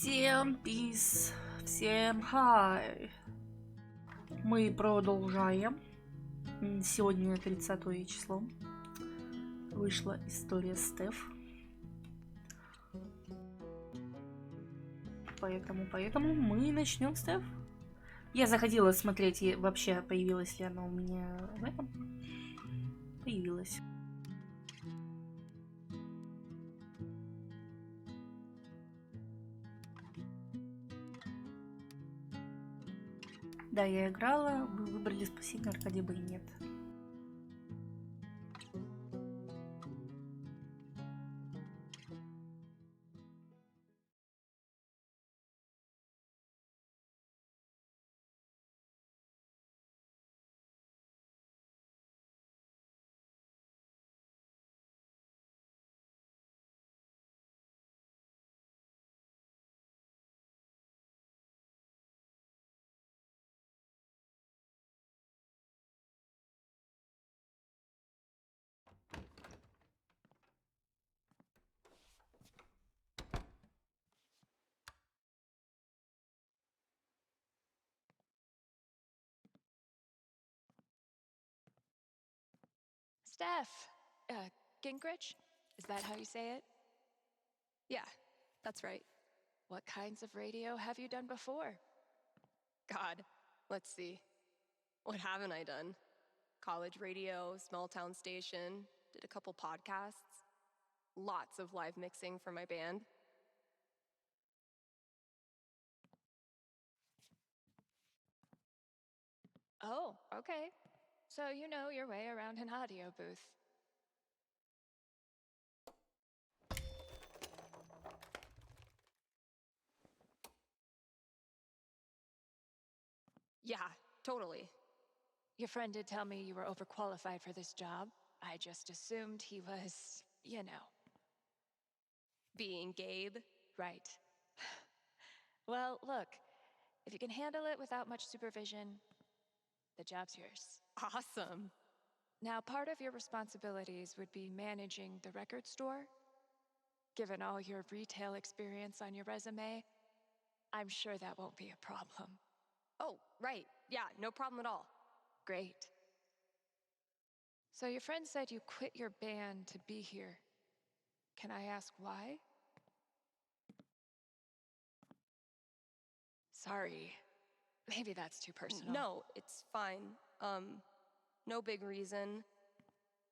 Всем пис, всем хай. Мы продолжаем. Сегодня 30 число. Вышла история Стеф. Поэтому мы начнем Стеф. Я заходила смотреть, вообще появилась ли она у меня в этом. Появилась. Да, я играла, вы выбрали спасение, Аркадий бы и нет. Steph, Gingrich? Is that how you say it? Yeah, that's right. What kinds of radio have you done before? God, let's see. What haven't I done? College radio, small town station, did a couple podcasts, lots of live mixing for my band. Oh, okay. So you know your way around an audio booth. Yeah, totally. Your friend did tell me you were overqualified for this job. I just assumed he was, Being Gabe. Right. Well, look, if you can handle it without much supervision, the job's yours. Awesome. Now, part of your responsibilities would be managing the record store. Given all your retail experience on your resume, I'm sure that won't be a problem. Oh, right. Yeah, no problem at all. Great. So your friend said you quit your band to be here. Can I ask why? Sorry. Maybe that's too personal. No, it's fine. No big reason.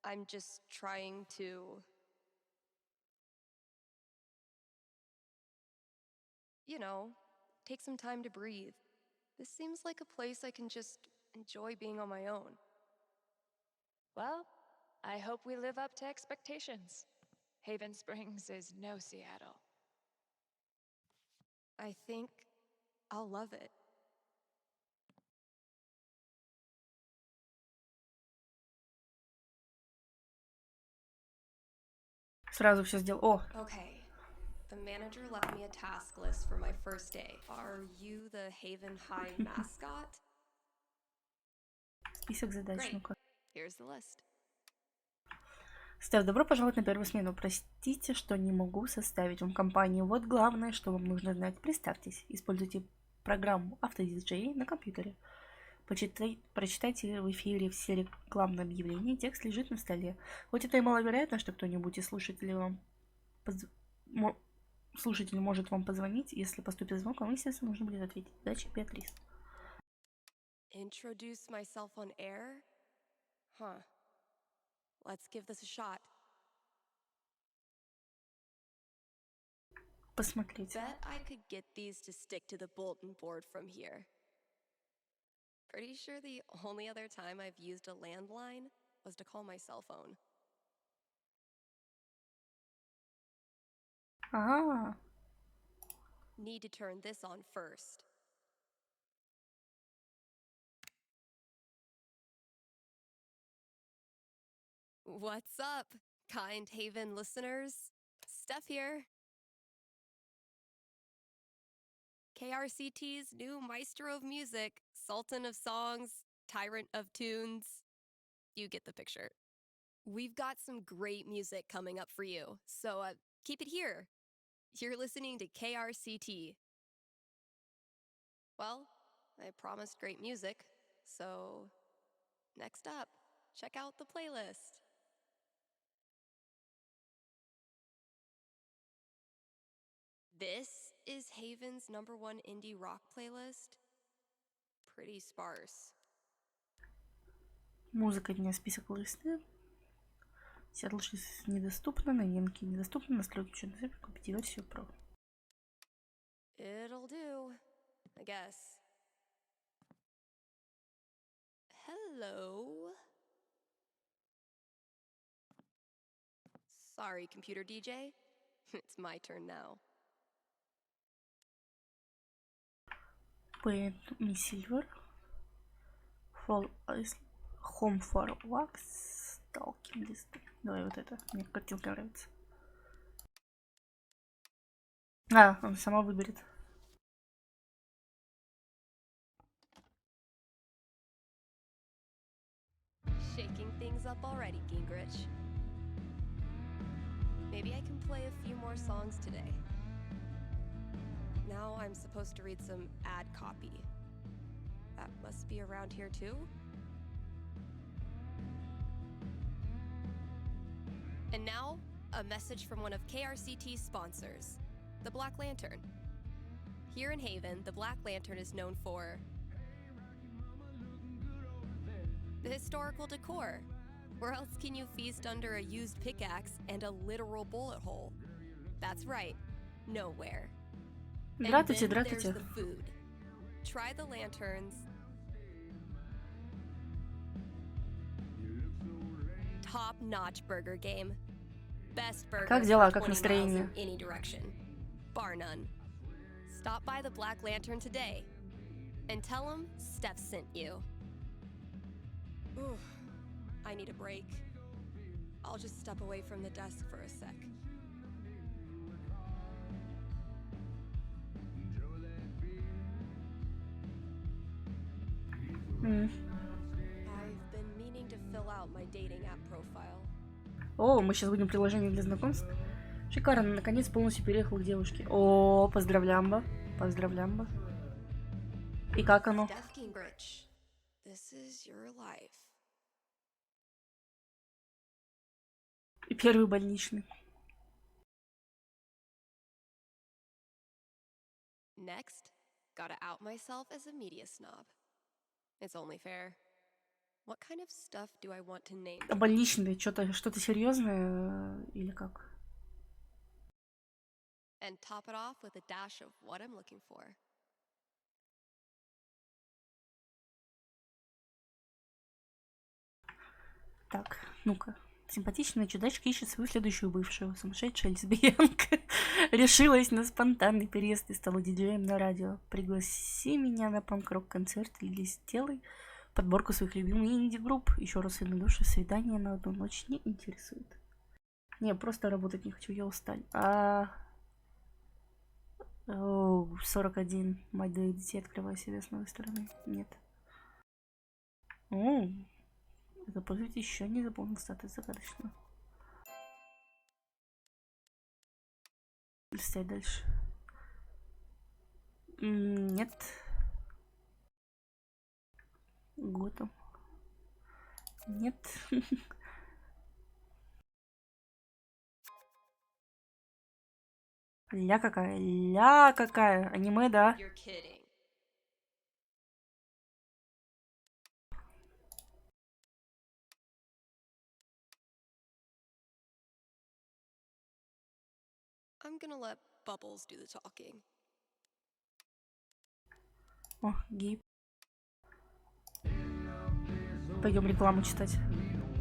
I'm just trying to, take some time to breathe. This seems like a place I can just enjoy being on my own. Well, I hope we live up to expectations. Haven Springs is no Seattle. I think I'll love it. Сразу все сделал. О! Okay. The manager left me a task list for my first day. Are you the Haven High mascot? Список задач, Great. ну-ка. Here's the list. Стеф, добро пожаловать на первую смену. Простите, что не могу составить вам компанию. Вот главное, что вам нужно знать. Представьтесь. Используйте программу автодиджей на компьютере. Прочитайте в эфире все рекламные объявления. Текст лежит на столе. Хоть это и маловероятно, что кто-нибудь из слушателей слушатель может вам позвонить. Если поступит звонок, вам, естественно, нужно будет ответить. Удачи, Беатрис. Introduce myself on air? Huh. Let's give this a shot. Посмотрите. Bet I could get these to stick to the bulletin board from here. Pretty sure the only other time I've used a landline was to call my cell phone. Ага. Need to turn this on first. What's up, kind Haven listeners? Steph here. KRCT's new maestro of music, sultan of songs, tyrant of tunes. You get the picture. We've got some great music coming up for you, so keep it here. You're listening to KRCT. Well, I promised great music, so next up, check out the playlist. This is Haven's #1 indie rock playlist. Pretty sparse. Музыка дня, список листы. Все лучше недоступны, новинки недоступны, настройки учетной записи, купите версию Pro. It'll do, I guess. Hello? Sorry, computer DJ. It's my turn now. Paint Me Silver. Home for Wax. Talking List. Давай вот это. Мне картинка нравится. Она сама выберет. Shaking things up already, Gingrich. Maybe I can play a few more songs today. Now I'm supposed to read some ad copy. That must be around here too? And now, a message from one of KRCT's sponsors, the Black Lantern. Here in Haven, the Black Lantern is known for the historical decor. Where else can you feast under a used pickaxe and a literal bullet hole? That's right, nowhere. Здравствуйте, And then there's здравствуйте. the food. Try the lanterns. Top-notch burger game. Best burger Как дела, for как 20 miles настроение? in any direction. Bar none. Stop by the Black Lantern today and tell them Steph sent you. Ooh, I need a break. I'll just step away from the desk for a sec. I've been meaning to fill out my dating app profile. О, мы сейчас будем приложение для знакомств. Шикарно, наконец полностью переехал к девушке. О, поздравлямба. Поздравлямба. И как оно? Steph Gingrich, this is your life. И первый больничный. Next, gotta out myself as a media snob. It's only fair. What kind of stuff do I want to name? А больничный, что-то серьезное или как? And top it off with a dash of what I'm looking for. Так, ну-ка. Симпатичная чудачка ищет свою следующую бывшую. Сумасшедшая лесбиянка решилась на спонтанный переезд и стала диджеем на радио. Пригласи меня на панк-рок концерт или сделай подборку своих любимых инди-групп. Еще раз имя души, свидание на одну ночь не интересует. Не, просто работать не хочу, я устал. 41. Мать двоих детей, открываю себя с новой стороны. Нет. Это, по сути, еще не заполнил статус, загадочно. Листай дальше. Нет. Готом. Нет. Ля какая. Аниме, да. You're kidding. I'm gonna let Bubbles do the talking. О, гей. Пойдем рекламу читать.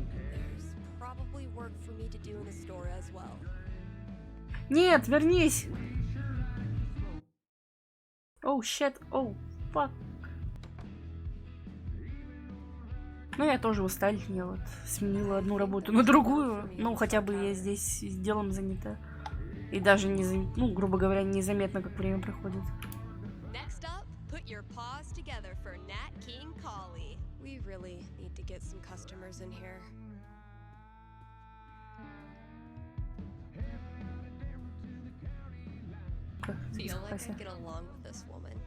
There's probably work for me to do in the store as well. Нет, вернись! Оу, щет, оу, фак. Ну, я тоже устал, я вот сменила одну работу на другую. Ну, хотя бы я здесь делом занята. И даже, грубо говоря, незаметно, как время проходит. Next up, put your paws together for Nat King Collie. We really need to get some customers in here. Feel like I get along with this woman.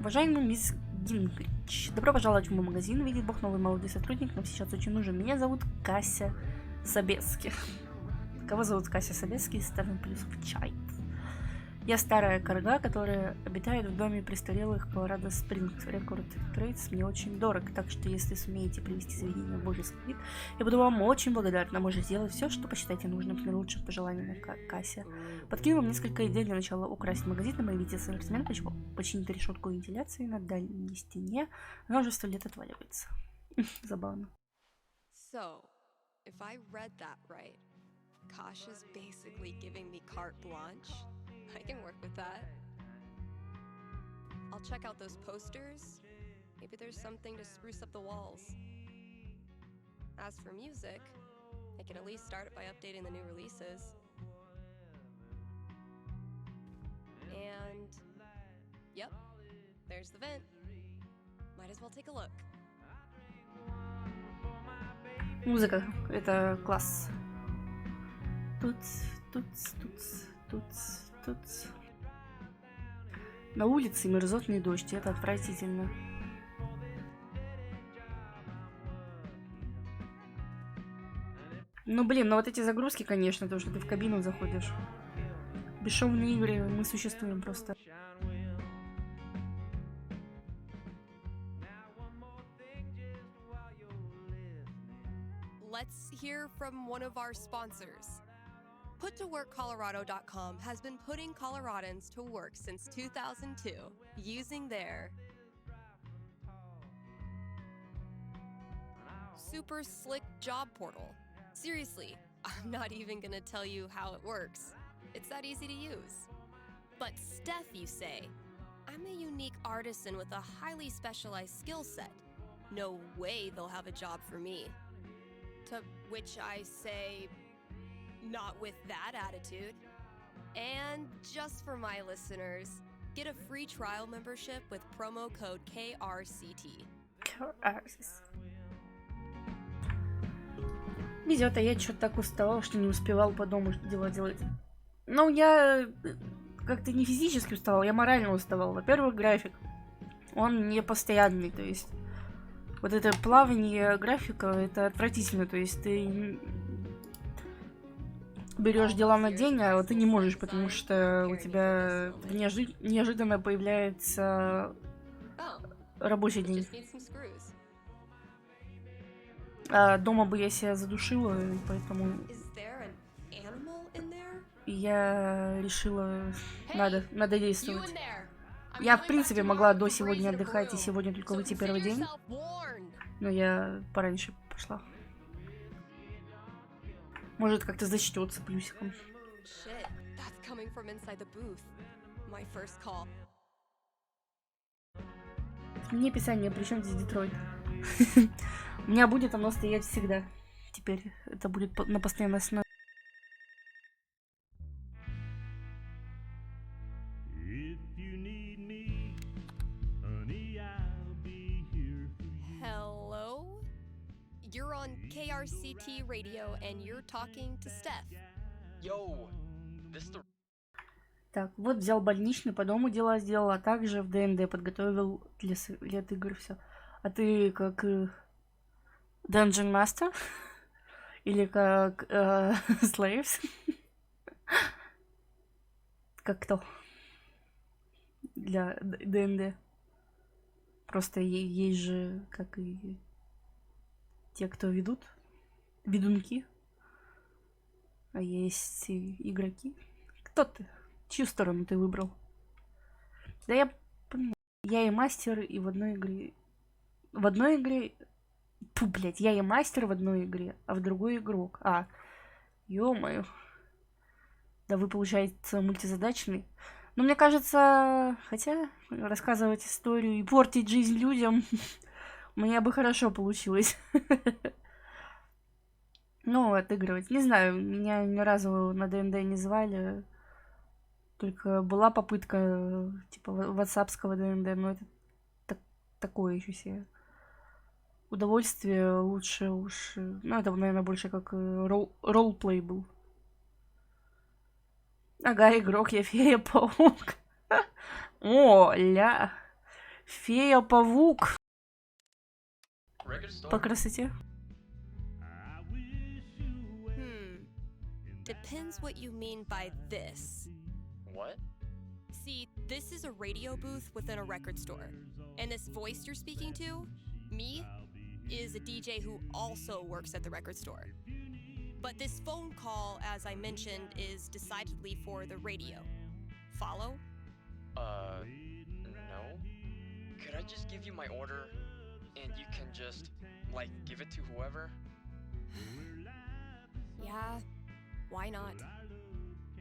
Уважаемый мисс Гингрич, добро пожаловать в мой магазин. Видит Бог, новый молодой сотрудник нам сейчас очень нужен. Меня зовут Кася Собески. Кого зовут Кася Собески? Ставим плюс в чай. Я старая корга, которая обитает в доме престарелых Колорадо Спрингс. Рекорд Трейдс мне очень дорог, так что если сумеете привести заведение в божеский вид, я буду вам очень благодарна. Можете сделать все, что посчитаете нужным. С наилучшим пожеланием, Кася. Подкину вам несколько идей для начала: украсить магазин, обновить ассортимент, починить решетку вентиляции на дальней стене. Она уже 100 лет отваливается. Забавно. So, if I read that right, Kasha's basically giving me carte blanche. I can work with that. I'll check out those posters. Maybe there's something to spruce up the walls. As for music, I can at least start it by updating the new releases. And, yep, there's the vent. Might as well take a look. Музыка — это класс. Туц, туц, туц, туц, туц. На улице мерзотный дождь, и это отвратительно. Ну блин, ну вот эти загрузки, конечно, то, что ты в кабину заходишь. Бесшовные игры, мы существуем просто. Let's hear from one of our sponsors. PutToWorkColorado.com has been putting Coloradans to work since 2002 using their super slick job portal. Seriously, I'm not even gonna tell you how it works. It's that easy to use. But Steph, you say? I'm a unique artisan with a highly specialized skill set. No way they'll have a job for me. To which I say, not with that attitude. And just for my listeners, get a free trial membership with promo code KRCT. Везет, а я что-то так уставал, что не успевал по дому дела делать. Ну, я как-то не физически уставал, я морально уставал. Во-первых, график. Он не постоянный, то есть вот это плавание графика, это отвратительно. То есть ты берешь дела на день, а вот ты не можешь, потому что у тебя неожиданно появляется рабочий день. А дома бы я себя задушила, поэтому я решила, надо действовать. Я, в принципе, могла до сегодня отдыхать и сегодня только выйти первый день, но я пораньше пошла. Может, как-то зачтется плюсиком. Мне описание, причем здесь Детройт. У меня будет оно стоять всегда. Теперь это будет на постоянной основе. Hello? You're on KRCT radio and you're talking to Steph. Yo, this the... Так, вот взял больничный, по дому дела сделал, а также в ДНД подготовил для лет игр все. А ты как Dungeon Master? Или как Slaves? Как кто? Для ДНД. Просто есть же, как и те, кто ведут, ведунки. А есть и игроки. Кто ты? Чью сторону ты выбрал? Да я понимаю. Я и мастер, и в одной игре... В одной игре... Фу, блядь, я и мастер в одной игре, а в другой игрок. А, ё-моё. Да вы, получается, мультизадачный. Но мне кажется, хотя рассказывать историю и портить жизнь людям у меня бы хорошо получилось. Ну, отыгрывать. Не знаю, меня ни разу на ДНД не звали. Только была попытка, типа, ватсапского ДНД, но это такое еще себе удовольствие. Лучше уж... Ну, это, наверное, больше как ролплей был. Ага, игрок, я фея-паук. О, ля. Фея-павук. Record store? По красоте. Depends what you mean by this. What? See, this is a radio booth within a record store. And this voice you're speaking to, me, is a DJ who also works at the record store. But this phone call, as I mentioned, is decidedly for the radio. Follow? No. Could I just give you my order and you can just, like, give it to whoever? Yeah, why not?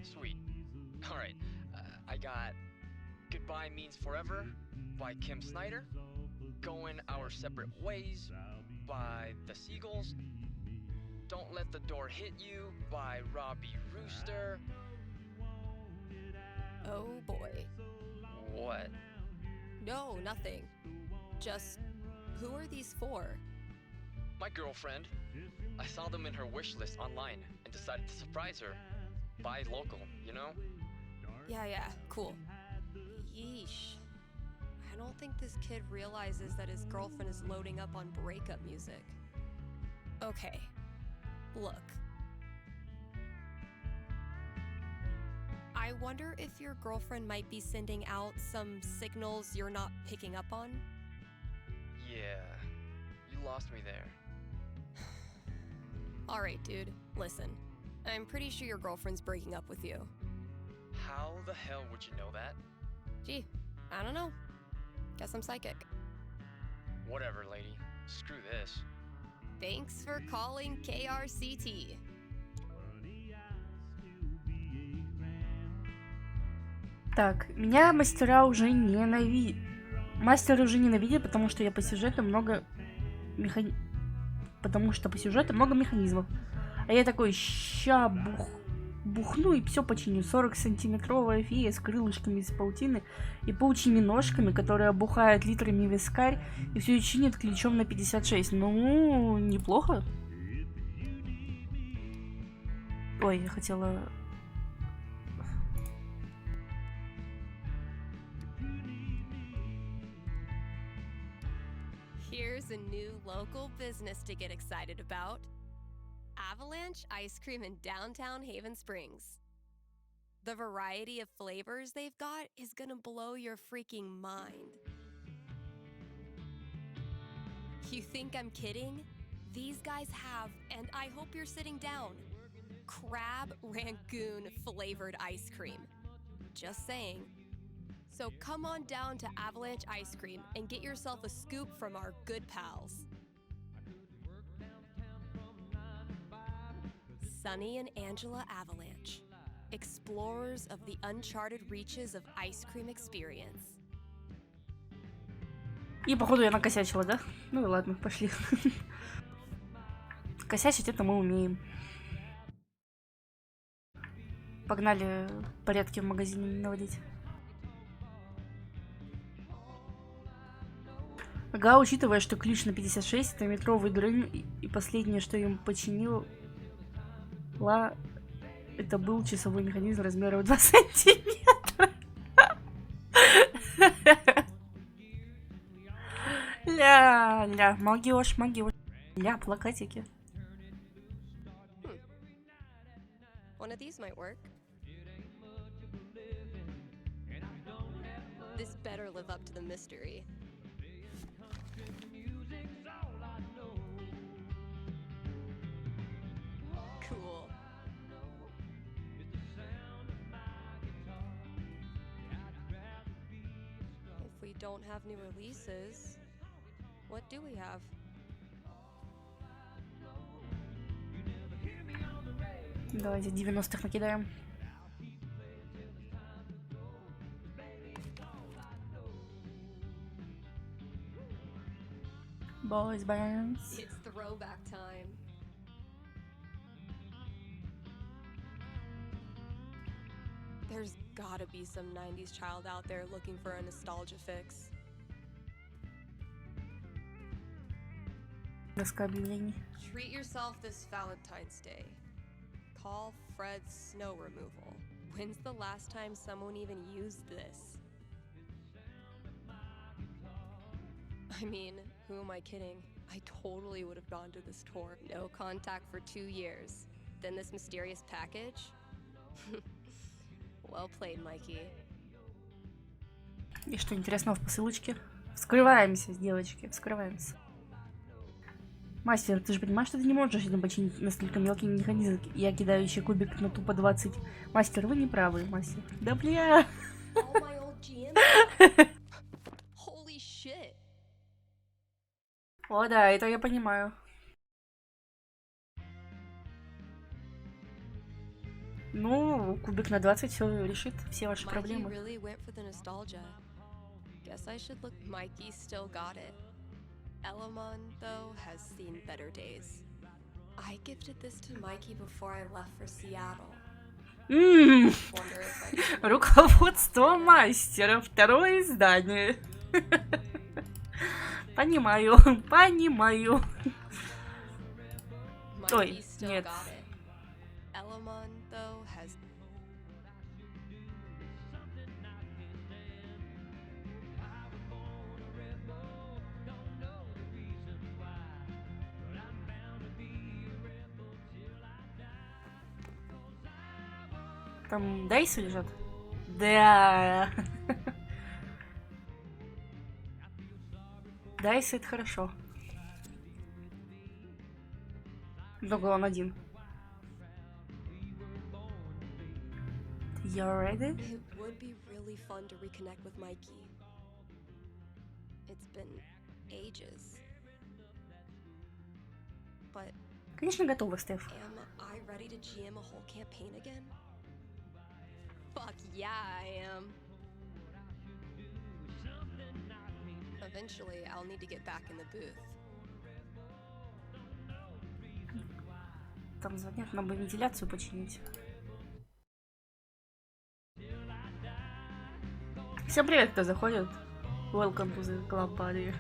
Sweet. Alright, I got Goodbye Means Forever by Kim Snyder, Going Our Separate Ways by The Seagulls, Don't Let the Door Hit You by Robbie Rooster. Oh boy. What? No, nothing. Just, who are these for? My girlfriend. I saw them in her wish list online and decided to surprise her. Buy local, you know? Yeah, cool. Yeesh. I don't think this kid realizes that his girlfriend is loading up on breakup music. Okay, look. I wonder if your girlfriend might be sending out some signals you're not picking up on? Yeah, you lost me there. Alright, dude, listen. I'm pretty sure your girlfriend's breaking up with you. How the hell would you know that? Gee, I don't know. Guess I'm psychic. Whatever, lady. Screw this. Thanks for calling KRCT. Так, меня мастера уже ненавидят. Мастер уже ненавидит, потому что я по сюжету много потому что по сюжету много механизмов. А я такой, ща бухну и все починю. 40-сантиметровая фея с крылышками из паутины и паучьими ножками, которые обухают литрами вискарь и все чинит ключом на 56. Ну, неплохо. Ой, я хотела... Here's a new local business to get excited about. Avalanche Ice Cream in downtown Haven Springs. The variety of flavors they've got is gonna blow your freaking mind. You think I'm kidding? These guys have, and I hope you're sitting down, crab rangoon flavored ice cream. Just saying. So come on down to Avalanche Ice Cream and get yourself a scoop from our good pals. Sunny and Angela Avalanche, explorers of the uncharted reaches of ice cream experience. И, походу, я накосячила, да? Ну и ладно, пошли. Косячить это мы умеем. Погнали порядки в магазине наводить. Ага, учитывая, что ключ на 56 это метровый дрын, и последнее, что им починила, это был часовой механизм размером 2 сантиметра. Ля, магиош. Ля, плакатики. One of these might work. This better live up to the mystery. Cool. If we don't have new releases, what do we have? Давайте 90-х накидаем. Boys bands. It's throwback time. There's gotta be some 90s child out there looking for a nostalgia fix. Доска объявлений. Treat yourself this Valentine's Day. Call Fred's Snow Removal. When's the last time someone even used this? I mean, who am I kidding? I totally would have gone to this tour. No contact for 2 years. Then this mysterious package? Well played, Mikey. И что интересного в посылочке? Вскрываемся, девочки, вскрываемся. Мастер, ты же понимаешь, что ты не можешь этим починить настолько мелкий механизм, я кидающий кубик на тупо 20. Мастер, вы не правы, мастер. Да бля! All my old GM Holy shit. О, да, это я понимаю. Ну, кубик на 20 все решит, все ваши Mikey проблемы. really went for the nostalgia. Guess I should look. Mikey still got it. Elamon, though, has seen better days. I gifted this to Mikey before I left for Seattle. Wonder if I should... Руководство мастера, второе издание. Понимаю, понимаю. Ой, Mikey still нет. got it. Elamon, though, has... Там дайсы лежат? Да. Дайсы это хорошо. Только он один. You ready? It would be really fun to reconnect with Mikey. It's been ages. But Конечно, готова, Стеф. am I ready to GM a whole campaign again? Fuck yeah, I am. Eventually, I'll need to get back in the booth. Там звонят, нам бы вентиляцию починить. Всем привет, кто заходит. Welcome to the club party.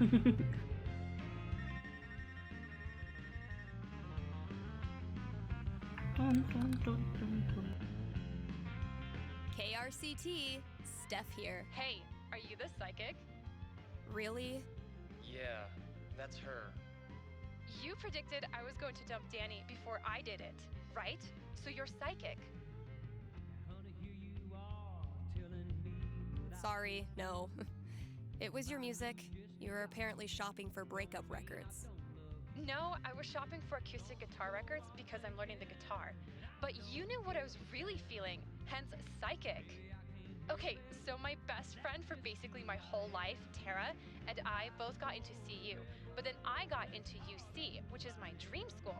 KRCT, Steph here. Hey, are you the psychic? Really? Yeah, that's her. You predicted I was going to dump Danny before I did it, right? So you're psychic. Sorry, no. It was your music. You were apparently shopping for breakup records. No, I was shopping for acoustic guitar records because I'm learning the guitar. But you knew what I was really feeling, hence psychic. Okay, so my best friend for basically my whole life, Tara, and I both got into CU, but then I got into UC, which is my dream school.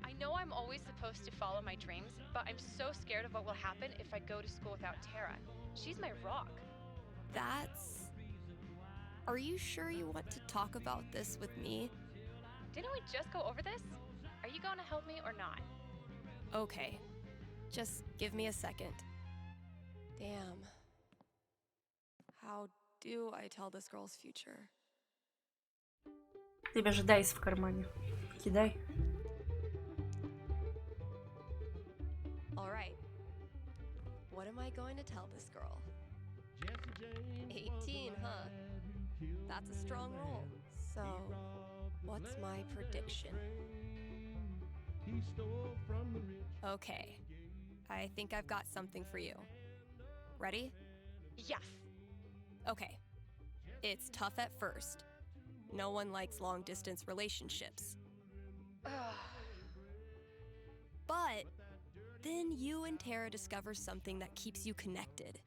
I know I'm always supposed to follow my dreams, but I'm so scared of what will happen if I go to school without Tara. She's my rock. That's... Are you sure you want to talk about this with me? Didn't we just go over this? Are you going to help me or not? Okay. Just give me a second. Damn. How do I tell this girl's future? У тебя же дайс в кармане. Кидай. Alright. What am I going to tell this girl? 18, huh? That's a strong roll. So, what's my prediction? Okay. I think I've got something for you. Ready? Yes. Okay. It's tough at first. No one likes long-distance relationships. But then you and Tara discover something that keeps you connected.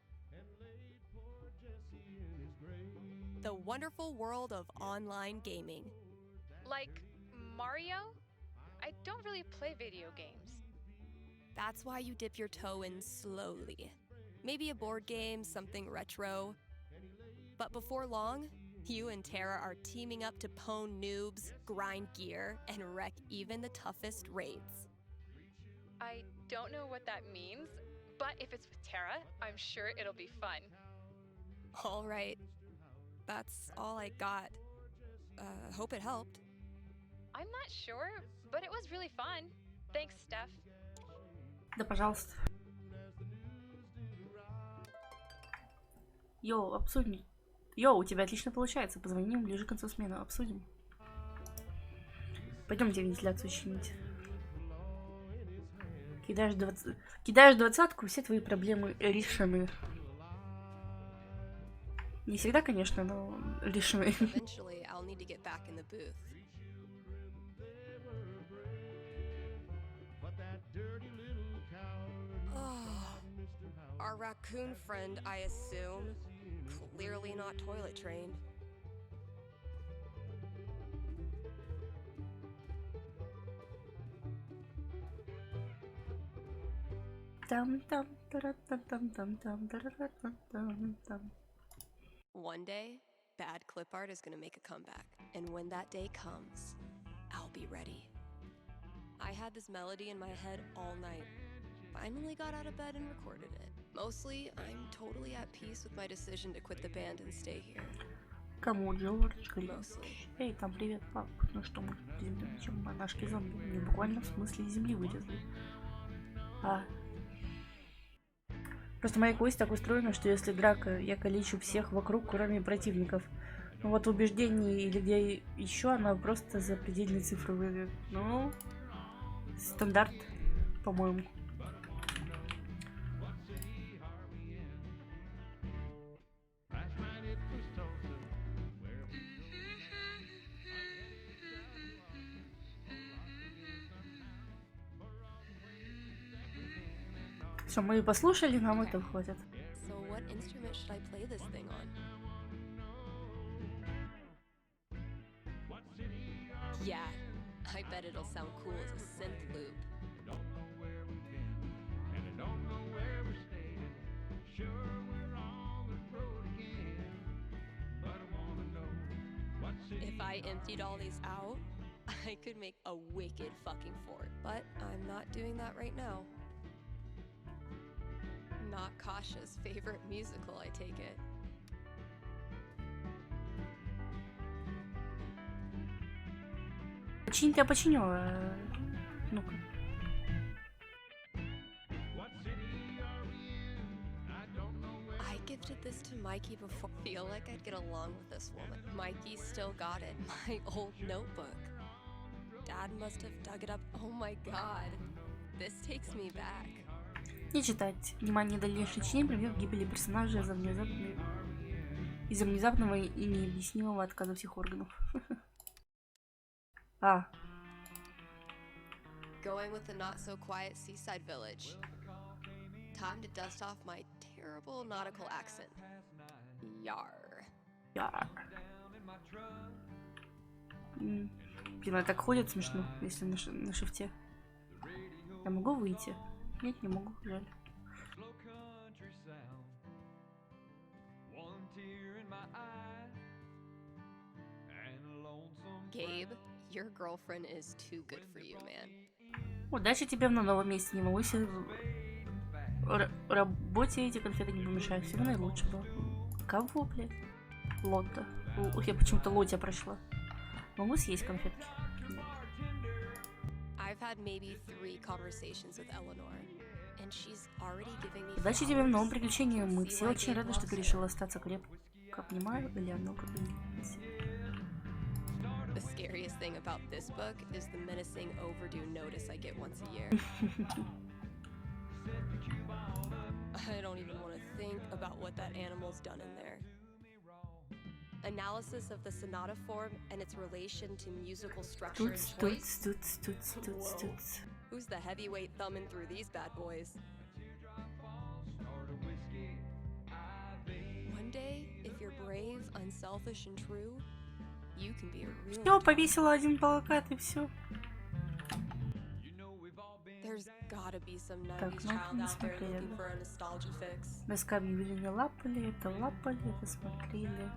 The wonderful world of online gaming. Like Mario? I don't really play video games. That's why you dip your toe in slowly. Maybe a board game, something retro. But before long, you and Tara are teaming up to pwn noobs, grind gear, and wreck even the toughest raids. I don't know what that means, but if it's with Tara, I'm sure it'll be fun. All right. That's all I got. Hope it helped. I'm not sure, but it was really fun. Thanks, Steph. Да, пожалуйста. Йоу, обсудим. Йоу, у тебя отлично получается. Позвоним ближе к концу смены, обсудим. Пойдемте вентиляцию чинить. Кидаешь двадцатку, все твои проблемы решены. Не всегда, конечно, но решены. Eventually, I'll need to get back in the booth. Oh, our raccoon friend, I assume. Clearly not toilet trained. One day, bad clip art is gonna make a comeback. And when that day comes, I'll be ready. I had this melody in my head all night. Finally got out of bed and recorded it. Mostly, I'm totally at peace with my decision to quit the band and stay here. Кому, Джордж Гринч? Mostly. Эй, там привет, пап. Ну что мы, чем монашки зомби? Не буквально в смысле из земли вылезли. Просто моя кость так устроена, что если драка, я калечу всех вокруг, кроме противников. Ну вот в убеждении или где еще она просто за предельные цифры выйдет. Ну, стандарт, по-моему. Все, мы послушали, нам этого хватит. So what instrument should I play this thing on? Yeah, I bet it'll sound cool as a synth loop. If I emptied all these out, I could make a wicked fucking fort. But I'm not doing that right now. Not Kasha's favorite musical, I take it. Починить я починю. Ну-ка. I gifted this to Mikey before. Feel like I'd get along with this woman. Mikey still got it. My old notebook. Dad must have dug it up. Oh my god. This takes me back. Не читать. Внимание, дальнейшее чтение приведет к гибели персонажа из-за внезапного и необъяснимого отказа всех органов. Going with the not-so-quiet seaside village. Time to dust off my terrible nautical accent. Yar. Яр. Пила так ходит смешно, если на шифте. Я могу выйти? Нет, не могу, жаль. Gabe, your girlfriend is too good for you, man. Удачи тебе на новом месте, не волнуйся. Работе эти конфеты не помешают, всего наилучшего. Кого, блядь? Лотта. Я почему-то Лотя прошла. Могу съесть конфетки? Нет. I've had maybe 3 conversations with Eleanor, and she's already giving me Удачи тебе в новом приключении. Мы все очень рады, что ты решила остаться крепко. Обнимаю, Элеонора. The scariest thing about this book is the menacing overdue notice I get once a year. I don't even want to think about what that animal's done in there. Analysis of the sonata form and its relation to musical structure and choice. Who's the heavyweight thumbing through these bad boys? One day, if you're brave, unselfish, and true, you can be a real. Все, повесила один плакат и все. There's gotta be some Так, 90s ну child не out there смотрели. looking for a nostalgia fix. Доска объявления лапали, это смотрели.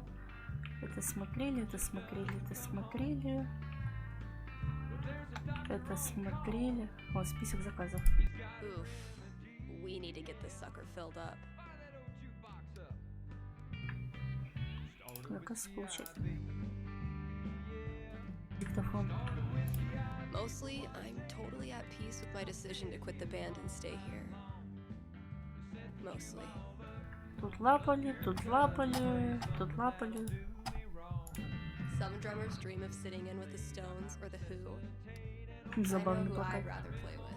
Это смотрели, это смотрели, это смотрели. Это смотрели. О, список заказов. Oof. We need to get this sucker filled up. Заказ получать. Диктофон. Mostly, I'm totally at peace with my decision to quit the band and stay here. Mostly. Тут лапали, тут лапали, тут лапали. Some drummers dream of sitting in with the Stones or the Who. I know Забавный who плакат. I'd rather play with.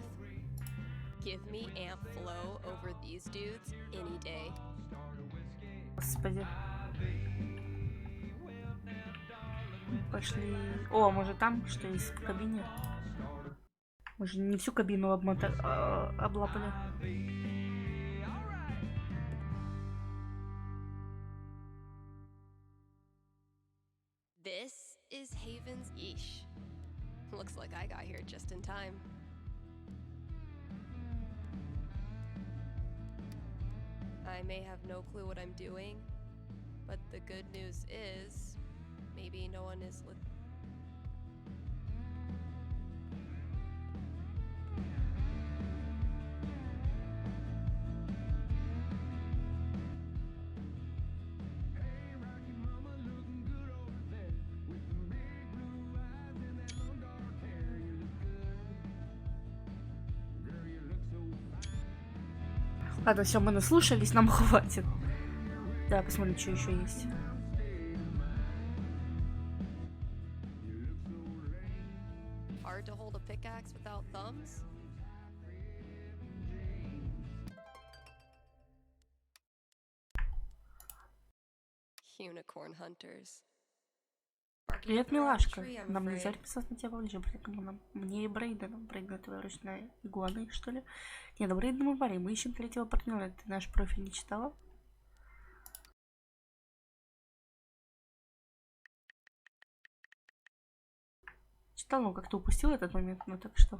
Give me amp flow over these dudes any day. Господи. Пошли. О, может там что есть в кабине? Мы же не всю кабину облапали. This is Haven's Yeesh. Looks like I got here just in time. I may have no clue what I'm doing, but the good news is maybe no one is Ладно, все, мы наслушались, нам хватит. Да, посмотрим, что еще есть. hard to hold a pickaxe without thumbs. Unicorn hunters. Привет, милашка. Нам нельзя писать на тебя поближе, поэтому нам... Мне и Брейдену. Брейден, твоя ручная игуана, что ли? Не, да Брейден мы парень. Мы ищем третьего партнера. Ты наш профиль не читала? Читала, но как-то упустила этот момент, ну так что...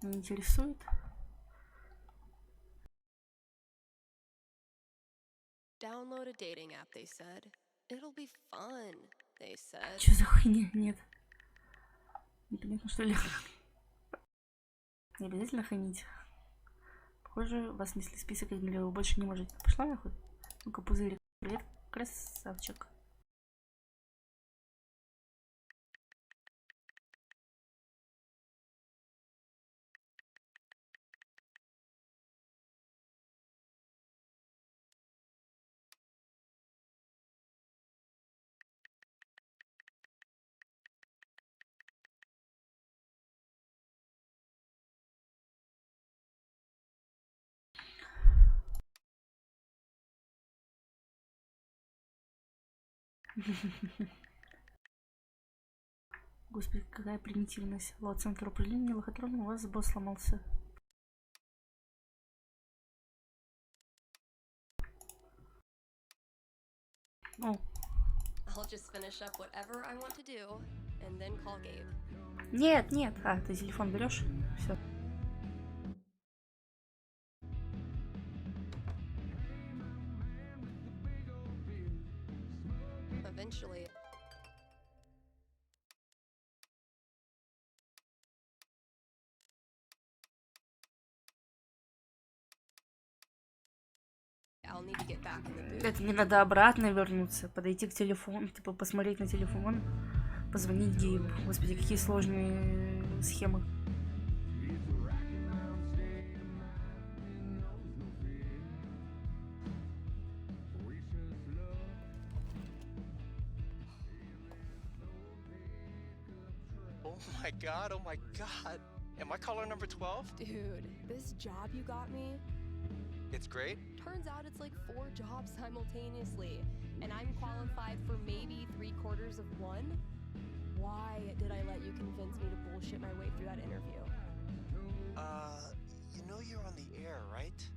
Не интересует. Download a dating app, they said. It'll be fun, they said. Что за хуйня? Нет. Непонятно, что ли? Не обязательно хранить. Похоже, вас несли список, или вы больше не можете. Пошла нахуй? Ну-ка, пузырик. Привет, красавчик. Господи, какая примитивность. Вот, центр управления лохотрон, у вас босс сломался. О. I'll just finish up whatever I want to do and then call Gabe. Нет, нет. А, ты телефон берешь? Все. Eventually. I'll need to get back in the booth. Это мне надо обратно вернуться, подойти к телефону, типа посмотреть на телефон, позвонить Гейбу. Господи, какие сложные схемы. Oh my god. Am I caller number 12? Dude, this job you got me, It's great. turns out it's like 4 jobs simultaneously, and I'm qualified for maybe 3/4 of one? Why did I let you convince me to bullshit my way through that interview? You know you're on the air, right?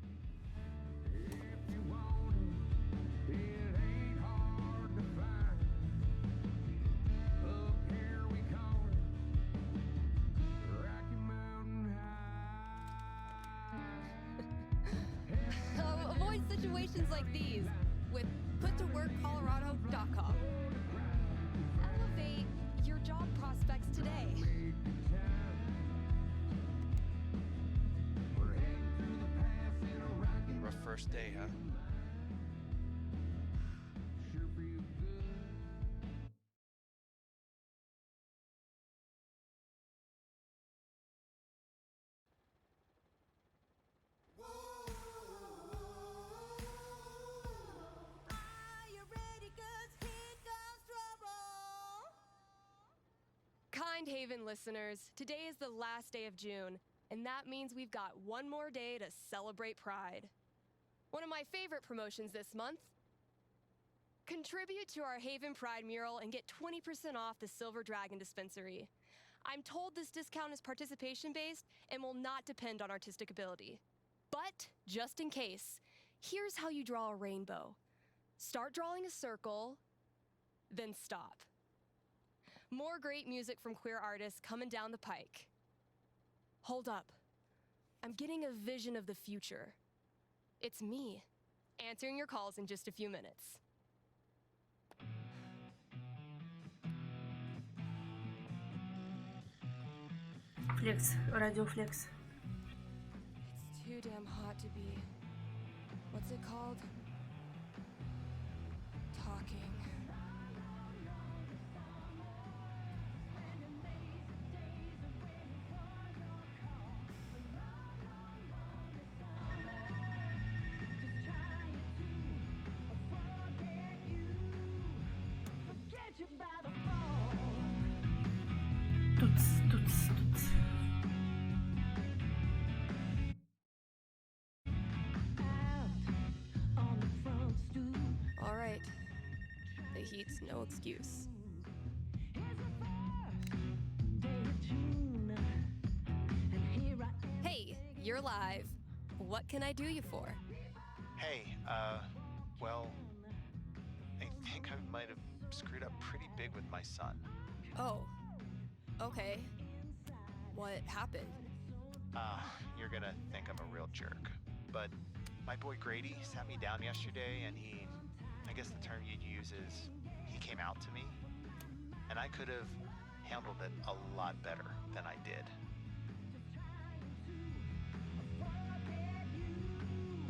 Avoid situations like these with puttoworkcolorado.com. Elevate your job prospects today. Rough first day, huh? Haven listeners, today is the last day of June, and that means we've got one more day to celebrate Pride. One of my favorite promotions this month. Contribute to our Haven Pride mural and get 20% off the Silver Dragon dispensary. I'm told this discount is participation-based and will not depend on artistic ability. But, just in case, here's how you draw a rainbow. Start drawing a circle, then stop. More great music from queer artists coming down the pike. Hold up. I'm getting a vision of the future. It's me, answering your calls in just a few minutes. Флекс, радиофлекс. It's too damn hot to be... What's it called? Talking. Туц, туц, туц. All right. The heat's no excuse. Hey, you're live. What can I do you for? Hey, well, I think I might have screwed up pretty big with my son. Oh, okay. What happened? You're gonna think I'm a real jerk, but my boy Grady sat me down yesterday and I guess the term you'd use is, he came out to me, and I could have handled it a lot better than I did.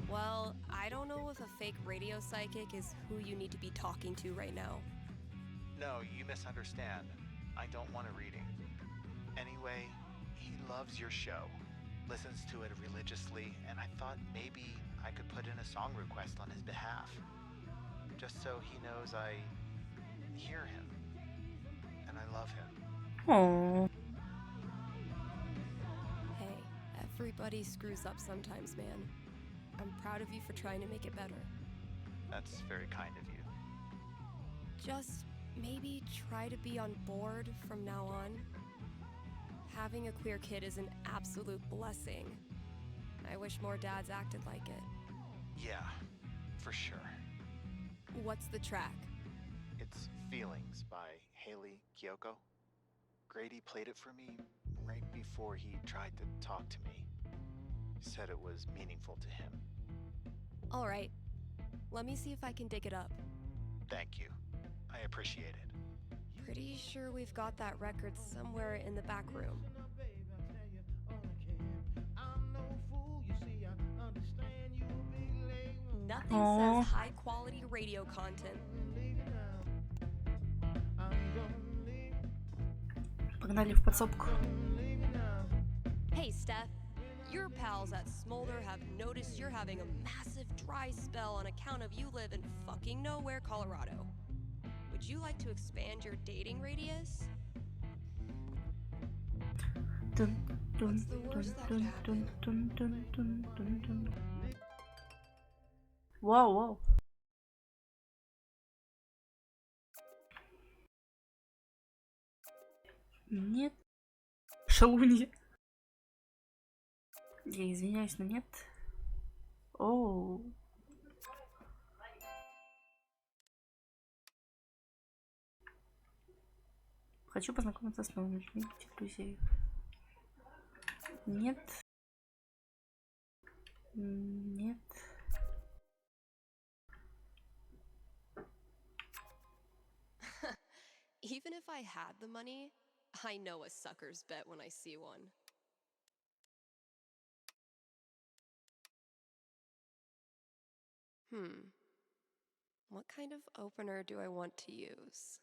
Well, I don't know if a fake radio psychic is who you need to be talking to right now. No, you misunderstand. I don't want a reading. Anyway, he loves your show, listens to it religiously, and I thought maybe I could put in a song request on his behalf, just so he knows I hear him, and I love him. Oh, Hey, everybody screws up sometimes, man. I'm proud of you for trying to make it better. That's very kind of you. Just maybe try to be on board from now on. Having a queer kid is an absolute blessing. I wish more dads acted like it. Yeah, for sure. What's the track? It's Feelings by Haley Kiyoko. Grady played it for me right before he tried to talk to me. Said it was meaningful to him. All right, let me see if I can dig it up. Thank you. I appreciate it. Pretty sure we've got that record somewhere in the back room. Nothing Aw. says high quality radio content. погнали в подсобку. Hey, Steph. Your pals at Smolder have noticed you're having a massive dry spell on account of you live in fucking nowhere, Colorado. Would you like to expand your dating radius? Dun, dun, What's the worst that could dun, happen? dun, dun, dun, dun, dun. Вау, вау. Нет. Шалунья. Я извиняюсь, но нет. Оу. Хочу познакомиться с новыми людьми, типа друзей. Нет. Нет. Even if I had the money, I know a sucker's bet when I see one. What kind of opener do I want to use?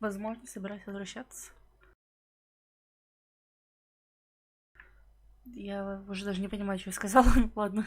Возможно, собираюсь возвращаться. Я уже даже не понимаю, что я сказала. Ладно.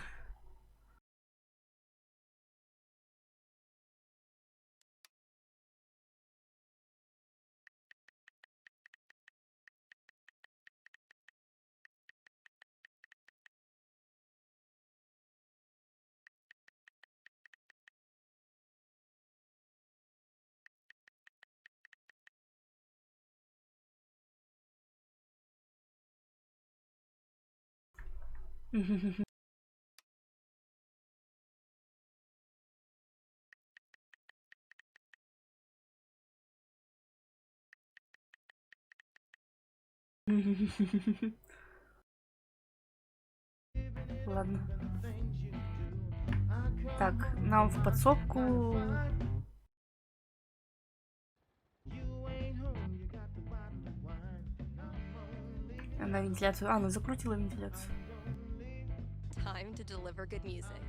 Ладно. Так, нам в подсобку. На вентиляцию. А, она закрутила вентиляцию. Time to deliver good music.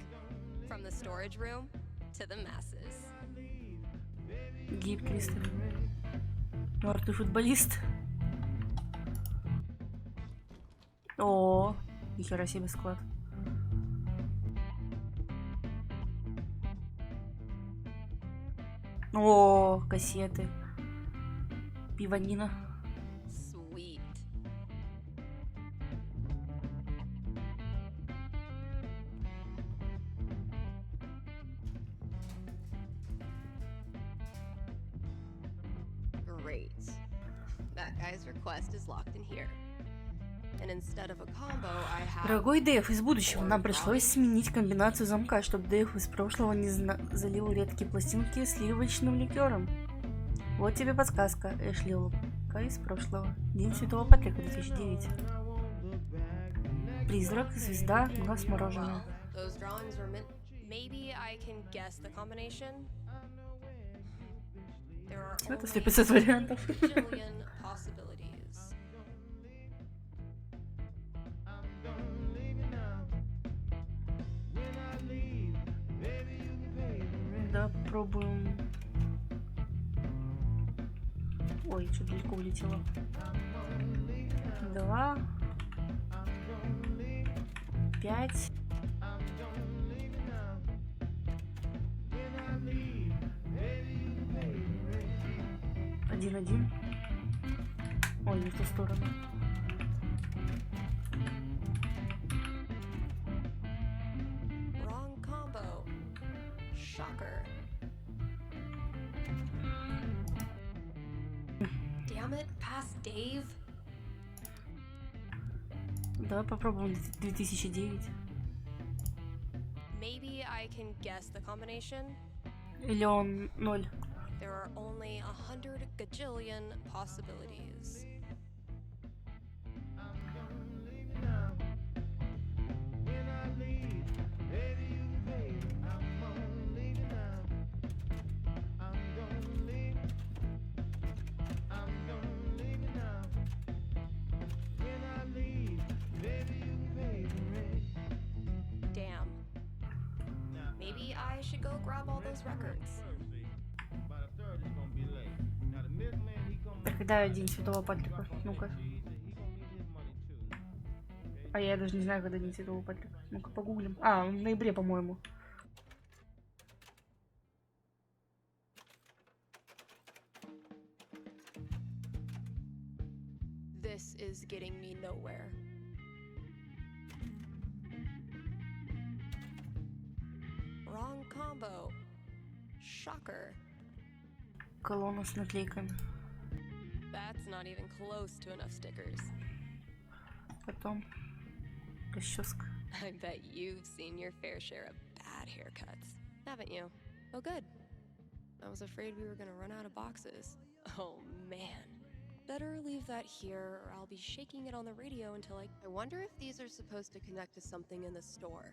From the storage room to the masses. Гейб Кристер. Мертвый футболист. О, нихера себе склад. О, кассеты. Пиванина. Sweet. Great. That guy's request is locked in here. And instead of a combo, I have... Дорогой Дэйв, из будущего нам пришлось сменить комбинацию замка, чтобы Дэйв из прошлого не залил редкие пластинки сливочным ликером. Вот тебе подсказка, Эшли Лука из прошлого. День Святого Патрика 2009. Призрак, звезда, глаз мороженое. Those drawings were meant... Maybe I can guess the combination? There are Это only 100-500 вариантов. a bajillion possibilities. Да, пробуем. Ой, что далеко улетело. 2, 5. 1-1. Ой, не в ту сторону. Wrong combo. Shocker. Damn it, past Dave. Давай попробуем 2009. Maybe I can guess the combination? Или он 0. There are only 100 gajillion possibilities. Damn. Maybe I should go grab all those records. Так, когда День Святого Патрика? Ну-ка. А я даже не знаю, когда День Святого Патрика. Ну-ка, погуглим. А, в ноябре, по-моему. This is getting me nowhere. Wrong combo. Shocker. Колонна с наклейками. That's not even close to enough stickers. Потом расческа. I bet you've seen your fair share of bad haircuts, haven't you? Oh, good. I was afraid we were gonna run out of boxes. Oh, man. Better leave that here, or I'll be shaking it on the radio until I wonder if these are supposed to connect to something in the store.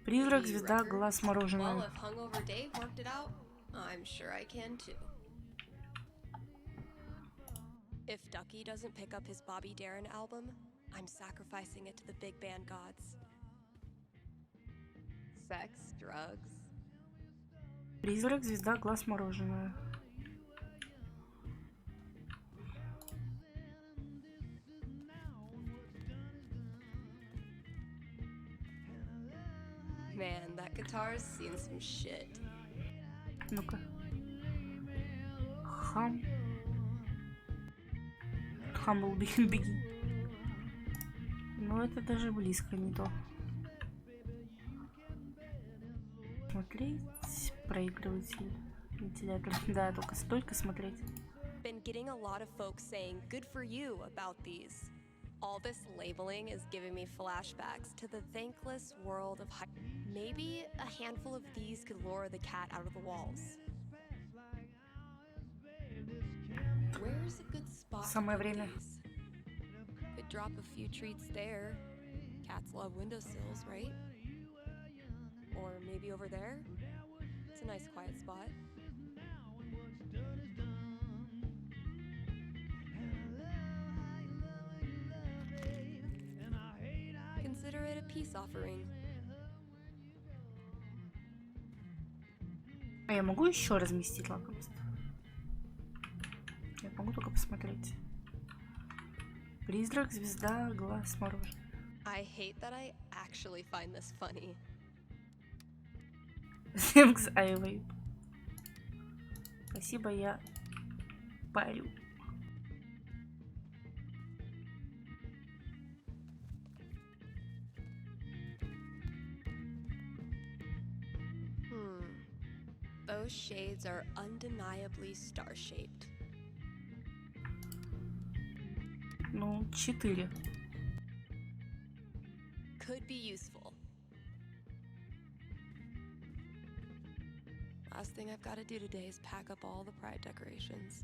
Призрак, Maybe звезда, records? глаз Well, мороженое. if hungover Dave worked it out, I'm sure I can too. If Ducky doesn't pick up his Bobby Darin album, I'm sacrificing it to the big band gods. Sex, drugs. Призрак, звезда, глаз мороженое. Man, that guitar's seen some shit. Ну-ка. Хам. Humble Begin. Ну, это даже близко не то. Смотреть. Проигрыватель. Вентилятор. Да, только смотреть. Been getting a lot of folks saying good for you about these. All this labeling is giving me flashbacks to the thankless world of maybe a handful of these could lure the cat out of the walls. Where's a good spot Самое for время. these? Could drop a few treats there. Cats love windowsills, right? Or maybe over there? It's a nice quiet spot. Consider it a peace offering. А я могу еще разместить лакомство? Я могу только посмотреть. Призрак, звезда, глаз, мороженое. I hate that I actually find this funny. Thanks, I vape. Спасибо, я парю. Those shades are undeniably star-shaped. Ну, 4. Could be useful. Last thing I've got to do today is pack up all the pride decorations.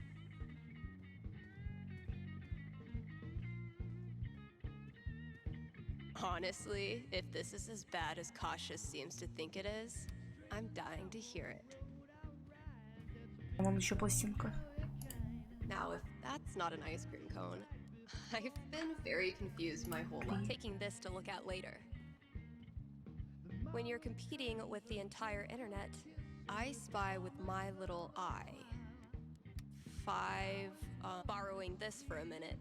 Honestly, if this is as bad as Cautious seems to think it is, I'm dying to hear it. Вон еще пластинка. Now, if that's not an ice cream cone, I've been very confused my whole life. Taking this to look at later. When you're competing with the entire internet, I spy with my little eye. 5, borrowing this for a minute.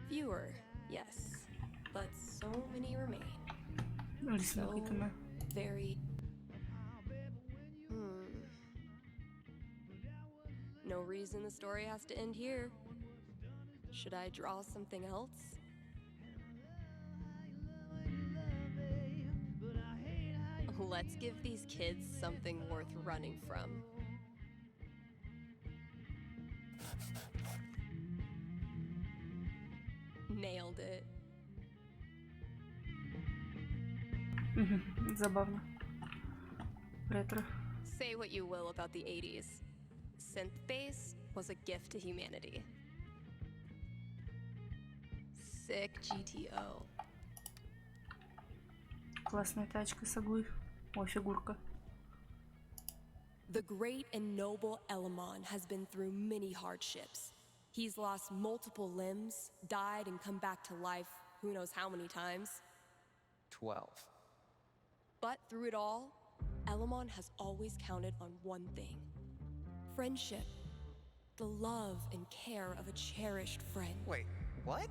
Fewer, yes, but so many remain. Рисунок So это very. No reason the story has to end here. Should I draw something else? Let's give these kids something worth running from. Nailed it. Забавно. Ретро. Say what you will about the 80s. Synth bass was a gift to humanity. Sick GTO. Классная тачка с иглы. О, фигурка. The great and noble Elamon has been through many hardships. He's lost multiple limbs, died and come back to life who knows how many times. 12. But through it all, Elamon has always counted on one thing. Friendship. The love and care of a cherished friend. Wait, what?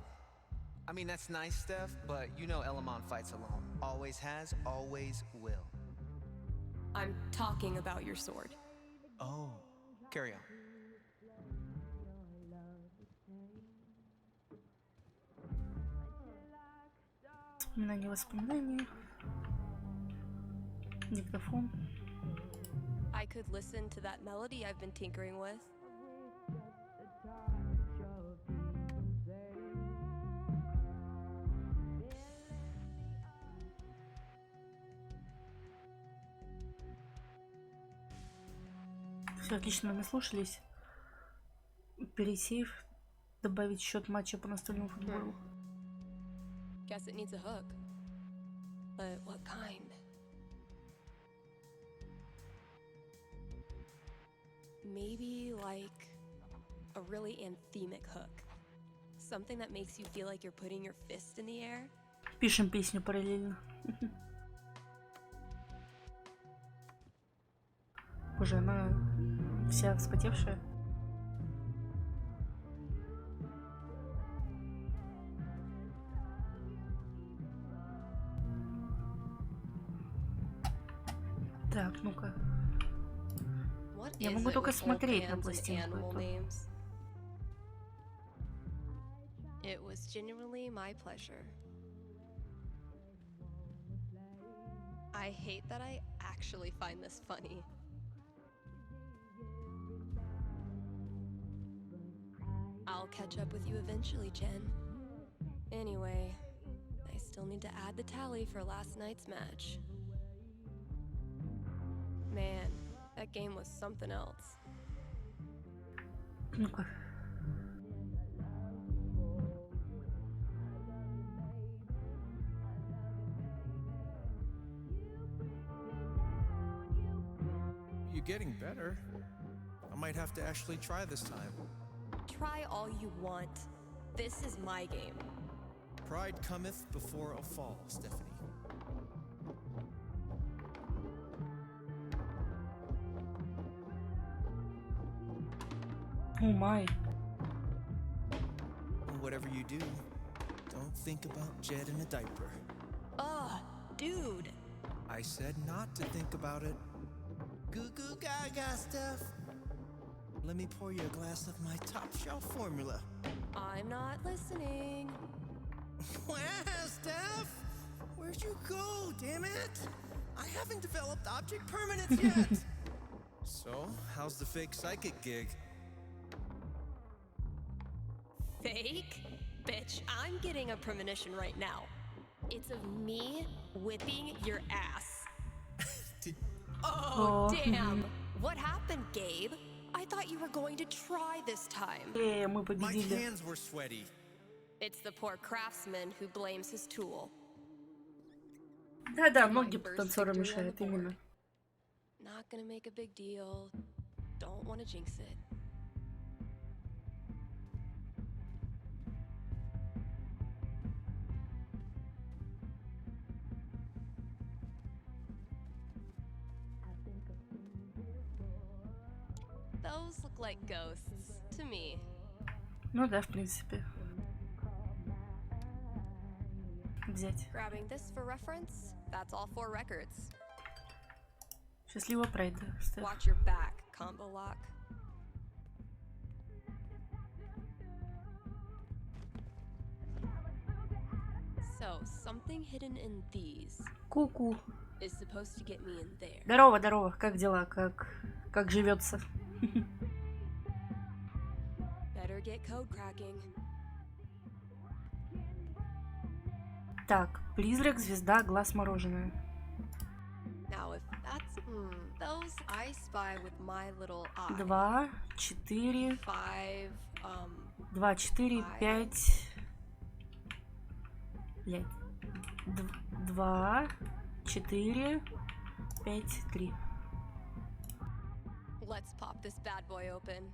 I mean, that's nice stuff, but you know Elamon fights alone. Always has, always will. I'm talking about your sword. Oh, carry on. Воспоминания. Диктофон. I could listen to that melody I've been tinkering with. Все отлично наслушались. Пересейв. Добавить счет матча по настольному футболу. Guess it needs a hook. But what kind? Maybe like a really anthemic hook. Something that makes you feel like you're putting your fist in the air. Пишем песню параллельно. Боже, она вся вспотевшая. Так, ну-ка. What Я is могу it только with old смотреть на bands and пластинку animal эту. names? It was genuinely my pleasure. I hate that I actually find this funny. I'll catch up with you eventually, Jen. Anyway, I still need to add the tally for last night's match. Man, that game was something else. Ну-ка. You're getting better. I might have to actually try this time. Try all you want. This is my game. Pride cometh before a fall, Stephanie. Oh my. Whatever you do, don't think about Jed in a diaper. Ugh, dude. I said not to think about it. Goo goo gaga, Steph. Let me pour you a glass of my top shelf formula. I'm not listening. Wow, Steph! Where'd you go, damn it? I haven't developed object permanence yet! So, how's the fake psychic gig? Fake? Bitch, I'm getting a premonition right now. It's of me whipping your ass. Oh, damn. What happened, Gabe? I thought you were going to try this time. Мы My победили. hands were sweaty. It's the poor craftsman who blames his tool. Да-да, ноги танцора мешают, именно. Not gonna make a big deal. Don't want to jinx it. Those look like ghosts to me. Ну да, в принципе. Взять. Grabbing this for reference, that's all 4 records. Счастливого прайда, Стеф. Watch your back, combo lock. So, something hidden in these Ку-ку. is supposed to get me in there. Здорово, здорово. Как дела? Как живется? Better get code cracking. Так, призрак, звезда, глаз, мороженое. Now, if that's those I spy with my little eye. 2, 4, 5, 2, 4, 5. Блять. 2, 4, 5, 3. Let's pop this bad boy open.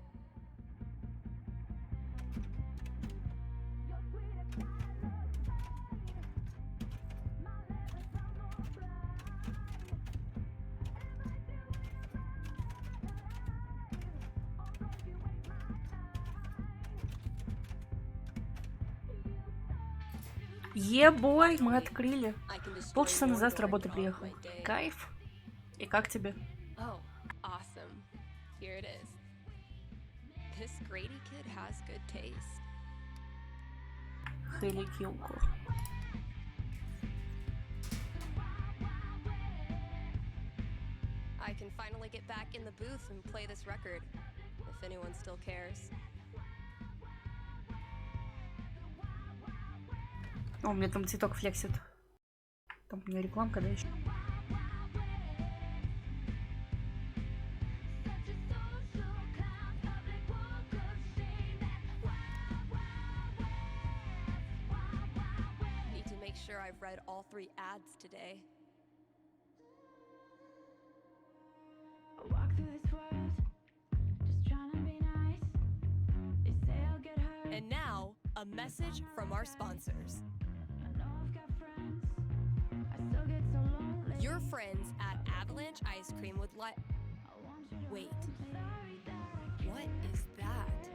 Ебой, мы открыли. I can destroy Полчаса your назад с door работы and get off приехал. my day. Кайф. И как тебе? Oh, awesome. Here it is. This Grady kid has good taste. Хели Килко. I can finally get back in the booth and play this record, if anyone still cares. О, у меня там цветок флексит. Там у меня рекламка, да, еще? Need to make sure I've read all 3 ads today. And now, a message from our sponsors. Your friends at Avalanche Ice Cream would like. Wait. What is that?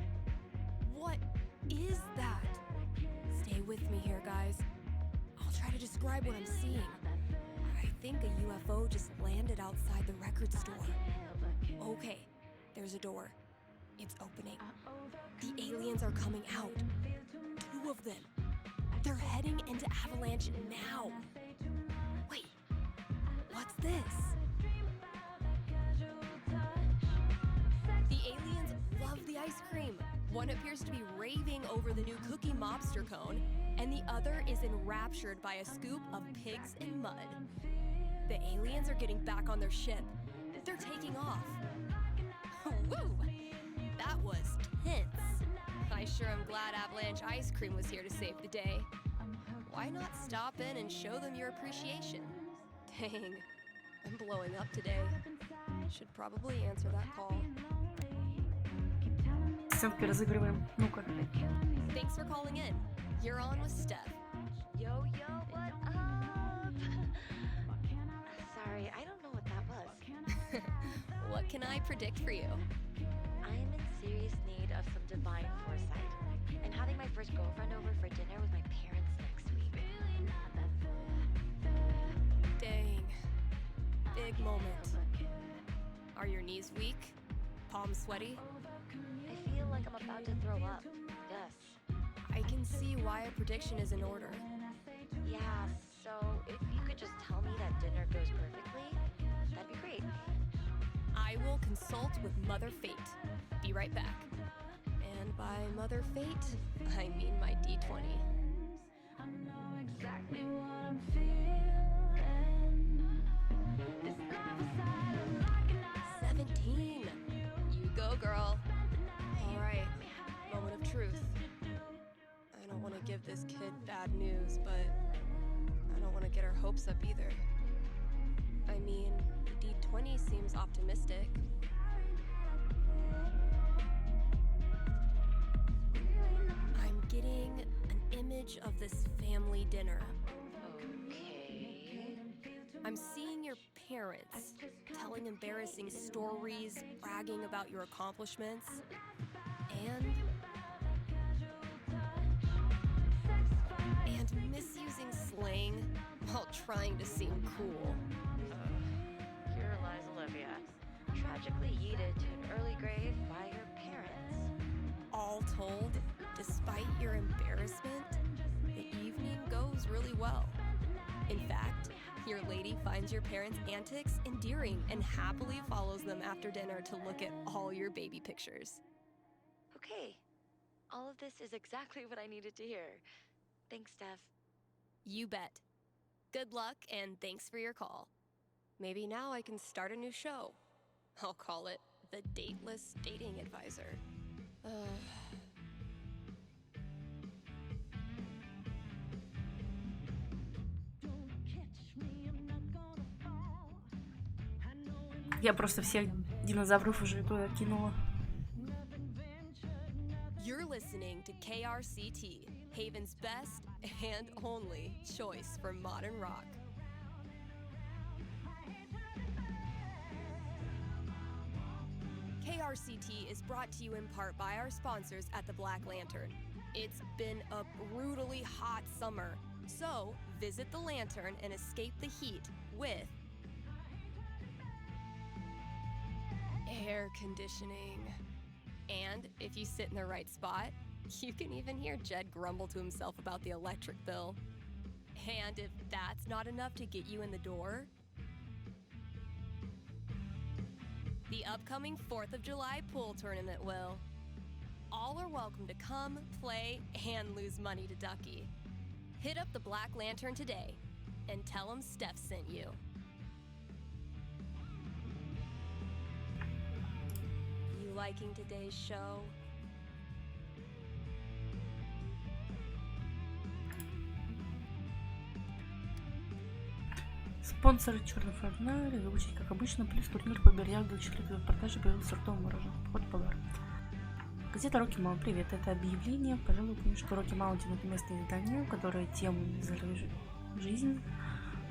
What is that? Stay with me here, guys. I'll try to describe what I'm seeing. I think a UFO just landed outside the record store. Okay, there's a door. It's opening. The aliens are coming out. 2 of them. They're heading into Avalanche now. Wait, what's this? The aliens love the ice cream. One appears to be raving over the new Cookie Mobster cone, and the other is enraptured by a scoop of pigs in mud. The aliens are getting back on their ship. They're taking off. Woo! That was tense. I sure am glad Avalanche Ice Cream was here to save the day. Why not stop in and show them your appreciation? Dang, I'm blowing up today. Should probably answer that call. Сценки разыгрываем. Ну-ка. Thanks for calling in. You're on with Steph. Yo, what up? Sorry, I don't know what that was. What can I predict for you? I am in serious need of some divine foresight. I'm having my first girlfriend over for dinner with my parents next week. Dang. Big moment. Are your knees weak? Palms sweaty? I feel like I'm about to throw up. Yes. I can see why a prediction is in order. Yeah, so if you could just tell me that dinner goes perfectly, that'd be great. I will consult with Mother Fate. Be right back. And by Mother Fate, I mean my D20. 17. You go, girl. All right, moment of truth. I don't want to give this kid bad news, but I don't want to get her hopes up either. I mean, D20 seems optimistic. I'm getting an image of this family dinner. Okay. I'm seeing your parents telling embarrassing stories, bragging about your accomplishments, and misusing slang while trying to seem cool. Here lies Olivia, tragically yeeted to an early grave by your parents. All told, despite your embarrassment, the evening goes really well. In fact, your lady finds your parents' antics endearing and happily follows them after dinner to look at all your baby pictures. Okay, all of this is exactly what I needed to hear. Thanks, Steph. You bet. Good luck and thanks for your call. Maybe now I can start a new show. I'll call it The Dateless Dating Advisor. Я просто всех динозавров уже туда кинула. You're listening to KRCT, Haven's best and only choice for modern rock. KRCT is brought to you in part by our sponsors at the Black Lantern. It's been a brutally hot summer, so visit the Lantern and escape the heat with air conditioning. And if you sit in the right spot, you can even hear Jed grumble to himself about the electric bill. And if that's not enough to get you in the door, the upcoming 4th of July pool tournament will. All are welcome to come, play, and lose money to Ducky. Hit up the Black Lantern today and tell them Steph sent you. You liking today's show? Спонсоры «Черный фонарь», выучить как обычно, плюс турнир по бильярду, открытые продажи появился ртом мороженого. Вход в бар. Газета «Рокки Маунт». Привет, это объявление. Пожалуй, помню, что «Рокки Маунтин» — это местное издание, которое тему «Здоровье жизнь»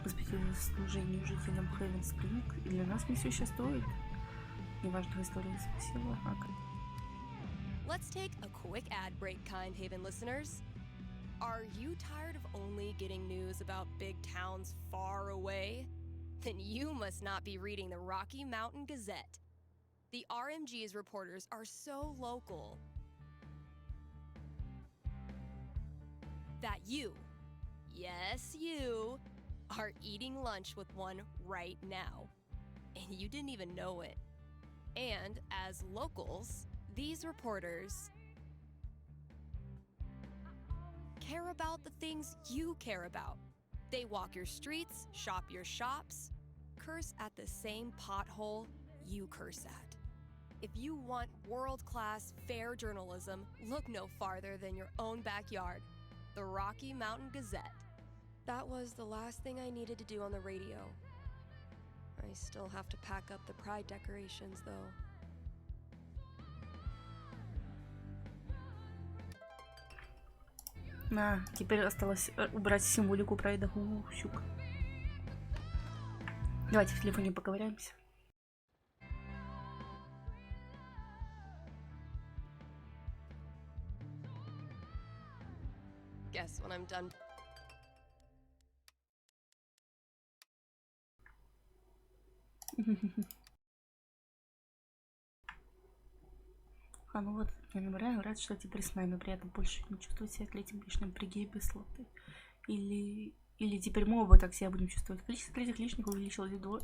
посвятило служению жителям Хейвен Спринг, и для нас не существует неважной истории. Спасибо. Let's take a quick ad break, kind Haven listeners. Are you tired of only getting news about big towns far away? then you must not be reading the Rocky Mountain Gazette. The RMG's reporters are so local that you, yes, you, are eating lunch with one right now. And you didn't even know it. And as locals, these reporters care about the things you care about. They walk your streets, shop your shops, curse at the same pothole you curse at. If you want world-class, fair journalism, look no farther than your own backyard. The Rocky Mountain Gazette. That was the last thing I needed to do on the radio. I still have to pack up the pride decorations, though. На, теперь осталось убрать символику прайда. Щука. Давайте в телефоне поковыряемся. Guess when I'm done. А ну вот, я набираю, рад, что теперь с нами, при этом больше не чувствовать себя третьим лишним пригибе слоты. Или теперь мы оба так себя будем чувствовать. Количество третьих лишних увеличилось вдвое.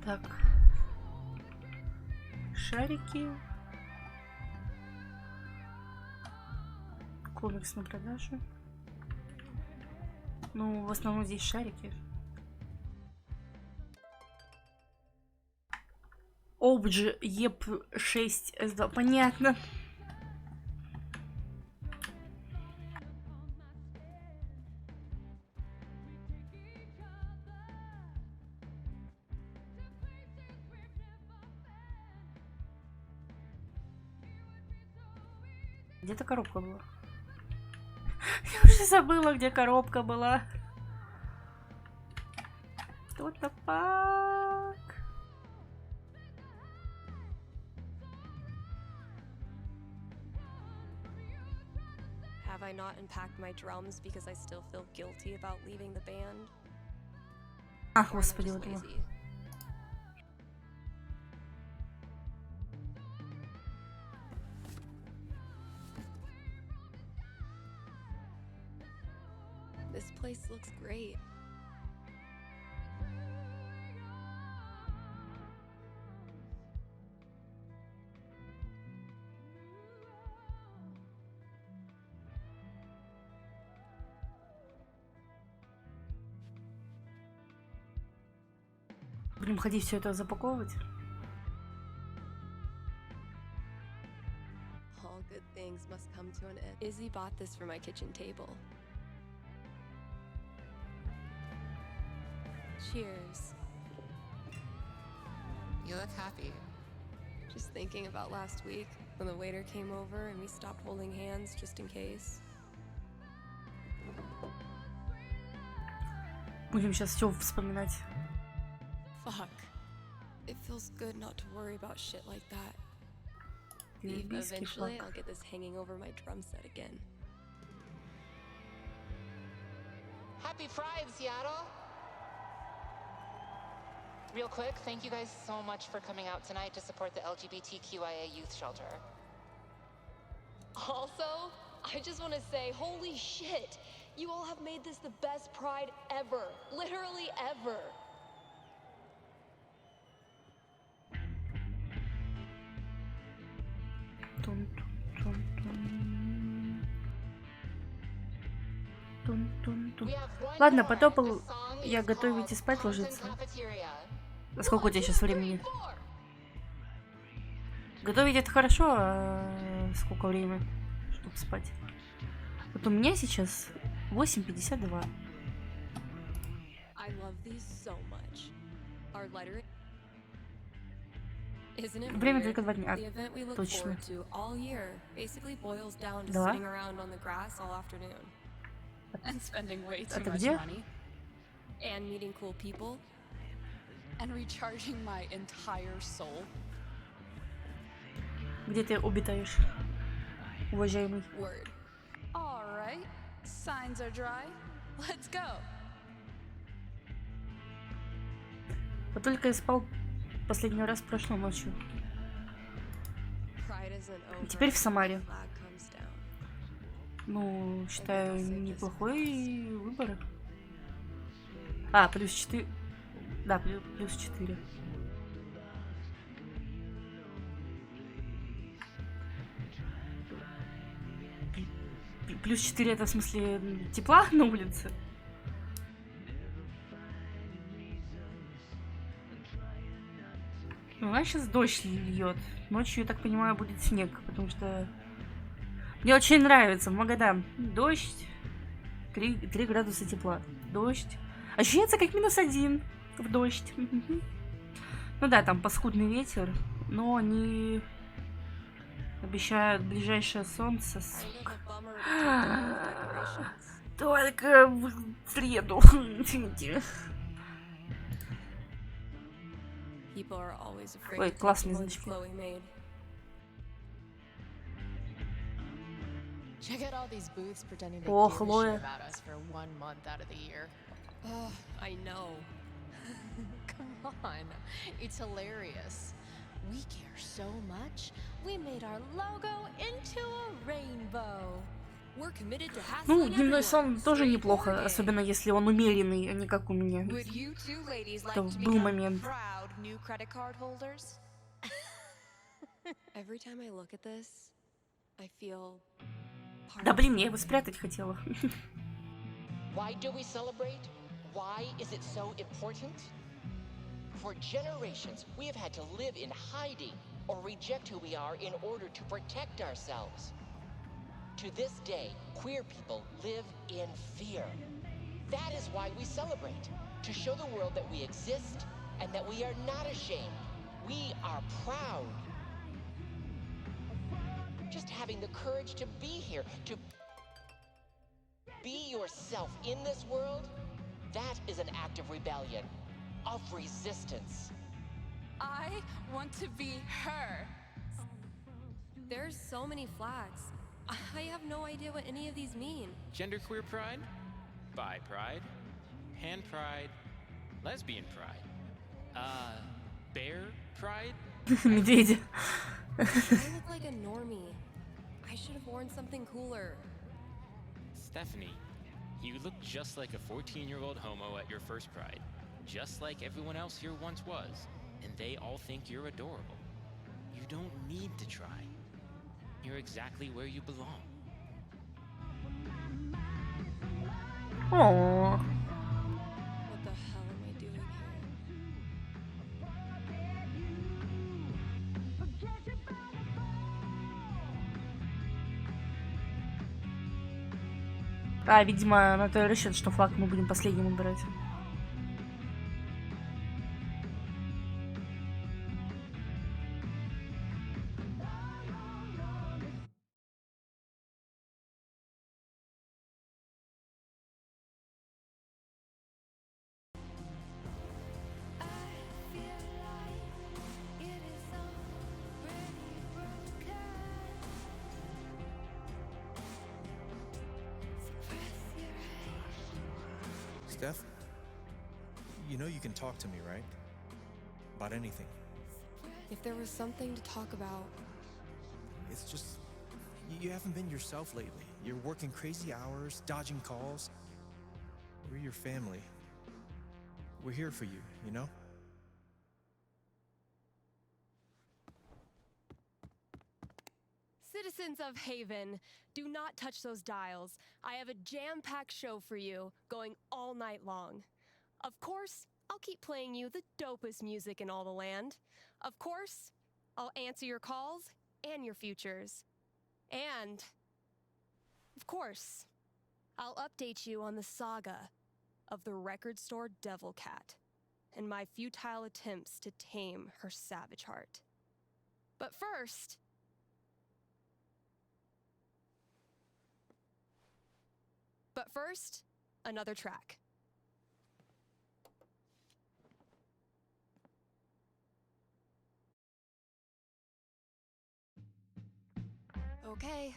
Так. Шарики. Комикс на продажу. Ну, в основном здесь шарики. Обдж ЕП6С2. Понятно. Где-то коробка была. Я уже забыла, где коробка была. What the fuck? Have I not unpacked my drums because I still feel guilty about leaving the band? Ах, Or am I господи, just вот его. lazy? This place looks great. Будем ходить все это запаковывать. All good things must come to an end. Izzy bought this for my kitchen table. Cheers. You look happy. Just thinking about last week when the waiter came over and we stopped holding hands just in case. Будем сейчас все вспоминать. Fuck. It feels good not to worry about shit like that. Лесбийский Eventually, флаг. I'll get this hanging over my drum set again. Happy Pride, Seattle! Real quick, thank you guys so much for coming out tonight to support the LGBTQIA youth shelter. Also, I just want to say, holy shit! You all have made this the best Pride ever. Literally ever. Тун-тун-тун-тун. Тун-тун-тун. Ладно, потопал я готовить и спать ложиться. А сколько у тебя сейчас времени? Готовить это хорошо, а сколько времени, чтобы спать? Вот у меня сейчас 8:52. I love these so much. Our letter. Isn't it Время weird? только 2 дня. The event we look Точно. forward to all year basically boils down to Да. sitting around on the grass all afternoon. And spending way too Это much где? money. And meeting cool people. And recharging my entire soul. Где ты обитаешь, уважаемый? Word. All right. Signs are dry. Let's go. Вот только я спал последний раз прошлой ночью. Pride isn't over. Теперь в Самаре. Flag comes down. Ну, считаю, неплохой выбор. А, плюс 4. Да, плюс 4. Плюс 4 это в смысле тепла на улице? Ну, у нас сейчас дождь льет. Ночью, я так понимаю, будет снег, потому что мне очень нравится в Магадан. Дождь, 3 градуса тепла. Дождь. Ощущается как -1 в дождь. Ну да, там паскудный ветер, но они обещают ближайшее солнце. Только в среду. People are always afraid Ой, to take классные the ones значки. Chloe made. Check out all these booths pretending they Oh, give a Chloe. shit about us for 1 month out of the year. Oh, I know. Come on, it's hilarious. We care so much, we made our logo into a rainbow. We're committed to Ну, hassling дневной everyone, сон тоже straight or неплохо, gay. особенно если он умеренный, а не как у меня. Would you two ladies like Это to был become момент. proud new credit card holders? Every time I look at this, I feel part Да of блин, я его спрятать хотела. Why do we celebrate? Why is it so important? For generations, we have had to live in hiding or reject who we are in order to protect ourselves. To this day, queer people live in fear. That is why we celebrate, to show the world that we exist and that we are not ashamed. We are proud. Just having the courage to be here, to be yourself in this world, that is an act of rebellion, of resistance. I want to be her. There's so many flags. I have no idea what any of these mean. Genderqueer pride, bi pride, pan pride, lesbian pride, bear pride. Медведи. I look like a normie. I should have worn something cooler. Stephanie, you look just like a 14-year-old homo at your first pride, just like everyone else here once was, and they all think you're adorable. You don't need to try. You're exactly where you belong. О, What the hell am I doing here? а, видимо, на то и расчет, что флаг мы будем последним убирать. Steph, you know you can talk to me, right? About anything. If there was something to talk about, It's just, you haven't been yourself lately. You're working crazy hours, dodging calls. We're your family. We're here for you, you know? Citizens of Haven, do not touch those dials. I have a jam-packed show for you, going all night long. Of course, I'll keep playing you the dopest music in all the land. Of course, I'll answer your calls and your futures. And, of course, I'll update you on the saga of the record store Devil Cat and my futile attempts to tame her savage heart. But first, another track. Okay,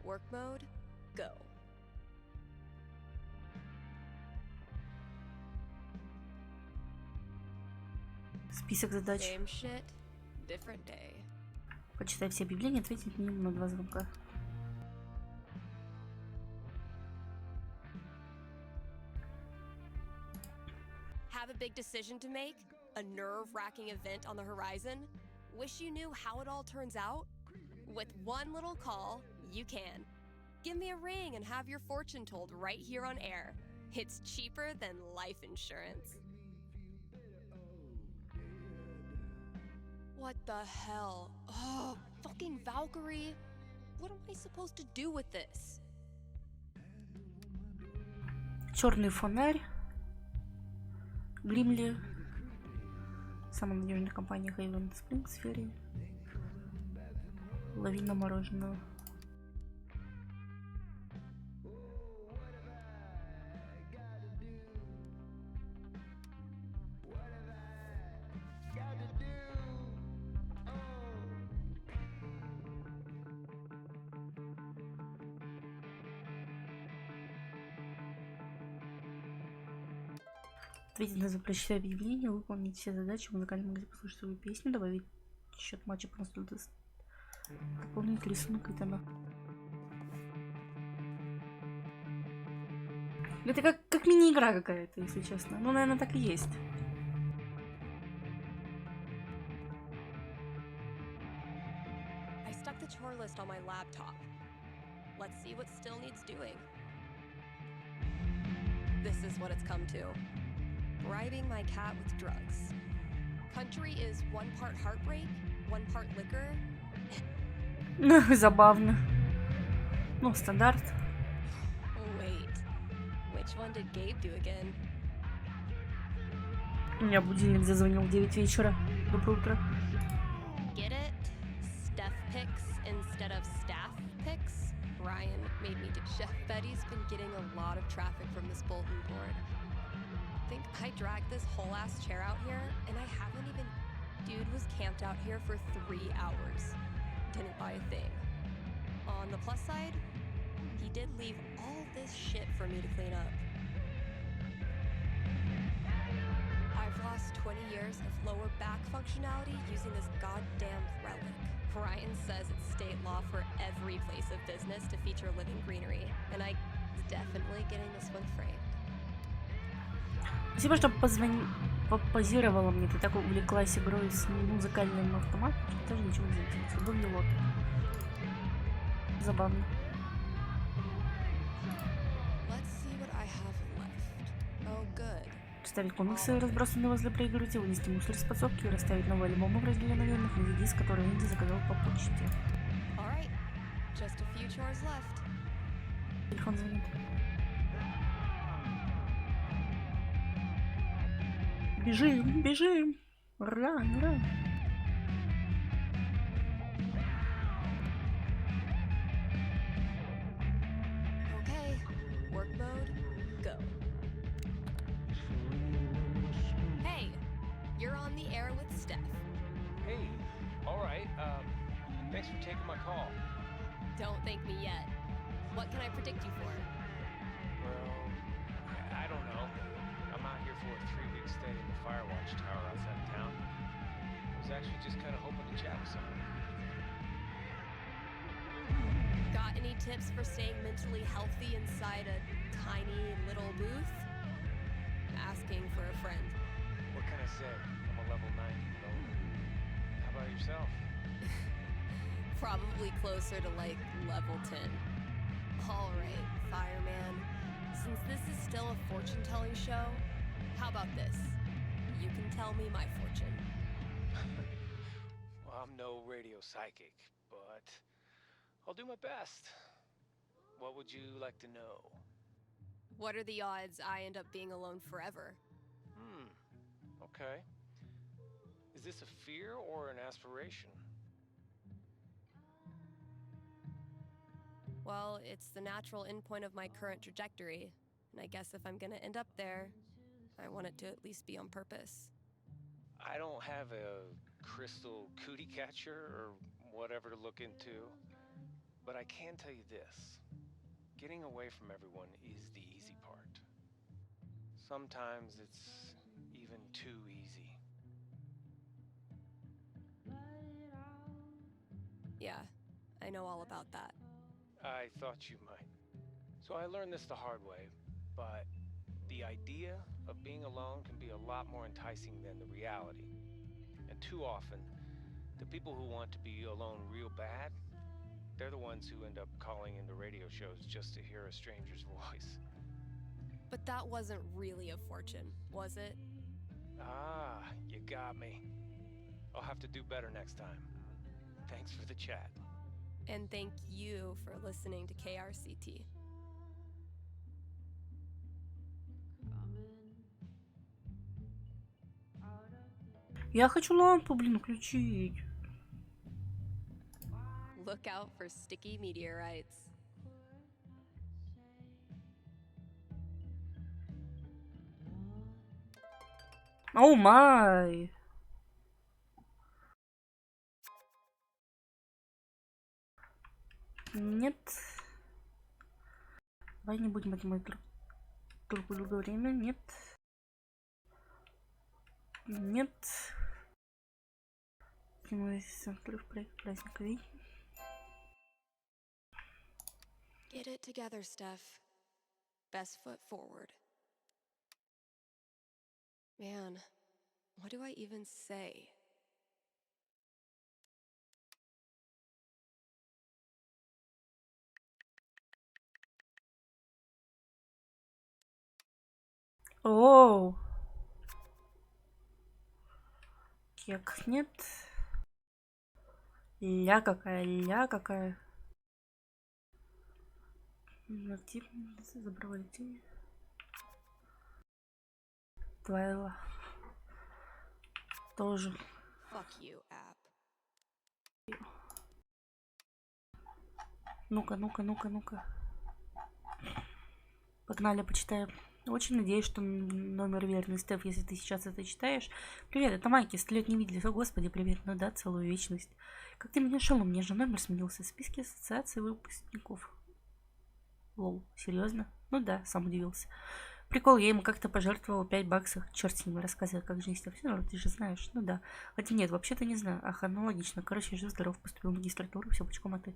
work mode, go. Список задач. Same shit, different day. Почитай все объявления, ответить минимум на 2 звонка. Have a big decision to make? A nerve-wracking event on the horizon? Wish you knew how it all turns out? With one little call, you can. Give me a ring and have your fortune told right here on air. It's cheaper than life insurance. What the hell? Oh, fucking Valkyrie. What am I supposed to do with this? Черный фонарь. Гримли. Самая надежная компания Haven Spring в сфере. Лавина мороженого. Ответить на прочитать объявление, выполнить все задачи в музыкальном магазине, послушать свою песню, добавить счет матча просто дополнить рисунок и тона. Это как мини-игра какая-то, если честно. Ну, наверное, так и есть. I stuck the chore list on my laptop. Let's see what still needs doing. This is what it's come to. Bribing my cat with drugs. Country is 1 part heartbreak, 1 part liquor. Забавно. Ну, стандарт. Wait, which one did Gabe do again? У меня будильник зазвонил в 9 вечера. Доброе утро. Get it? Steph picks instead of staff picks? Ryan made me do. Chef Betty's been getting a lot of traffic from this bulletin board. Think I dragged this whole ass chair out here and I haven't even. Dude was camped out here for 3 hours. Didn't buy a thing. On the plus side, he did leave all this shit for me to clean up. I've lost 20 years of lower back functionality using this goddamn relic. Ryan says it's state law for every place of business to feature living greenery, and I'm definitely getting this one framed. Спасибо, что попозировала мне. Ты так увлеклась игрой с музыкальным автоматом, что даже ничего не заметила. Удобный лот. Забавно. Ставить комиксы, разбросанные возле проигрывателя, вынести мусор из подсобки и расставить новые альбомы в разделе новинок на диск, который Инди заказал по почте. Телефон звонит. Бежим, бежим! Ран, ран! Okay, work mode, go. Hey, you're on the air with Steph. Hey, alright, thanks for taking my call. Don't thank me yet. What can I predict you for? Well, I don't know. I'm out here for a 3-week stay in the Firewatch Tower outside of town. I was actually just kind of hoping to chat with someone. Got any tips for staying mentally healthy inside a tiny little booth? Asking for a friend. What can I say? I'm a level 90 loner. How about yourself? Probably closer to like level 10. All right, fireman. Since this is still a fortune-telling show, how about this? You can tell me my fortune. Well, I'm no radio psychic, but I'll do my best. What would you like to know? What are the odds I end up being alone forever? Okay. Is this a fear or an aspiration? Well, it's the natural endpoint of my current trajectory, and I guess if I'm gonna end up there, I want it to at least be on purpose. I don't have a crystal cootie catcher or whatever to look into, but I can tell you this. Getting away from everyone is the easy part. Sometimes it's even too easy. Yeah, I know all about that. I thought you might. So I learned this the hard way, but the idea of being alone can be a lot more enticing than the reality. And too often, the people who want to be alone real bad, they're the ones who end up calling into radio shows just to hear a stranger's voice. But that wasn't really a fortune, was it? Ah, you got me. I'll have to do better next time. Thanks for the chat. And thank you for listening to KRCT. Я хочу лампу, блин, включить. Look out for sticky meteorites. Оу май. Нет. Давай не будем отнимать друг у друга время. Нет. Нет. Прямой отрыв праздника, видишь? Get it together, Steph. Best foot forward. Man, what do I even say? Оу. Кек нет. Ля какая. Тип забрали. Твайла. Тоже. Fuck you, app. Ну-ка. Погнали, почитаем. Очень надеюсь, что номер верный. Стеф, если ты сейчас это читаешь. Привет, это Майки, 100 лет не видели. О, господи, привет. Ну да, целую вечность. Как ты меня нашел? У меня же номер сменился в списке ассоциации выпускников. Лол, серьезно? Ну да, сам удивился. Прикол, я ему как-то пожертвовал 5 баксов. Черт с ним, рассказывай, как жизнь. Все равно ты же знаешь. Ну да. Хотя нет, вообще-то не знаю. Ах, аналогично. Короче, жив-здоров, поступил в магистратуру, все пучком, а ты...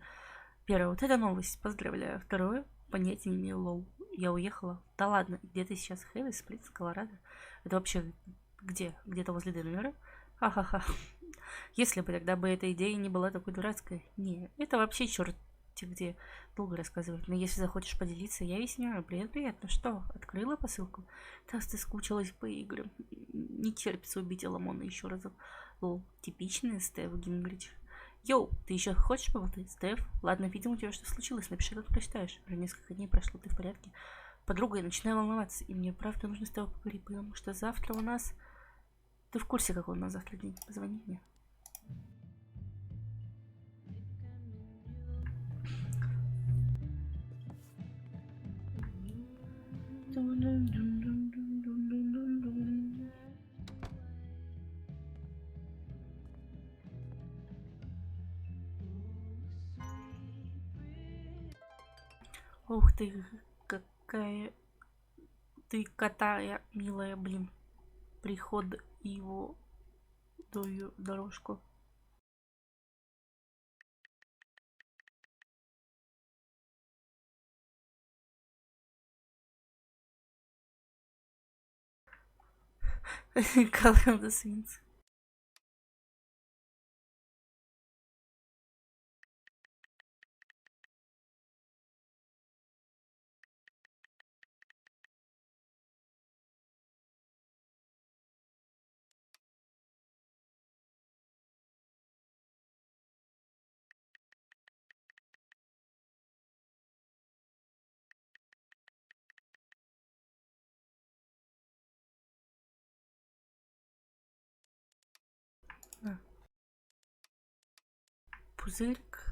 Первое, вот эта новость, поздравляю. Второе, понятия не имею, лол. Я уехала. Да ладно, где ты сейчас? Хэви, Сплитс, Колорадо? Это вообще где? Где-то возле Денвера? Ха-ха-ха. Если бы тогда бы эта идея не была такой дурацкой. Не, это вообще черт где. Долго рассказывать. Но если захочешь поделиться, я весняю. Привет. Ну что, открыла посылку? Да, ты скучилась по играм. Не терпится убить Аламона еще разок. Лол, типичный Стеф Гингрич. Йоу, ты еще хочешь поболтать, Стеф? Ладно, видимо, у тебя что случилось, напиши, как прочитаешь. Уже несколько дней прошло, ты в порядке? Подруга, я начинаю волноваться, и мне правда нужно с тобой поговорить, потому что завтра у нас... Ты в курсе, какой у нас завтра день? Позвони мне. Ух ты, какая ты катая, милая, блин. Приход его дую дорожку. Color of the Swings. Пузырик.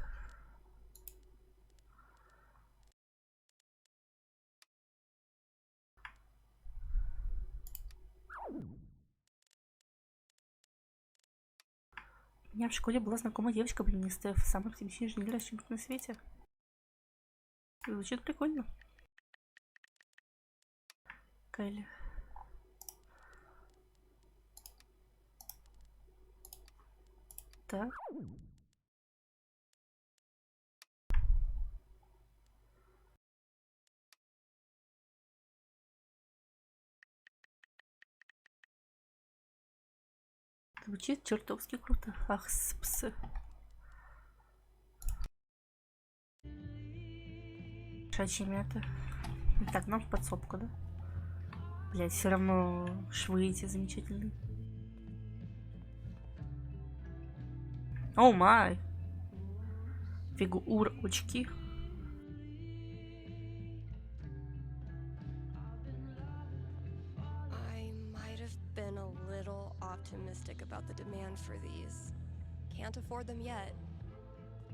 У меня в школе была знакомая девочка, блин, Стеф, самый оптимистичный девочка на свете. Звучит прикольно. Кайли. Так. Звучит чертовски круто. Ах, псы. Шачья мята. Так, нам в подсобку, да? Блять, все равно швы эти замечательные. О май! Фигур очки. I might have been a little optimistic about the demand for these. Can't afford them yet.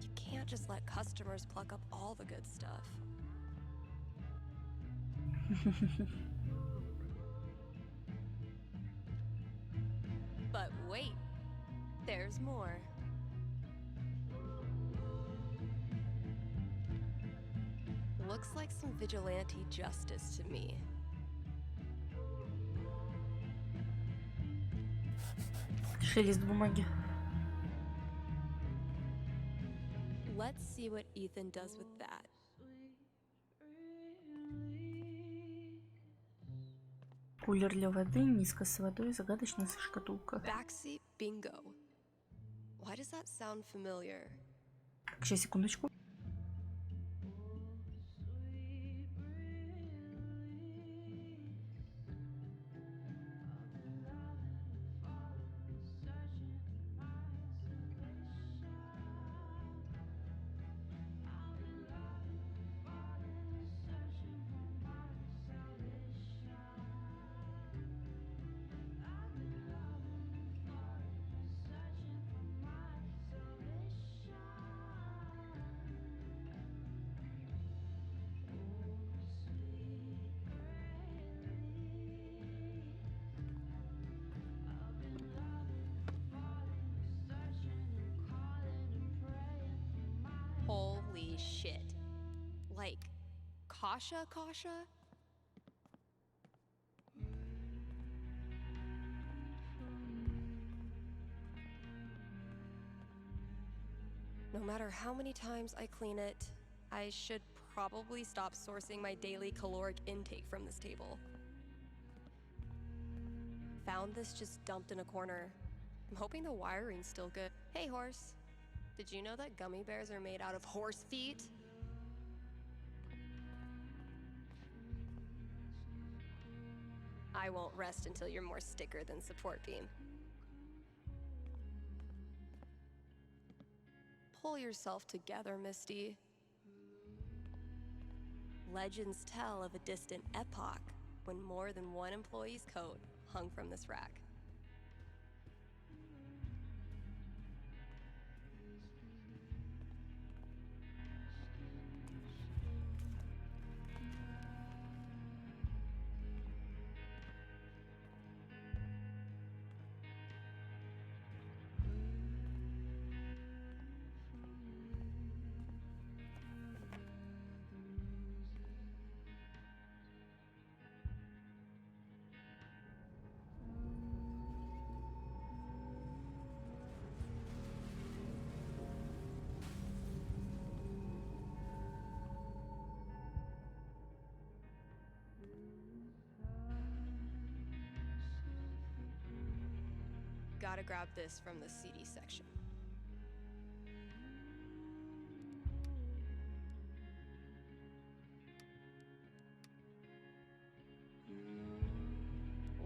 You can't just let customers pluck up all the good stuff. But wait, there's more. Looks like some vigilante justice to me. Шелест бумаги. Let's see what Ethan does with that. Кулер для воды, миска с водой, загадочная шкатулка. Backseat bingo. Why does that sound familiar? Так, сейчас, секундочку. Holy shit. Like, Kasha? No matter how many times I clean it, I should probably stop sourcing my daily caloric intake from this table. Found this just dumped in a corner. I'm hoping the wiring's still good. Hey, horse. Did you know that gummy bears are made out of horse feet? I won't rest until you're more sticker than support beam. Pull yourself together, Misty. Legends tell of a distant epoch when more than one employee's coat hung from this rack. Gotta grab this from the CD section.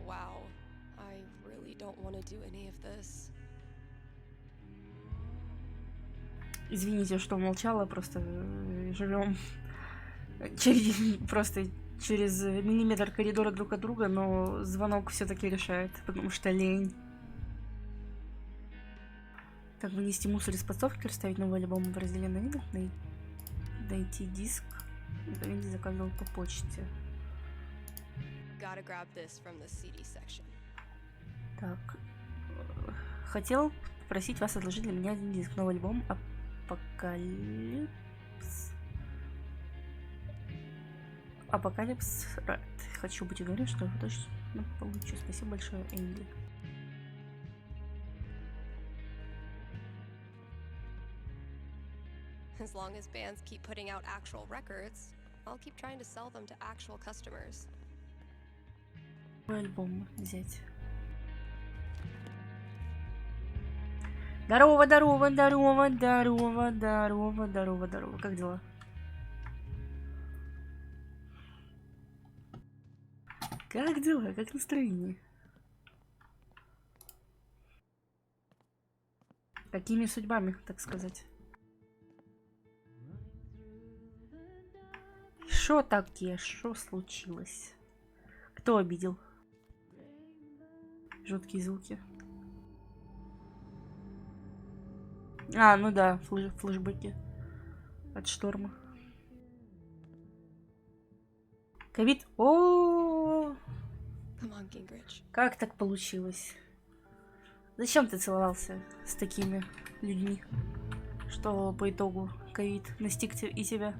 Wow, I really don't want to do any of this. Извините, что молчала, просто живем просто через миллиметр коридора друг от друга, но звонок все-таки решает, потому что лень. Так, вынести мусор из подсовки, расставить новый альбом в разделе новинок, найти диск. Винди заказывал по почте. Gotta grab this from the CD section. Так. Хотел попросить вас отложить для меня один диск. Новый альбом Апокалипс Рад. Хочу быть уверен, что я точно получу. Спасибо большое, Энди. As long as bands keep putting out actual records, I'll keep trying to sell them to actual customers. Альбом взять. Здорово, здорово, здорово, здорово, здорово, здорово, здорово. Как дела? Как дела? Как настроение? Какими судьбами, так сказать? Шо таке? Шо случилось? Кто обидел? Жуткие звуки. А, ну да, флешбеки от шторма. Ковид. О, как так получилось? Зачем ты целовался с такими людьми, что по итогу ковид настиг и тебя?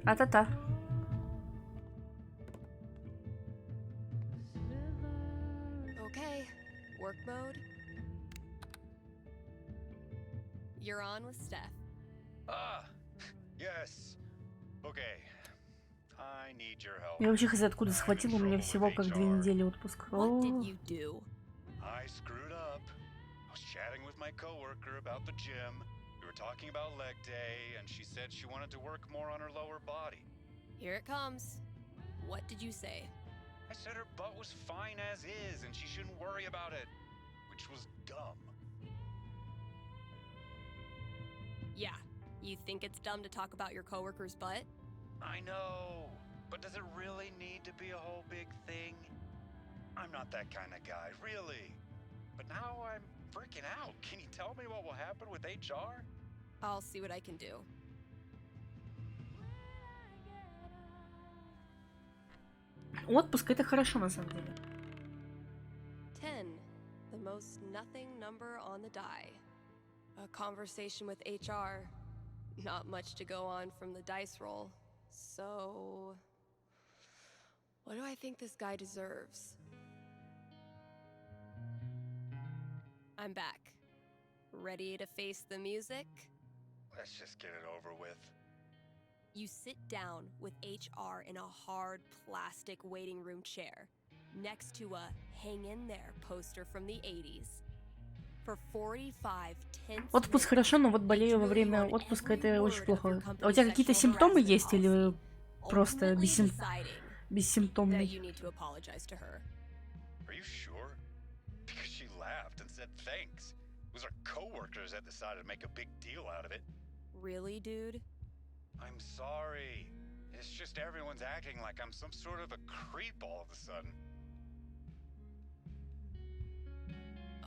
А-та-та. Okay, work mode. You're on with Steph. Ah, yes. Okay. I need your help. Я вообще хз откуда схватил, у меня всего как 2 недели отпуска. What did you do? I screwed up. I was chatting with my coworker about the gym. We were talking about leg day, and she said she wanted to work more on her lower body. Here it comes. What did you say? I said her butt was fine as is, and she shouldn't worry about it, which was dumb. Yeah, you think it's dumb to talk about your coworker's butt? I know, but does it really need to be a whole big thing? I'm not that kind of guy, really. But now I'm freaking out. Can you tell me what will happen with HR? I'll see what I can do. Отпуск это хорошо на самом деле. 10, the most nothing number on the die. A conversation with HR. Not much to go on from the dice roll. So, what do I think this guy deserves? I'm back. Ready to face the music? Let's just get it over with. You sit down with HR in a hard plastic waiting room chair next to a hang in there poster from the 80s. For 45 tense Отпуск хорошо, но вот болею во время отпуска это очень плохо. А у тебя какие-то симптомы есть или просто бессимптомный? Are you sure? Because she laughed and said thanks. It was our coworkers that decided to make a big deal out of it. Really, dude? I'm sorry. It's just everyone's acting like I'm some sort of a creep all of a sudden.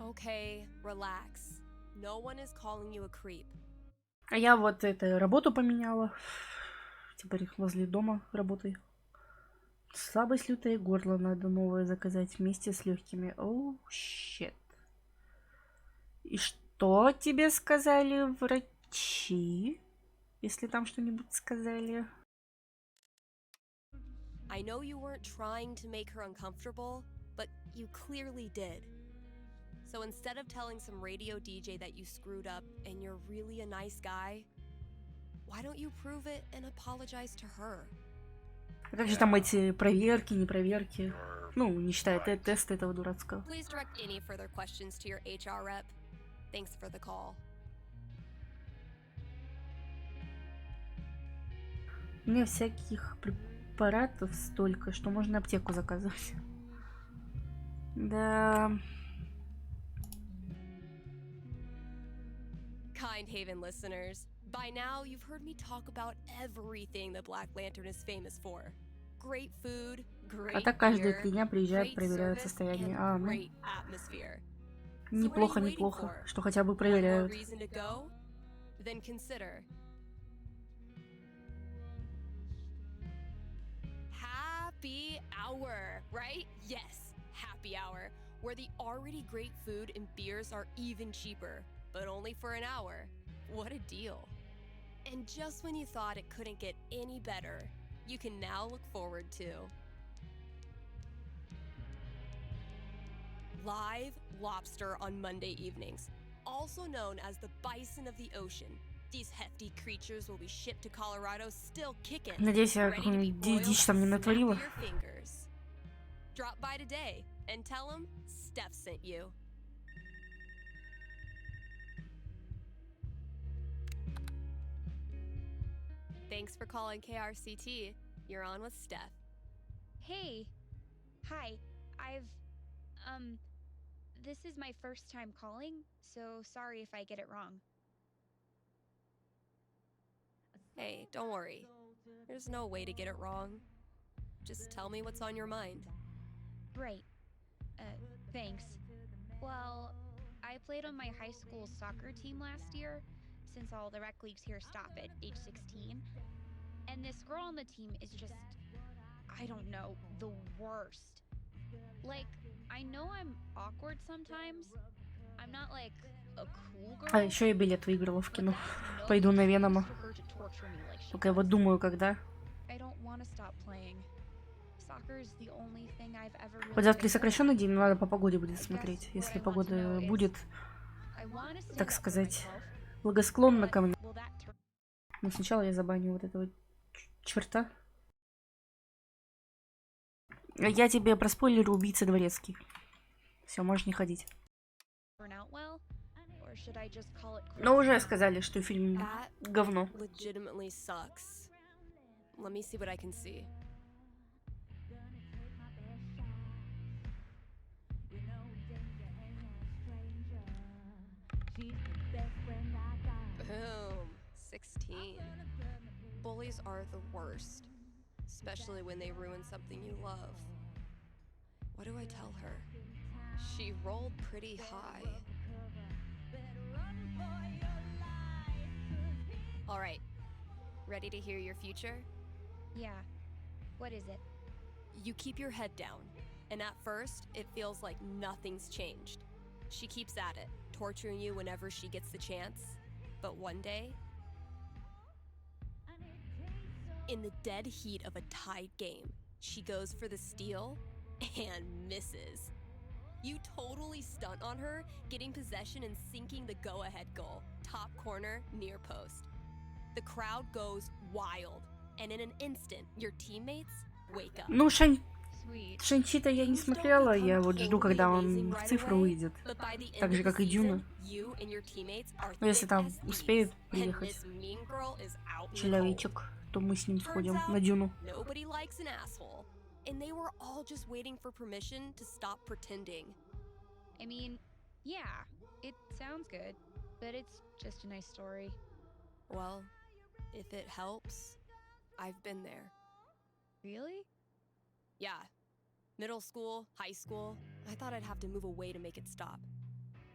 Okay, relax. No one is calling you a creep. А я вот это работу поменяла. Теперь возле дома работаю. Слабость лютая, горло надо новое заказать вместе с легкими. Оу, щет. И что тебе сказали врачи? Если там что-нибудь сказали. I know you weren't trying to make her uncomfortable, but you clearly did. So instead of telling some radio DJ that you screwed up and you're really a nice guy, why don't you prove it and apologize to her? А как же там эти проверки, не проверки? Ну, не считая теста этого дурацкого. Please direct any further questions to your HR rep. Thanks for the call. У меня всяких препаратов столько, что можно аптеку заказывать. Да. Kind Haven listeners, by now you've heard me talk about everything the Black Lantern is famous for. Great food, А так каждые 3 дня приезжают, проверяют состояние. А, ну. Неплохо, неплохо, что хотя бы проверяют. Then consider happy hour, right? Yes, happy hour, where the already great food and beers are even cheaper, but only for an hour. What a deal. And just when you thought it couldn't get any better, you can now look forward to live lobster on Monday evenings, also known as the bison of the ocean. These hefty creatures will be shipped to Colorado still kicking. Надеюсь, я какую-нибудь дичь там не натворила. Drop by today and tell them Steph sent you. Thanks for calling KRCT. You're on with Steph. Hey. Hi. This is my first time calling, so sorry if I get it wrong. Hey, don't worry. There's no way to get it wrong. Just tell me what's on your mind. Right. Thanks. Well, I played on my high school soccer team last year, since all the rec leagues here stop at age 16. And this girl on the team is just, I don't know, the worst. Like, I know I'm awkward sometimes. I'm not like a cool girl. А еще я билет выиграла в кино. Пойду на Венома. Только я вот думаю, когда. Хоть завтра сокращенный день, но надо по погоде будет смотреть. Если погода будет, так сказать, благосклонна ко мне. Но сначала я забаню вот этого черта. Я тебе проспойлерю «Убийца дворецкий». Все, можешь не ходить. Но уже сказали, что фильм говно. Boom. 16. Bullies are the worst, especially when they ruin something you love. What do I tell her? She rolled pretty high. All right. Ready to hear your future? Yeah. What is it? You keep your head down, and at first, it feels like nothing's changed. She keeps at it, torturing you whenever she gets the chance. But one day, in the dead heat of a tied game, she goes for the steal and misses. You totally stunt on her, getting possession and sinking the go-ahead goal, top corner, near post. The crowd goes wild, and in an instant, your teammates wake up. Ну, Шанчи-то я не смотрела, я вот жду, когда он в цифру выйдет. Так же, как и Дюна. Но если там успеет приехать человечек, то мы с ним сходим на Дюну. And they were all just waiting for permission to stop pretending. I mean, yeah, it sounds good, but it's just a nice story. Well, if it helps, I've been there. Really? Yeah. Middle school, high school, I thought I'd have to move away to make it stop.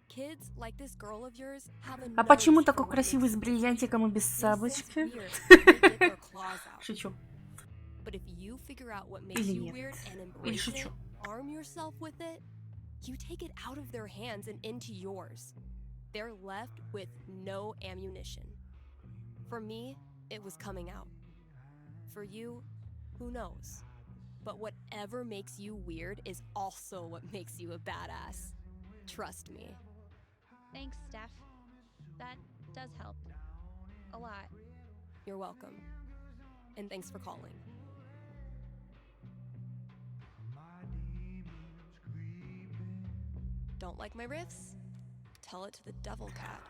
Kids like this girl of yours have a А почему такой красивый с бриллиантиком и без сабочки? Шучу. But if you figure out what makes you weird and embrace it, arm yourself with it, you take it out of their hands and into yours. They're left with no ammunition. For me, it was coming out. For you, who knows? But whatever makes you weird is also what makes you a badass. Trust me. Thanks, Steph. That does help. A lot. You're welcome. And thanks for calling. Don't like my riffs? Tell it to the devil cat.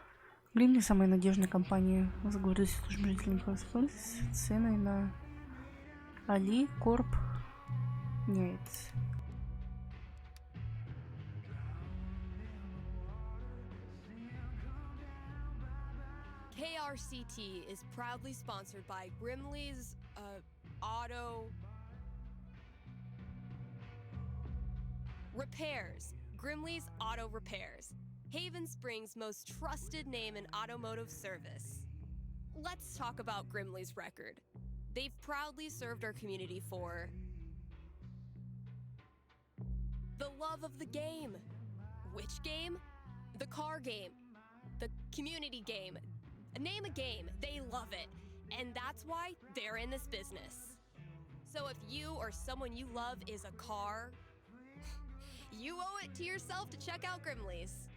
Блин, не самая надежная компания. С гордостью служителей воспользоваться ценой на Али Корп. Нет. KRCT is proudly sponsored by Grimley's Auto Repairs. Grimley's Auto Repairs. Haven Springs' most trusted name in automotive service. Let's talk about Grimley's record. They've proudly served our community for the love of the game. Which game? The car game. The community game. Name a game. They love it. And that's why they're in this business. So if you or someone you love is a car, you owe it to yourself to check out Grimley's.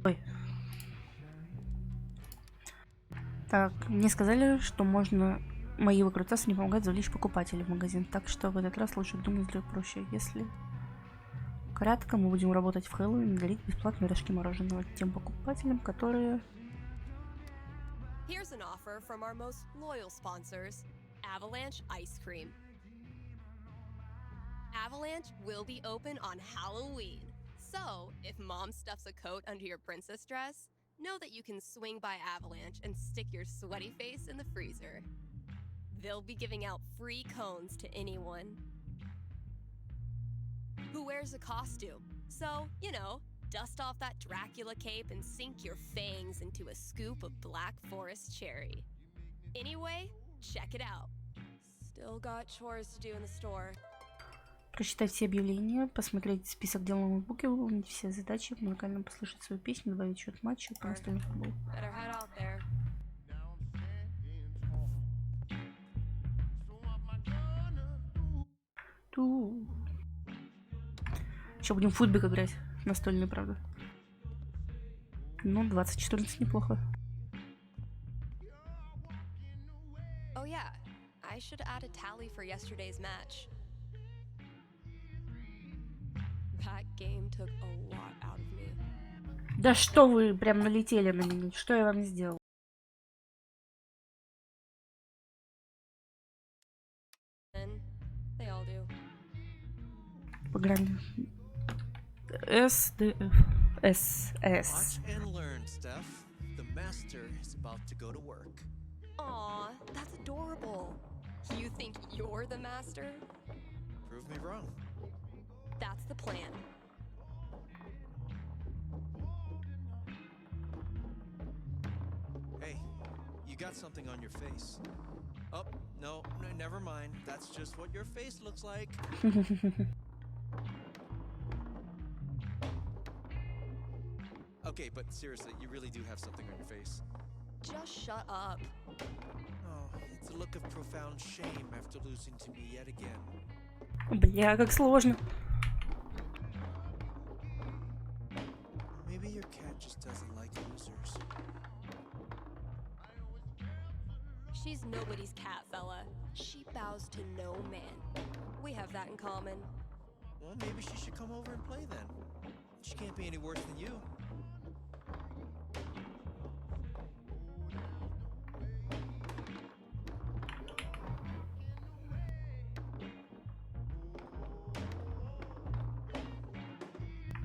Ой. Так, мне сказали, что можно мои выкрутасы не помогают завлечь покупателей в магазин, так что в этот раз лучше думать сделать проще. Если кратко, мы будем работать в Хэллоуин и дарить бесплатные рожки мороженого тем покупателям, которые... Here's an offer from our most loyal sponsors, Avalanche Ice Cream. Avalanche will be open on Halloween. So, if mom stuffs a coat under your princess dress, know that you can swing by Avalanche and stick your sweaty face in the freezer. They'll be giving out free cones to anyone who wears a costume. So, you know, dust off that Dracula cape and sink your fangs into a scoop of Black Forest cherry. Anyway, check it out. Still got chores to do in the store. Прочитать все объявления, посмотреть список дел на ноутбуке, выполнить все задачи, музыкально послушать свою песню, добавить счет матча по настольному футболу. Еще будем в футбик играть. Настольный, правда. Ну, 20-14 неплохо. Oh yeah, I should add a tally for yesterday's match. That game took a lot out of me. Да что вы прям налетели на меня? Что я вам сделал? They all do. Погнали. СДФ. СС. Watch and learn, Steph. The master is about to go to work. Aw, that's adorable. You think you're the master? Prove me wrong. That's the plan. Hey, you got something on your face. Oh, no, never mind. That's just what your face looks like. Okay, but seriously, you really do have something on your face. Just shut up. Oh, it's a look of profound shame after losing to me yet again. Бля, как сложно. Maybe your cat just doesn't like losers. She's nobody's cat, fella. She bows to no man. We have that in common. Well, maybe she should come over and play then. She can't be any worse than you.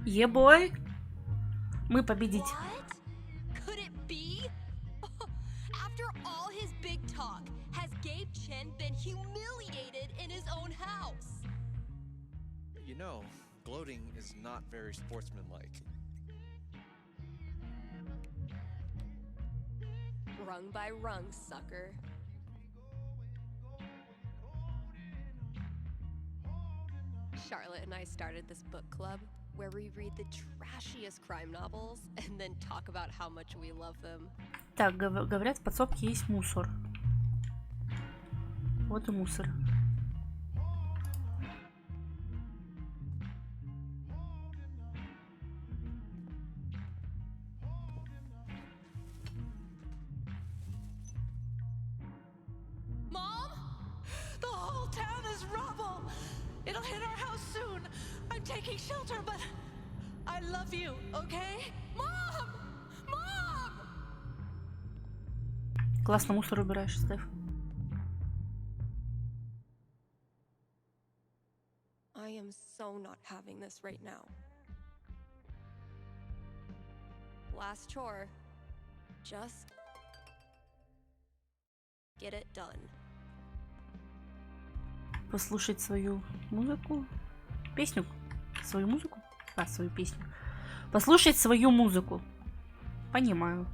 Ебой! Мы победить. Could it be? After all his big talk, has Gabe Chen been humiliated in his own house? You know, gloating is not very sportsmanlike. Rung by rung, sucker. Charlotte and I started this book club where we read the trashiest crime novels and then talk about how much we love them. Так, говорят, в подсобке есть мусор. Вот и мусор. Mom? The whole town is rubble. It'll hit our house soon. I'm taking shelter, but I love you, okay? Mom! Mom! Классно мусор убираешь, Стеф. I am so not having this right now. Last chore. Just get it done. Послушать свою музыку. Песню. Свою музыку? А, свою песню. Послушать свою музыку. Понимаю.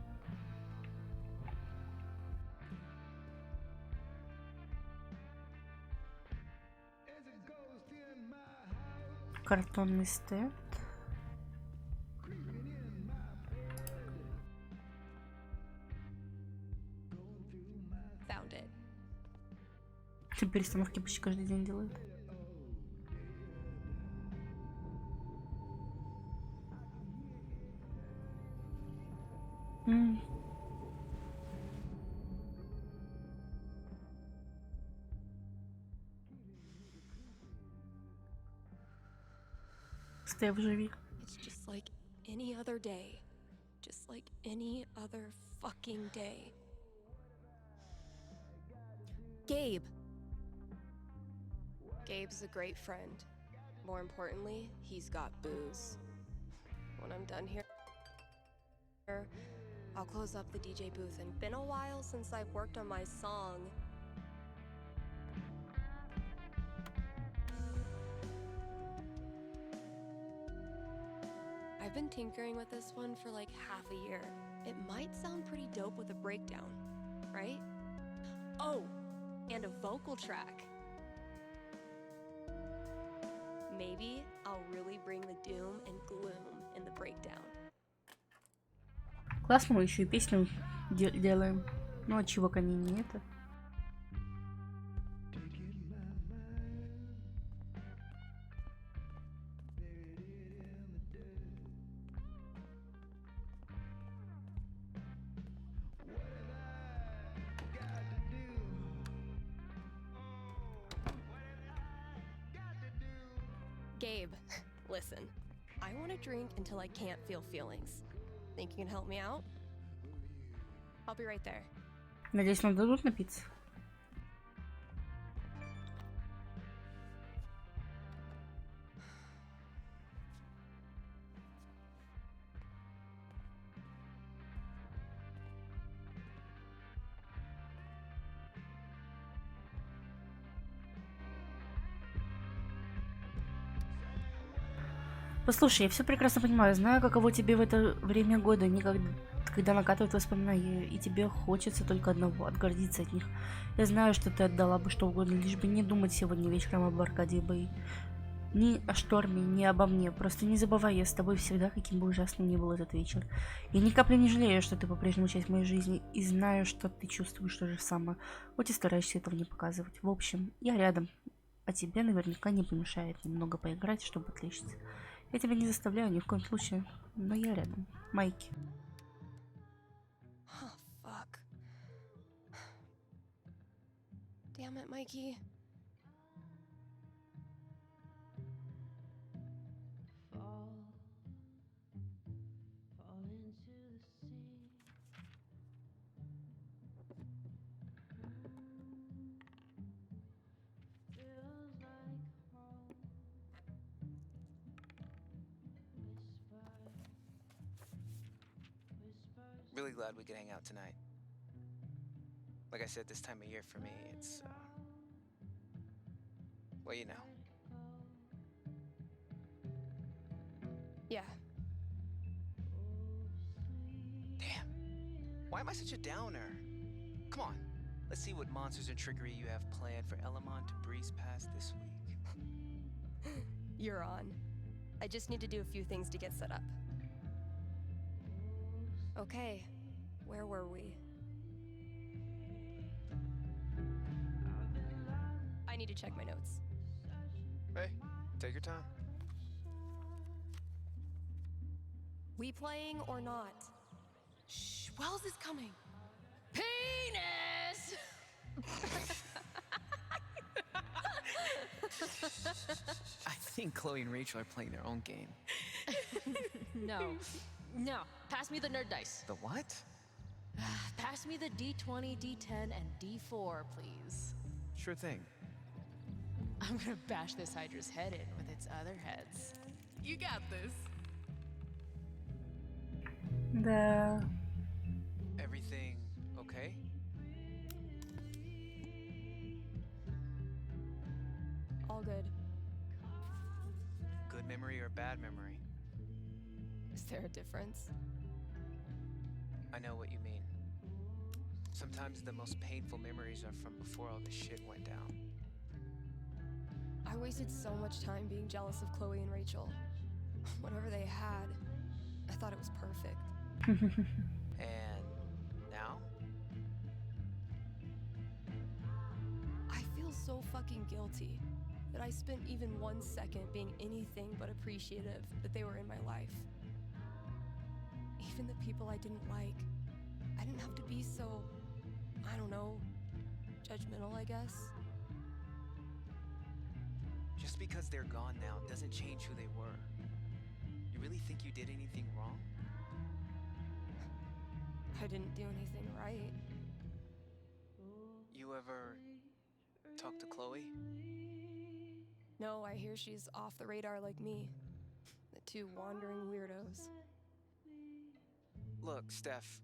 Картонный стенд. Found it. Перестановки почти каждый день делают. Стеф, живи. It's just like any other day. Just like any other fucking day. Gabe. Gabe's a great friend. More importantly, he's got booze. When I'm done here, I'll close up the DJ booth. And been a while since I've worked on my song. I've been tinkering with this one for like half a year. It might sound pretty dope with a breakdown, right? Oh, and a vocal track. Maybe I'll really bring the doom and gloom in the breakdown. Классно, мы еще и песню делаем. Ну, а чего они не это? Gabe, listen. I want to drink until I can't feel feelings. Think you can help me out? I'll be right there. Надеюсь, нам дадут напиться. Послушай, я все прекрасно понимаю, знаю, каково тебе в это время года, никогда, когда накатывают воспоминания, и тебе хочется только одного — отгордиться от них. Я знаю, что ты отдала бы что угодно, лишь бы не думать сегодня вечером об Аркадии Бэй. Ни о Шторме, ни обо мне. Просто не забывай, я с тобой всегда, каким бы ужасным ни был этот вечер. Я ни капли не жалею, что ты по-прежнему часть моей жизни, и знаю, что ты чувствуешь то же самое, хоть и стараешься этого не показывать. В общем, я рядом, а тебе наверняка не помешает немного поиграть, чтобы отвлечься. Я тебя не заставляю ни в коем случае, но я рядом. Майки. Oh, fuck. Damn it, Mikey. Really glad we could hang out tonight. Like I said, this time of year for me, it's, well, you know. Yeah. Damn. Why am I such a downer? Come on. Let's see what monsters and trickery you have planned for Elamon to breeze past this week. You're on. I just need to do a few things to get set up. Okay, where were we? I need to check my notes. Hey, take your time. We playing or not? Shh, Wells is coming. Penis! I think Chloe and Rachel are playing their own game. No. Pass me the nerd dice. The what? Pass me the D20, D10, and D4, please. Sure thing. I'm gonna bash this Hydra's head in with its other heads. You got this. Да. Everything okay? all good. Good memory or bad memory? Is there a difference? I know what you mean. Sometimes the most painful memories are from before all this shit went down. I wasted so much time being jealous of Chloe and Rachel. Whatever they had, I thought it was perfect. And now? I feel so fucking guilty that I spent even 1 second being anything but appreciative that they were in my life. Even the people I didn't like, I didn't have to be so, I don't know, judgmental, I guess. Just because they're gone now doesn't change who they were. You really think you did anything wrong? I didn't do anything right. You ever talk to Chloe? No, I hear she's off the radar like me. The two wandering weirdos. Look, Steph,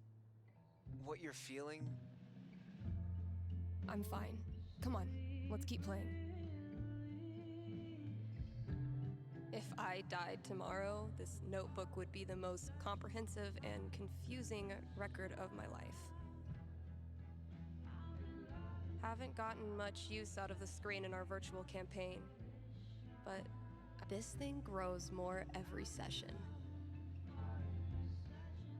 what you're feeling... I'm fine. Come on, let's keep playing. If I died tomorrow, this notebook would be the most comprehensive and confusing record of my life. Haven't gotten much use out of the screen in our virtual campaign, but this thing grows more every session.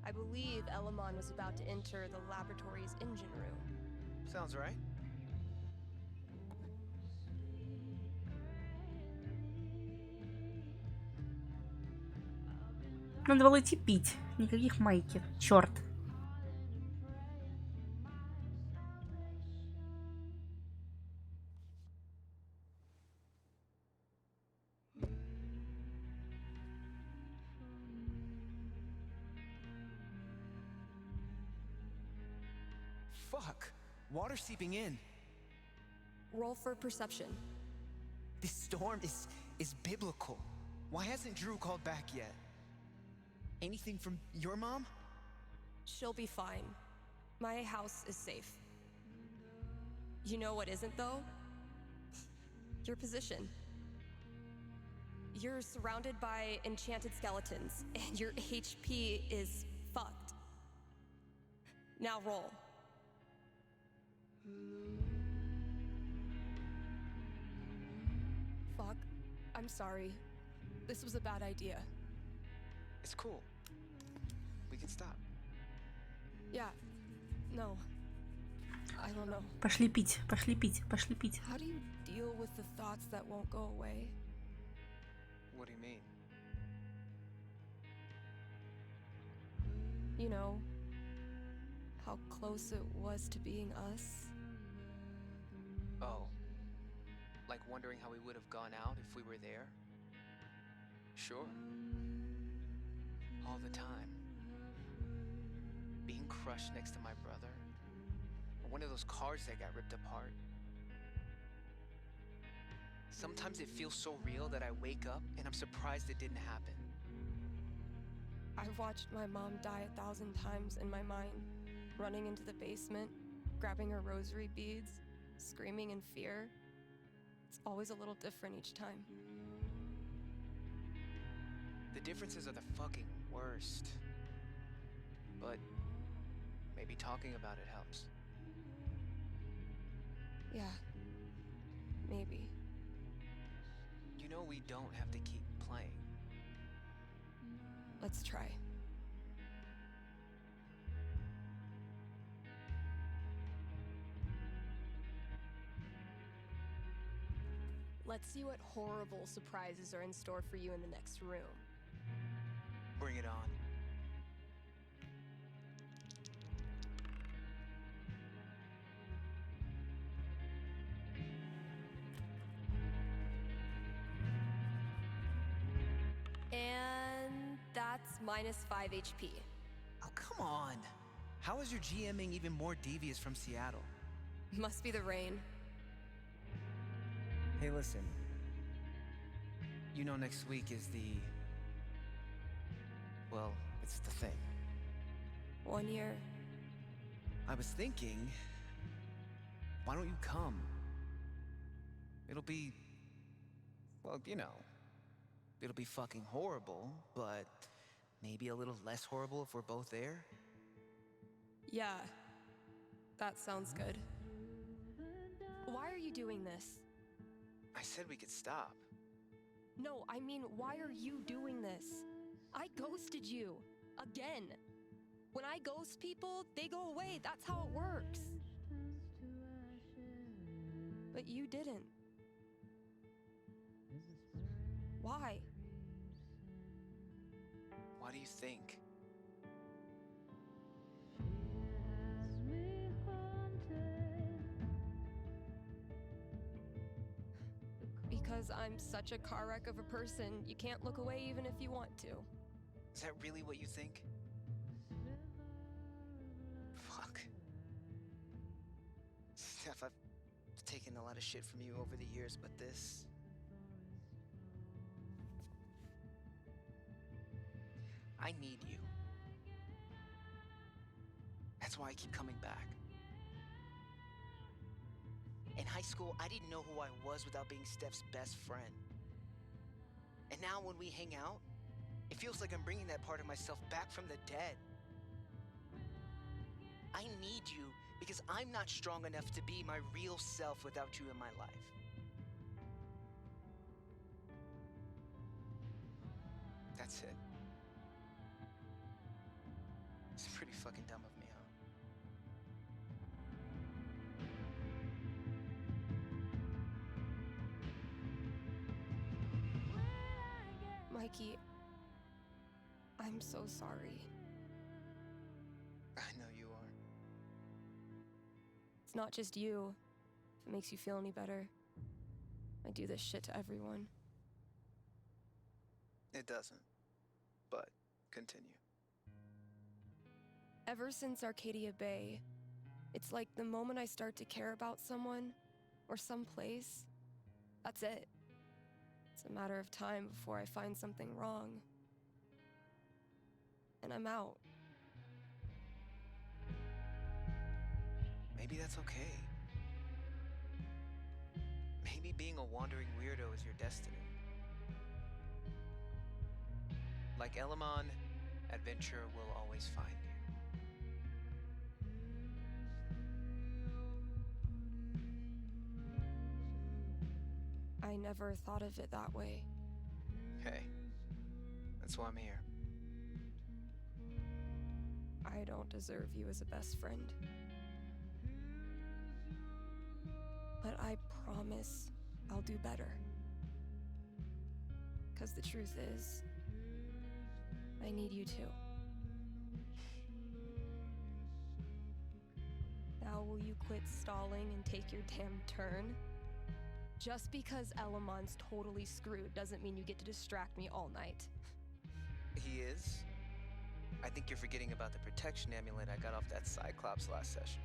I believe Elamon was about to enter the laboratory's engine room. Sounds right. Надо было идти пить. Никаких майки. Черт. Fuck! Water seeping in. Roll for perception. This storm is biblical. Why hasn't Drew called back yet? Anything from your mom? She'll be fine. My house is safe. You know what isn't, though? Your position. You're surrounded by enchanted skeletons, and your HP is fucked. Now roll. Fuck. I'm sorry. This was a bad idea. It's cool. We can stop. Yeah. No. I don't know. Пошли пить, пошли пить, пошли пить. How do you deal with the thoughts that won't go away? What do you mean? You know, how close it was to being us. Oh. Like wondering how we would have gone out if we were there? Sure. All the time. Being crushed next to my brother. Or one of those cars that got ripped apart. Sometimes it feels so real that I wake up and I'm surprised it didn't happen. I've watched my mom die 1,000 times in my mind, running into the basement, grabbing her rosary beads, screaming in fear. It's always a little different each time. The differences are the fucking worst. But maybe talking about it helps. Yeah, maybe. You know we don't have to keep playing. Let's try. Let's see what horrible surprises are in store for you in the next room. Bring it on. And that's -5 HP. Oh, come on. How is your GMing even more devious from Seattle? Must be the rain. Hey, listen. You know next week is the... Well, it's the thing. 1 year. I was thinking... Why don't you come? It'll be Well, you know, it'll be fucking horrible, but maybe a little less horrible if we're both there. Yeah, that sounds good. Why are you doing this? I said we could stop. No, I mean, why are you doing this? I ghosted you. Again. When I ghost people, they go away. That's how it works. But you didn't. Why? Why do you think? Because I'm such a car wreck of a person, you can't look away even if you want to. Is that really what you think? Fuck. Steph, I've taken a lot of shit from you over the years, but this... I need you. That's why I keep coming back. In high school, I didn't know who I was without being Steph's best friend. And now when we hang out, it feels like I'm bringing that part of myself back from the dead. I need you because I'm not strong enough to be my real self without you in my life. That's it. It's pretty fucking dumb of me, huh? Mikey, I'm so sorry. I know you are. It's not just you. If it makes you feel any better. I do this shit to everyone. It doesn't. But continue. Ever since Arcadia Bay, it's like the moment I start to care about someone or someplace, that's it. It's a matter of time before I find something wrong. And I'm out. Maybe that's okay. Maybe being a wandering weirdo is your destiny. Like Elamon, adventure will always find you. I never thought of it that way. Hey, that's why I'm here. I don't deserve you as a best friend. But I promise I'll do better. 'Cause the truth is, I need you too. Now will you quit stalling and take your damn turn? Just because Elamon's totally screwed doesn't mean you get to distract me all night. He is? I think you're forgetting about the protection amulet I got off that Cyclops last session.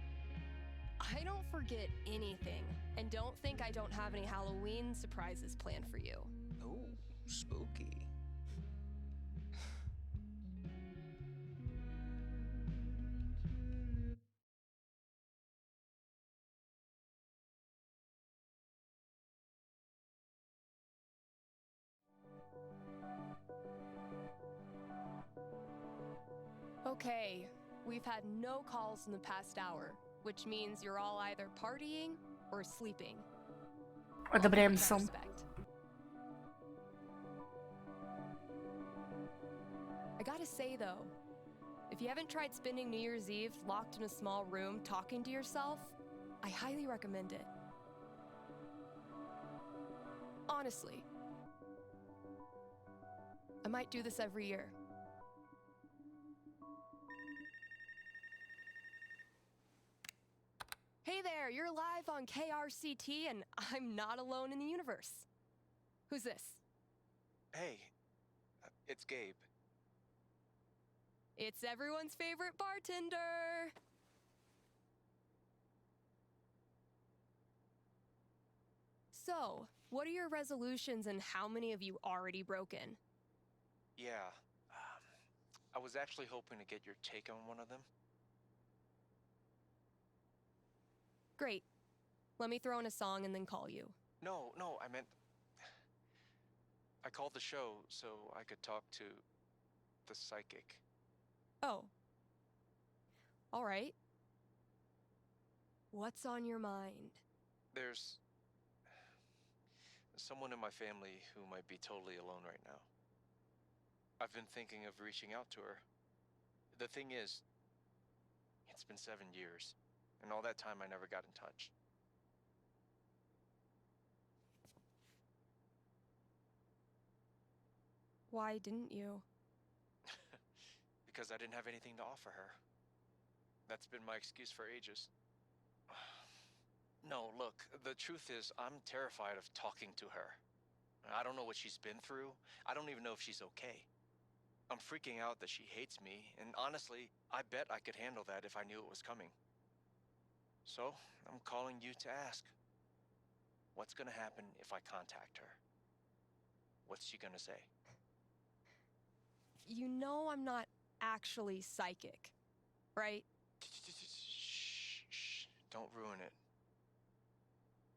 I don't forget anything, and don't think I don't have any Halloween surprises planned for you. Oh, spooky. Okay, we've had no calls in the past hour, which means you're all either partying or sleeping. Одобряем сон. Respect. I gotta say though, if you haven't tried spending New Year's Eve locked in a small room talking to yourself, I highly recommend it. Honestly. I might do this every year. Hey there, you're live on KRCT and I'm not alone in the universe. Who's this? Hey, it's Gabe. It's everyone's favorite bartender. So, what are your resolutions and how many have you already broken? Yeah, I was actually hoping to get your take on one of them. Great. Let me throw in a song and then call you. No, I meant... I called the show so I could talk to the psychic. Oh. All right. What's on your mind? There's someone in my family who might be totally alone right now. I've been thinking of reaching out to her. The thing is, it's been 7 years, and all that time I never got in touch. Why didn't you? Because I didn't have anything to offer her. That's been my excuse for ages. No, look, the truth is, I'm terrified of talking to her. I don't know what she's been through. I don't even know if she's okay. I'm freaking out that she hates me, and honestly, I bet I could handle that if I knew it was coming. So, I'm calling you to ask. What's gonna happen if I contact her? What's she gonna say? You know I'm not actually psychic, right? Shh, don't ruin it.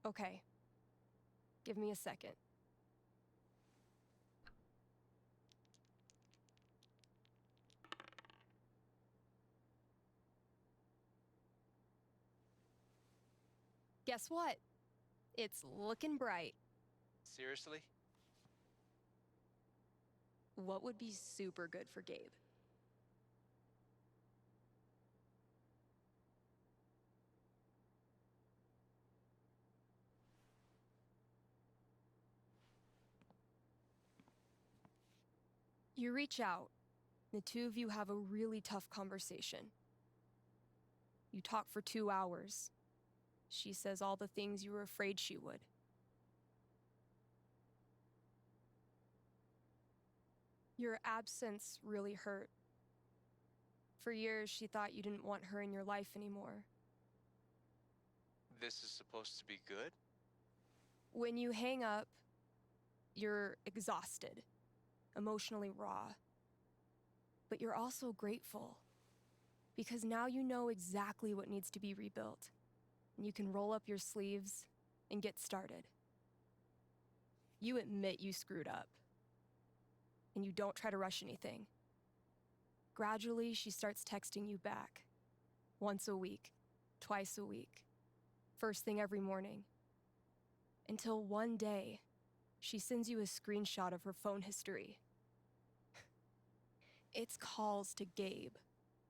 Okay. Give me a second. Guess what? It's looking bright. Seriously? What would be super good for Gabe? You reach out. The two of you have a really tough conversation. You talk for 2 hours. She says all the things you were afraid she would. Your absence really hurt. For years, she thought you didn't want her in your life anymore. This is supposed to be good? When you hang up, you're exhausted, emotionally raw. But you're also grateful, because now you know exactly what needs to be rebuilt, and you can roll up your sleeves and get started. You admit you screwed up, and you don't try to rush anything. Gradually, she starts texting you back. Once a week, twice a week, first thing every morning. Until one day, she sends you a screenshot of her phone history. It's calls to Gabe,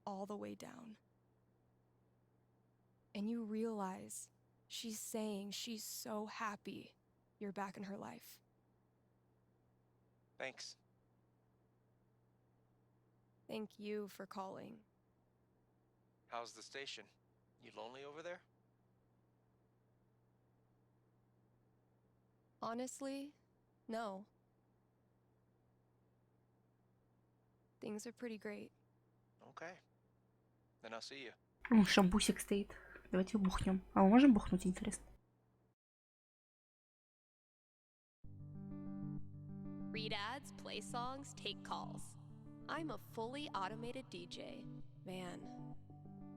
all the way down. And you realize she's saying she's so happy you're back in her life. Thanks. Thank you for calling. How's the station? You lonely over there? Honestly, no. Things are pretty great. Okay. Then I'll see you. Шампусик стоит. Давайте бухнем. А мы можем бухнуть, интересно? Read ads, play songs, take calls. I'm a fully automated DJ. Man,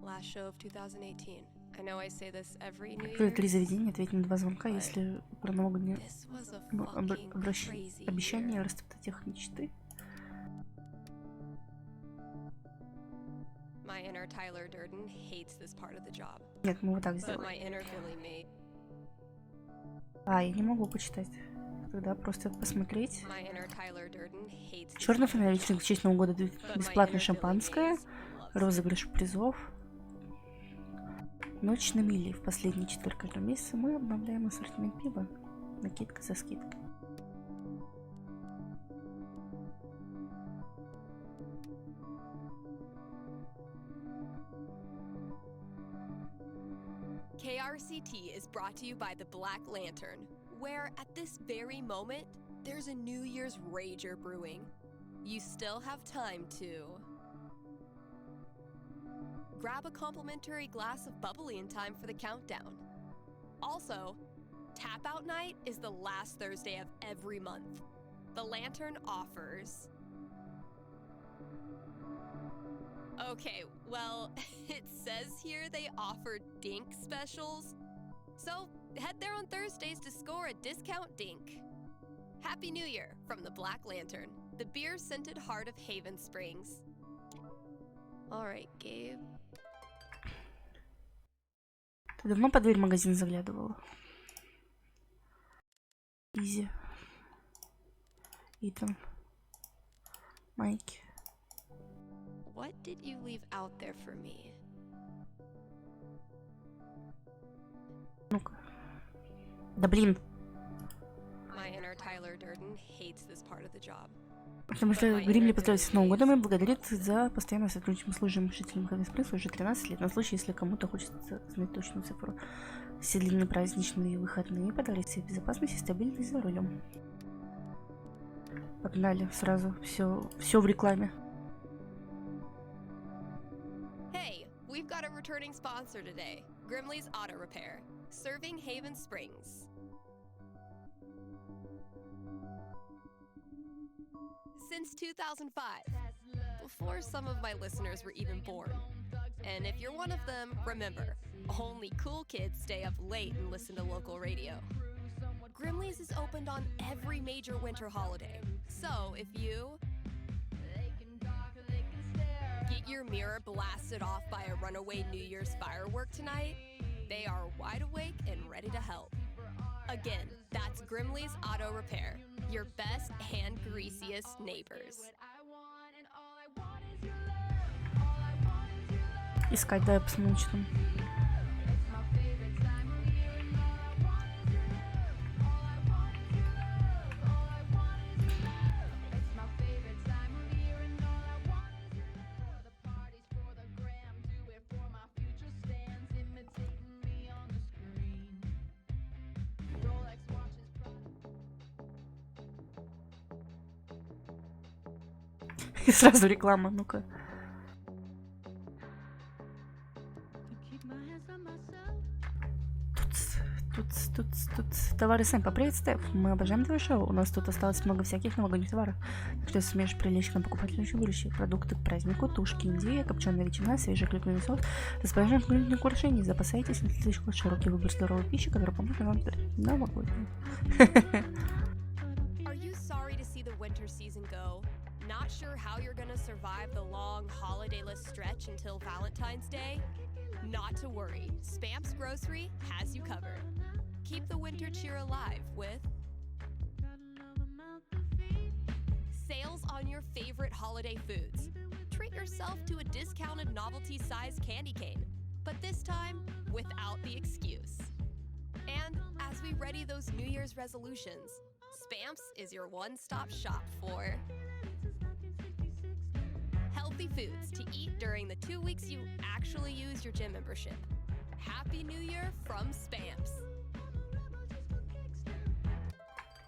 last show of 2018. I know I say this every New Открыть 3 Year's. заведения, ответить на 2 звонка, если про новогоднее This was a fucking crazy обещание year. растоптать их мечты. My inner Tyler Durden hates this part of the job. Нет, мы вот так But сделаем. my inner Billy Mate. А, я не могу почитать. Тогда просто посмотреть. My inner Tyler Durden hates this Черный part of фонарь, the вечеринка job. в честь Нового года, But my бесплатное inner Billy шампанское, Mays loves розыгрыш призов. Ночь на мили. В последний четверг каждого месяца мы обновляем ассортимент пива. Накидка за скидкой. KRCT is brought to you by the Black Lantern, where at this very moment, there's a New Year's rager brewing. You still have time to grab a complimentary glass of bubbly in time for the countdown. Also, Tap Out Night is the last Thursday of every month. The Lantern offers... Okay, well, it says here they offer dink specials. So, head there on Thursdays to score a discount dink. Happy New Year from the Black Lantern, the beer-scented heart of Haven Springs. All right, Gabe. Ты давно под дверь в магазин заглядывала? Изи. Итан. Майки. What did you leave out there for me? Ну-ка. Да блин. My inner Tyler Durden hates this part of the job. Потому что Гримли поздравляет с Новым годом и благодарит за постоянное сотрудничество с служащим жителям Хэви Спрингс уже 13 лет. На случай, если кому-то хочется знать точную цифру. Все длинные праздничные выходные подарят себе безопасность и стабильность за рулем. Погнали сразу. Все в рекламе. Hey, we've got a returning sponsor today. Grimley's Auto Repair, serving Haven Springs. Since 2005, before some of my listeners were even born. And if you're one of them, remember, only cool kids stay up late and listen to local radio. Grimley's is opened on every major winter holiday. So if you get your mirror blasted off by a runaway New Year's firework tonight, they are wide awake and ready to help. Again, that's Grimley's Auto Repair, your best and greasiest neighbors. Искать, да, я посмотрю, что там. И сразу реклама, ну-ка. Тут товары Сэмпа. Привет, Стеф. Мы обожаем твое шоу. У нас тут осталось много всяких новогодних товаров. Так что если сумеешь прилечь к нам покупать очень будущее. Продукты к празднику, тушки, индия, копченая ветчина, свежий клюквенный соус, расположение клюквенных украшений. Запасайтесь на следующий год широкий выбор здоровой пищи, который поможет вам новогоднюю. Not sure how you're gonna survive the long holidayless stretch until Valentine's Day? Not to worry, Spamps Grocery has you covered. Keep the winter cheer alive with sales on your favorite holiday foods. Treat yourself to a discounted novelty-sized candy cane, but this time without the excuse. And as we ready those New Year's resolutions, Spamps is your one-stop shop for healthy foods to eat during the 2 weeks you actually use your gym membership. Happy New Year from Spamps.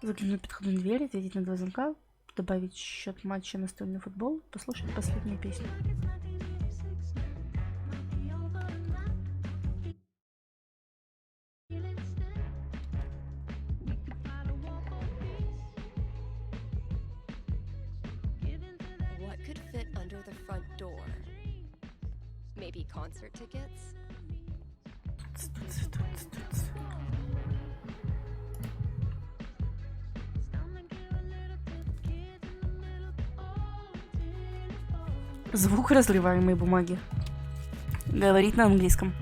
Заглянуть в подходную дверь, ответить на 2 звонка, добавить счет матча настольный футбол, послушать последнюю песню. What could fit under the front door? Maybe concert tickets? Звук разрываемой бумаги. Говорить на английском.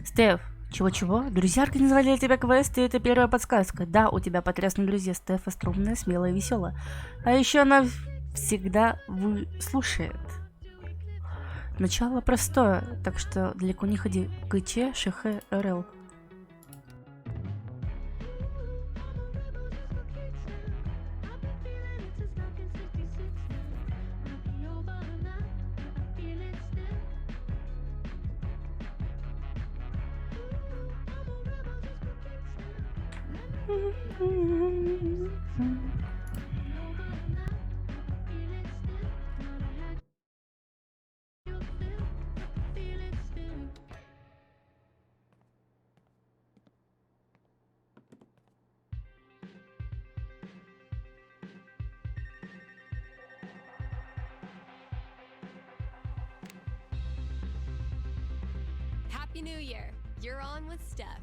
Стеф, чего-чего? Друзья организовали для тебя квест, и это первая подсказка. Да, у тебя потрясные друзья. Стеф остроумная, смелая, веселая. А еще она всегда выслушает. Начало простое, так что далеко не ходи. КЧ, ШХ, РЛ. Happy New Year. You're on with Steph.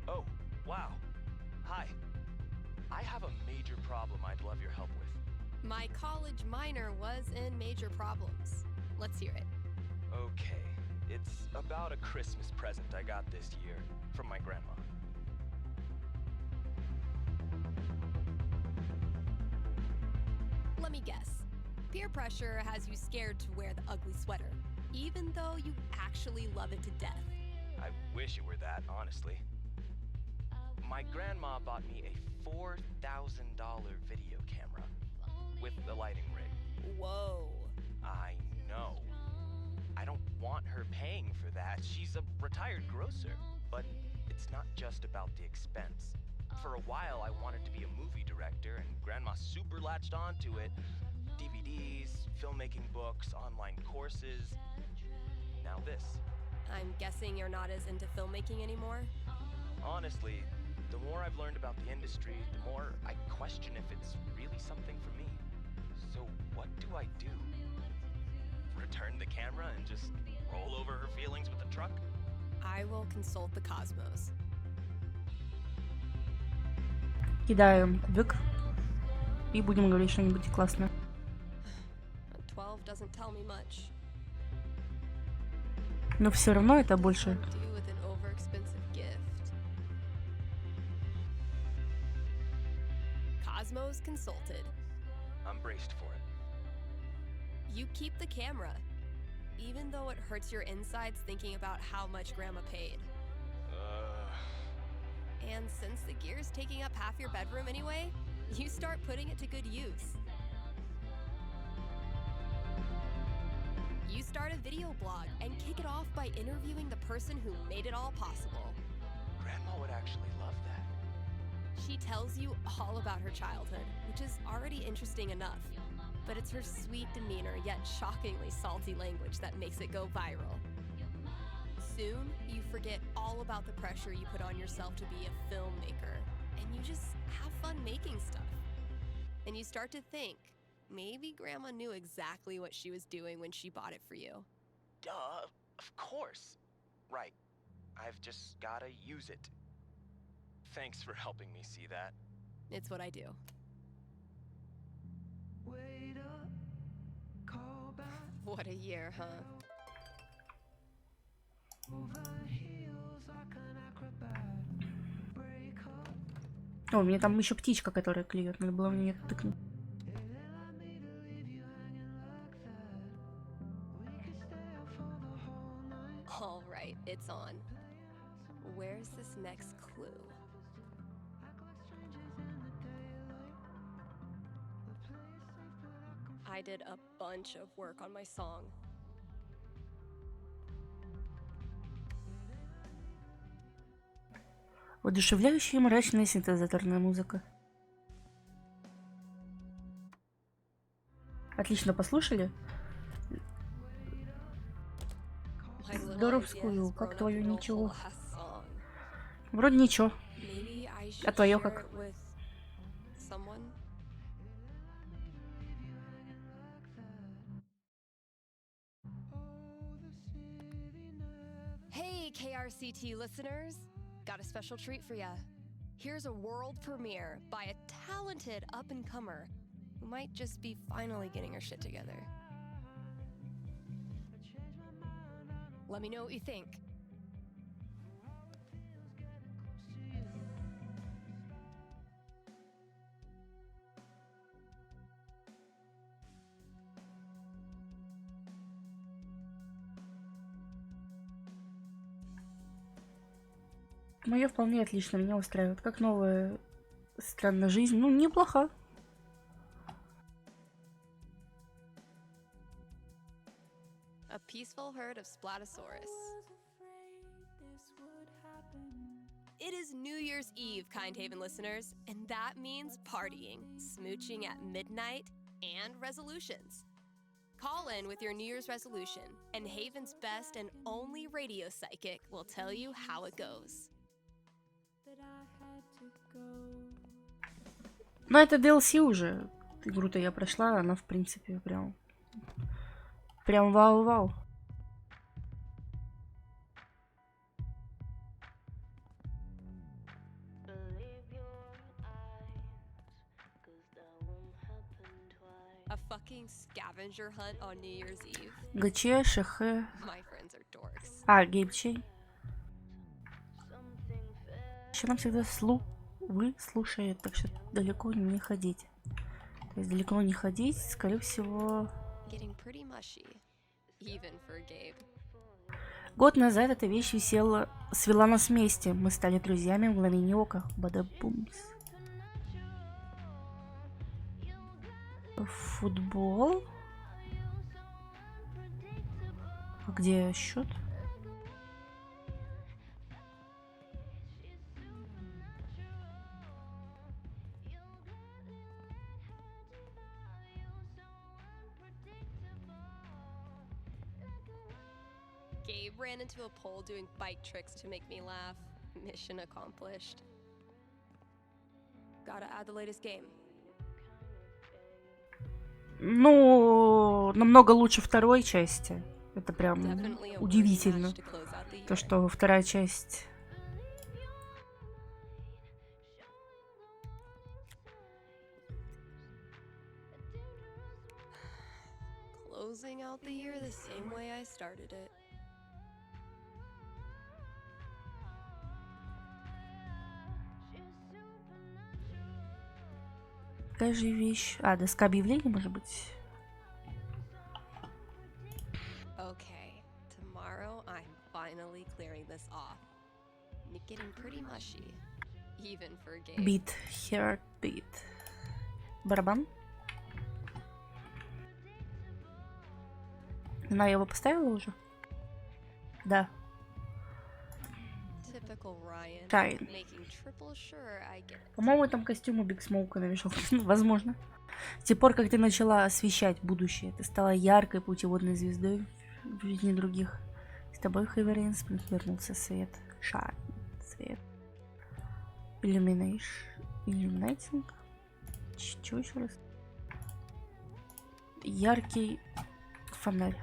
Oh, wow. Hi. I have a major problem I'd love your help with. My college minor was in major problems. Let's hear it. Okay. It's about a Christmas present I got this year from my grandma. Let me guess. Peer pressure has you scared to wear the ugly sweater, even though you actually love it to death. I wish it were that, honestly. My grandma bought me a $4,000 video camera with a lighting rig. Whoa. I know. I don't want her paying for that. She's a retired grocer. But it's not just about the expense. For a while, I wanted to be a movie director, and Grandma super latched onto it. DVDs, filmmaking books, online courses. Now this. I'm guessing you're not as into filmmaking anymore? Honestly, the more I've learned about the industry, the more I question if it's really something for me. So what do I do? Return the camera and just roll over her feelings with the truck? I will consult the cosmos. Кидаем кубик и будем говорить что-нибудь классное. 12 doesn't tell me much. Но все равно это больше. Do with an overexpensive gift. Cosmos consulted. I'm braced for it. You keep the camera, even though it hurts your insides thinking about how much Grandma paid. And since the gear's taking up half your bedroom anyway, you start putting it to good use. You start a video blog and kick it off by interviewing the person who made it all possible. Grandma would actually love that. She tells you all about her childhood, which is already interesting enough. But it's her sweet demeanor yet shockingly salty language that makes it go viral. Soon, you forget all about the pressure you put on yourself to be a filmmaker, and you just have fun making stuff. And you start to think, maybe Grandma knew exactly what she was doing when she bought it for you. Duh, of course. Right. I've just gotta use it. Thanks for helping me see that. It's what I do. What a year, huh? О, у меня там еще птичка, которая клюет. Надо было мне это тыкнуть. All right, it's on. Where's this next clue? I did a bunch of work on my song. Воодушевляющая и мрачная синтезаторная музыка. Отлично послушали. Здоровскую, как твое ничего? Вроде ничего. А твое как? Hey, KRCT listeners! Got a special treat for ya. Here's a world premiere by a talented up-and-comer who might just be finally getting her shit together. Let me know what you think. Моё вполне отлично, меня устраивает. Как новая странная жизнь. Ну, неплохо. A peaceful herd of Splatosaurus. It is New Year's Eve, Kind Haven listeners, and that means partying, smooching at midnight, and resolutions. Call in with your New Year's resolution, and Haven's best and only radio psychic will tell you how it goes. Но это DLC уже. Игру-то я прошла, она в принципе прям вау-вау. fucking scavenger hunt on New Year's Eve. ГЧ, ШХ. My friends are dorks. А, геймчей. Еще нам всегда вы слушает, так что далеко не ходить. То есть далеко не ходить, скорее всего... Getting pretty mushy, even for Gabe. Год назад эта вещь свела нас вместе. Мы стали друзьями в мгновение ока. Бадабумс. Футбол. А где счет? Gabe ran into a pole doing bike tricks to make me laugh. Mission accomplished. Gotta add the latest game. Ну, намного лучше второй части. Это прям удивительно. То, что вторая часть... Closing out the year the same way I started it. Какая же вещь? А, доска объявлений, может быть? Okay, tomorrow I'm finally clearing this off. Getting pretty mushy, even for Gabe. Beat, heartbeat. Барабан. Она его поставила уже? Да. Shine. По-моему, там костюм у Биг Смоука навешал. Возможно. С тех пор, как ты начала освещать будущее, ты стала яркой путеводной звездой в жизни других. С тобой, Хэверинс, вернулся свет. Shine. Свет. Illuminating. Чего еще раз? Яркий фонарь.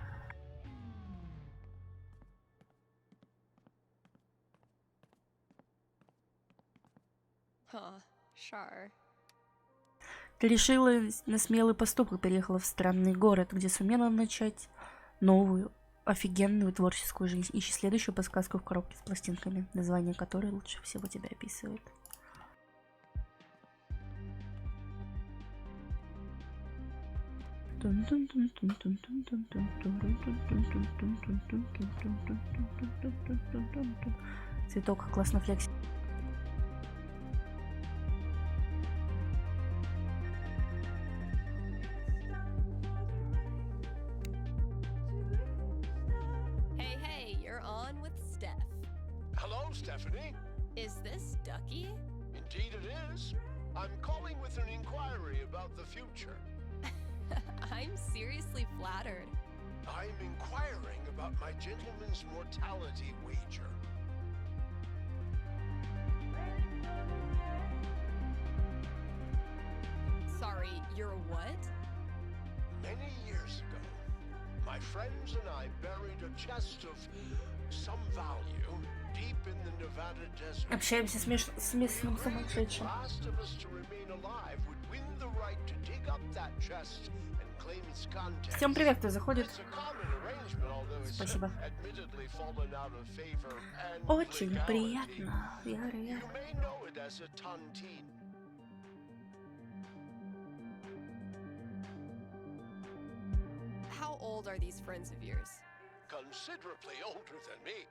Ты решилась на смелый поступок и переехала в странный город, где сумела начать новую, офигенную творческую жизнь. Ищи следующую подсказку в коробке с пластинками, название которой лучше всего тебя описывает. Цветок классно флексит. Hello, Stephanie. Is this Ducky? Indeed it is. I'm calling with an inquiry about the future. I'm seriously flattered. I'm inquiring about my gentleman's mortality wager. Sorry, you're what? Many years ago, my friends and I buried a chest of some value deep in the Nevada desert. Общаемся с местным сумасшедшим. Last of us to remain alive would win the right to dig up that chest and claim its contents. Всем привет, кто заходит. Спасибо. Очень приятно. You may know it as a tontine. How old are these friends of yours? Considerably older than me.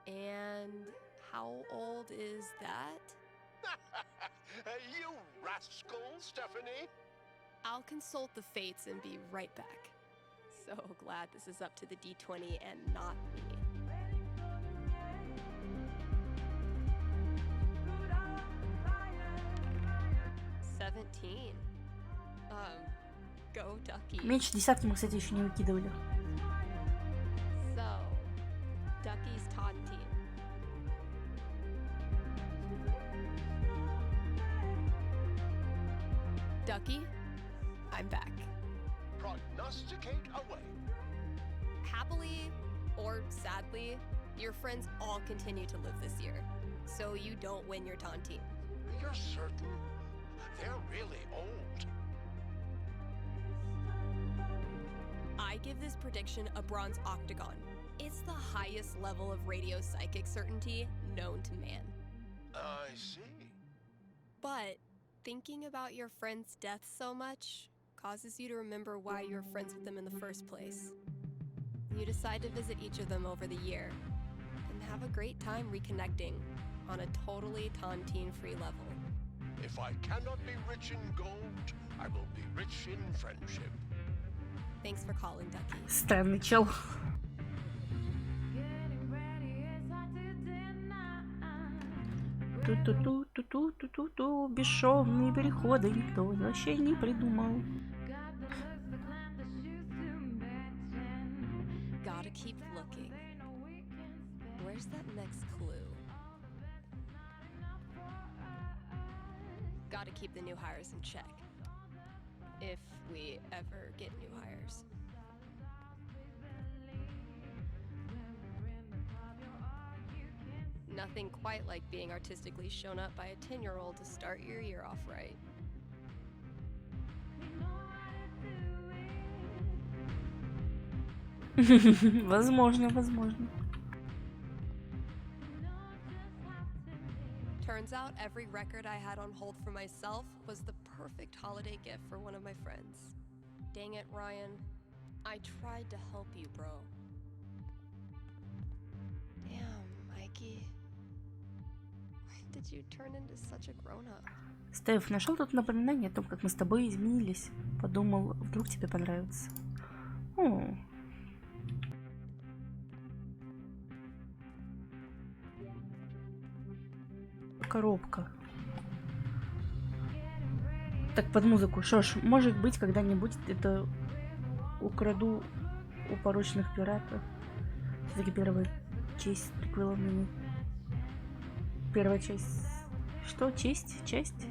And how old is that? You rascal, Stephanie. I'll consult the fates and be right back. So glad this is up to the D20 and not me. Go, Ducky. Меньше десятки мы, кстати, еще не выкидывали. So, Ducky's taunting. Ducky, I'm back. Prognosticate away. Happily or sadly, your friends all continue to live this year, so you don't win your taunting. You're certain? They're really old. I give this prediction a bronze octagon. It's the highest level of radio psychic certainty known to man. I see. But thinking about your friend's death so much causes you to remember why you were friends with them in the first place. You decide to visit each of them over the year and have a great time reconnecting on a totally tontine-free level. If I cannot be rich in gold, I will be rich in friendship. Thanks for calling, Ducky. Странный чел. Ту-ту-ту-ту-ту-ту-ту, бесшовные переходы никто вообще не придумал. Gotta keep looking. Where's that next clue? Gotta keep the new hires in check. If we ever get new hires. Nothing quite like being artistically shown up by a 10-year-old to start your year off right. Возможно, возможно. Turns out every record I had on hold for myself was the perfect holiday gift for one of my friends. Dang it, Ryan. I tried to help you, bro. Damn, Mikey. When did you turn into such a grown-up? Стеф, нашел тут напоминание о том, как мы с тобой изменились. Подумал, вдруг тебе понравится. О. Коробка. Так, под музыку. Что ж, может быть, когда-нибудь это украду у порочных пиратов. Все-таки первая честь прикрыла мне. Первая часть. Что? Честь? Часть?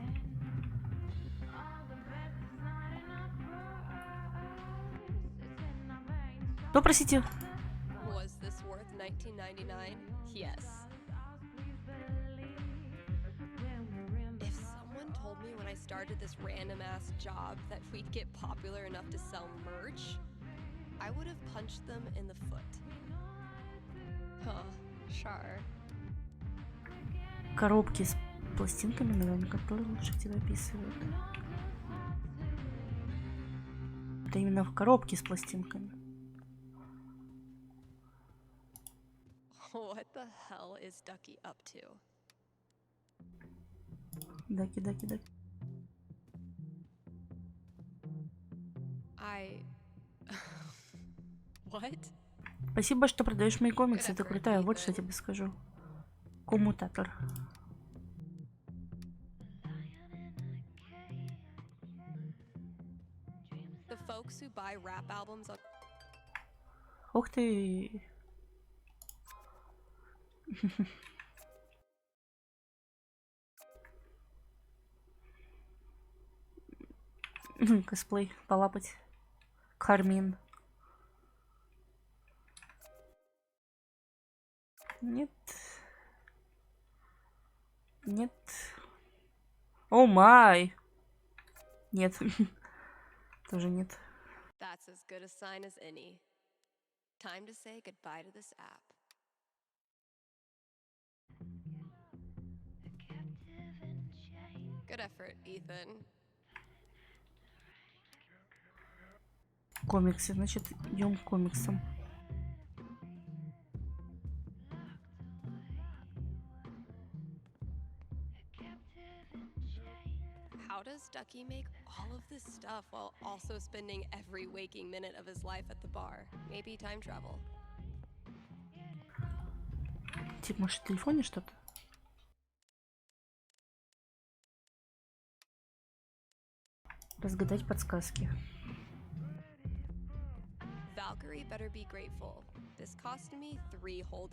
Что, простите? Was this worth $19.99? Yes. If someone told me when I started this random-ass job that we'd get popular enough to sell merch, I would have punched them in the foot. Huh, sure. Коробки с пластинками, наверное, которые лучше тебя описывают. Это именно в коробке с пластинками. What the hell is Ducky up to? Даки. What? Спасибо, что продаешь мои комиксы. Ты крутая, вот что я тебе скажу. Коммутатор. The folks who buy rap albums on... Ух ты. Косплей полапать. Кармин. Нет. Нет. О май. Нет. Тоже нет. That's as good a sign as any. Time to say goodbye to this app. Good effort, Ethan. Комиксы, значит, идем к комиксам. How does Ducky make all of this stuff while also spending every waking minute of his life at the bar? Maybe time travel. Типа, может, в телефоне что-то? Разгадать подсказки. Valkyrie better be grateful. This cost me $3 whole.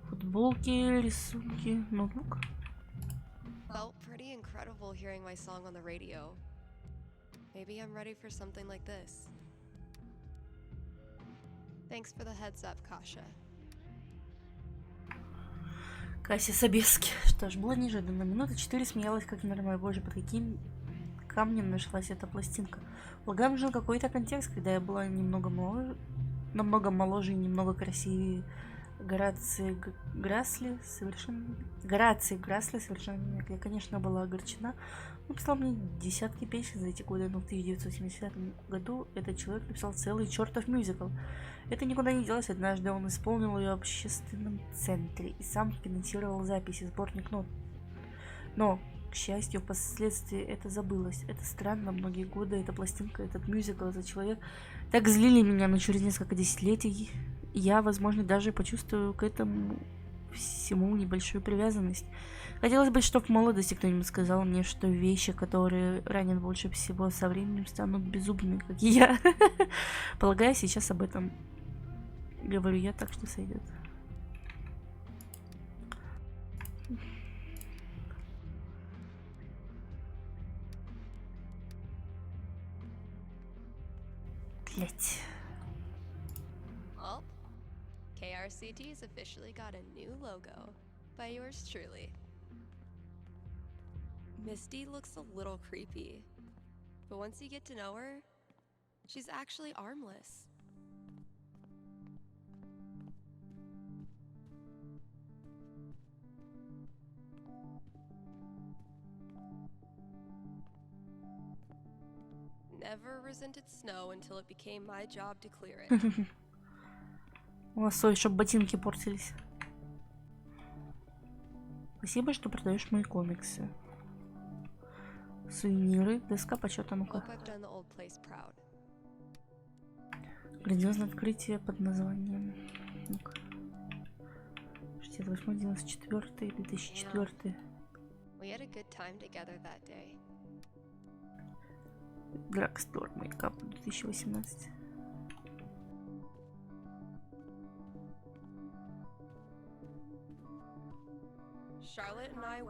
Футболки, рисунки, ноутбук. Felt pretty incredible hearing my song on the radio. Maybe I'm ready for something like this. Thanks for the heads up, Kasha. Касси Собески. Что ж, было неожиданно. Минуты 4 смеялась, как ненормальная. Боже, под каким камнем нашлась эта пластинка. Полагаю, нужен какой-то контекст, когда я была намного моложе и немного красивее. Горации Грасли совершенно нет. Я, конечно, была огорчена. Он писал мне десятки песен за эти годы, но в 1970 году этот человек написал целый чертов мюзикл. Это никуда не делось. Однажды он исполнил ее в общественном центре и сам финансировал записи, сборник нот. Но, к счастью, впоследствии это забылось. Это странно, многие годы эта пластинка, этот мюзикл, этот человек так злили меня, но через несколько десятилетий я, возможно, даже почувствую к этому всему небольшую привязанность. Хотелось бы, чтобы в молодости кто-нибудь сказал мне, что вещи, которые ранят больше всего, со временем станут беззубыми, как и я. Полагаю, сейчас об этом говорю я, так что сойдет. Блять. Well, KRCT's officially got a new logo by yours truly. Misty looks a little creepy, but once you get to know her, she's actually armless. Never resented snow until it became my job to clear it. Лосой, чтоб ботинки портились. Спасибо, что продаешь мои комиксы. Сувениры, доска почета, ну-ка. Грандиозное открытие под названием. Ну-ка. 68, 94, 2004. We had a good time together that day. Драгстор, мейкап, 2018.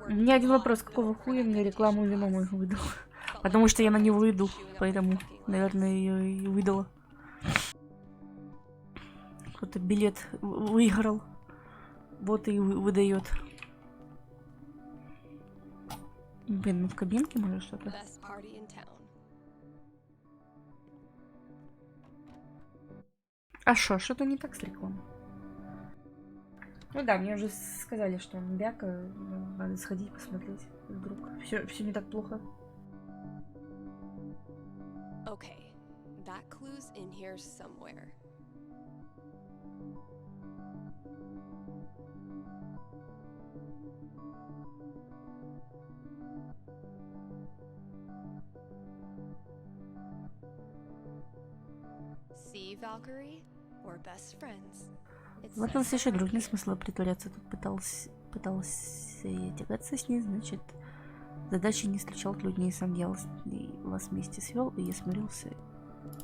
У меня один вопрос, какого хуя мне рекламу вином их выдал? Потому что я на него иду, поэтому, наверное, ее и выдала. Кто-то билет выиграл, вот и выдает. Блин, ну в кабинке может что-то. А что-то не так с рекламой. Ну да, мне уже сказали, что он бяка, надо сходить посмотреть вдруг. Все не так плохо. Okay, that clue's in here somewhere. See, Valkyrie? We're best friends. В этом случае другим смысла притворяться. Тут пытался я тягаться с ней, значит, задачи не встречал труднее, сам я вас вместе свел, и я смирился.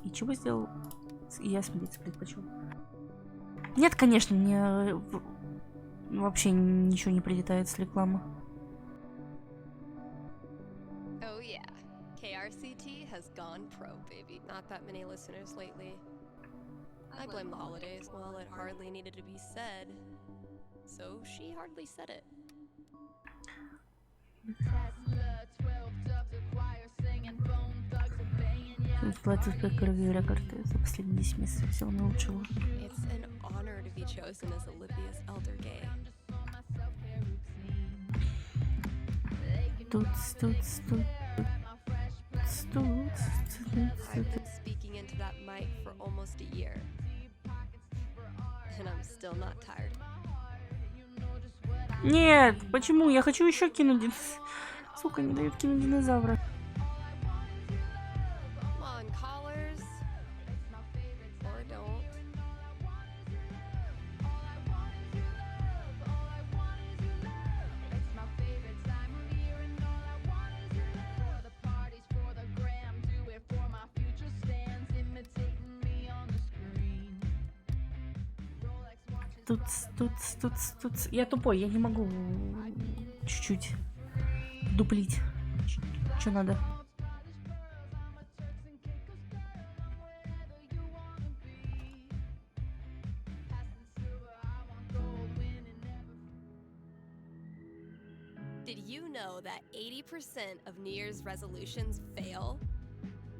И чего сделал? И я смириться предпочел. Нет, конечно, мне вообще ничего не прилетает с рекламы. Oh yeah, KRCT has gone pro, baby. Not that many listeners lately. I blame the holidays. Well, it hardly needed to be said, so she hardly said it. Платят по крови рекорды за последние 10 месяцев. Всего наилучшего. It's an honor to be chosen as Olivia's elder gay. I've been speaking into that mic for almost a year, and I'm still not tired. Нет, почему? Я хочу еще кинуть. Сука, не дают кинуть динозавра. Come on, callers. Or don't. Тут. Я тупой, я не могу чуть-чуть дуплить. Что надо? Did you know that 80% of New Year's resolutions fail?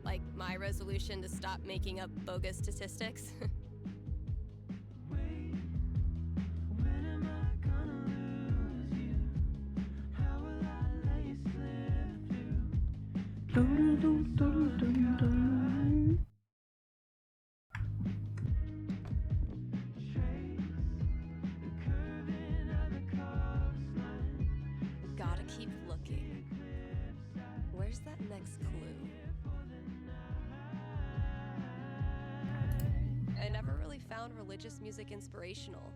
Like my resolution to stop making up bogus statistics? Gotta keep looking. Where's that next clue? I never really found religious music inspirational.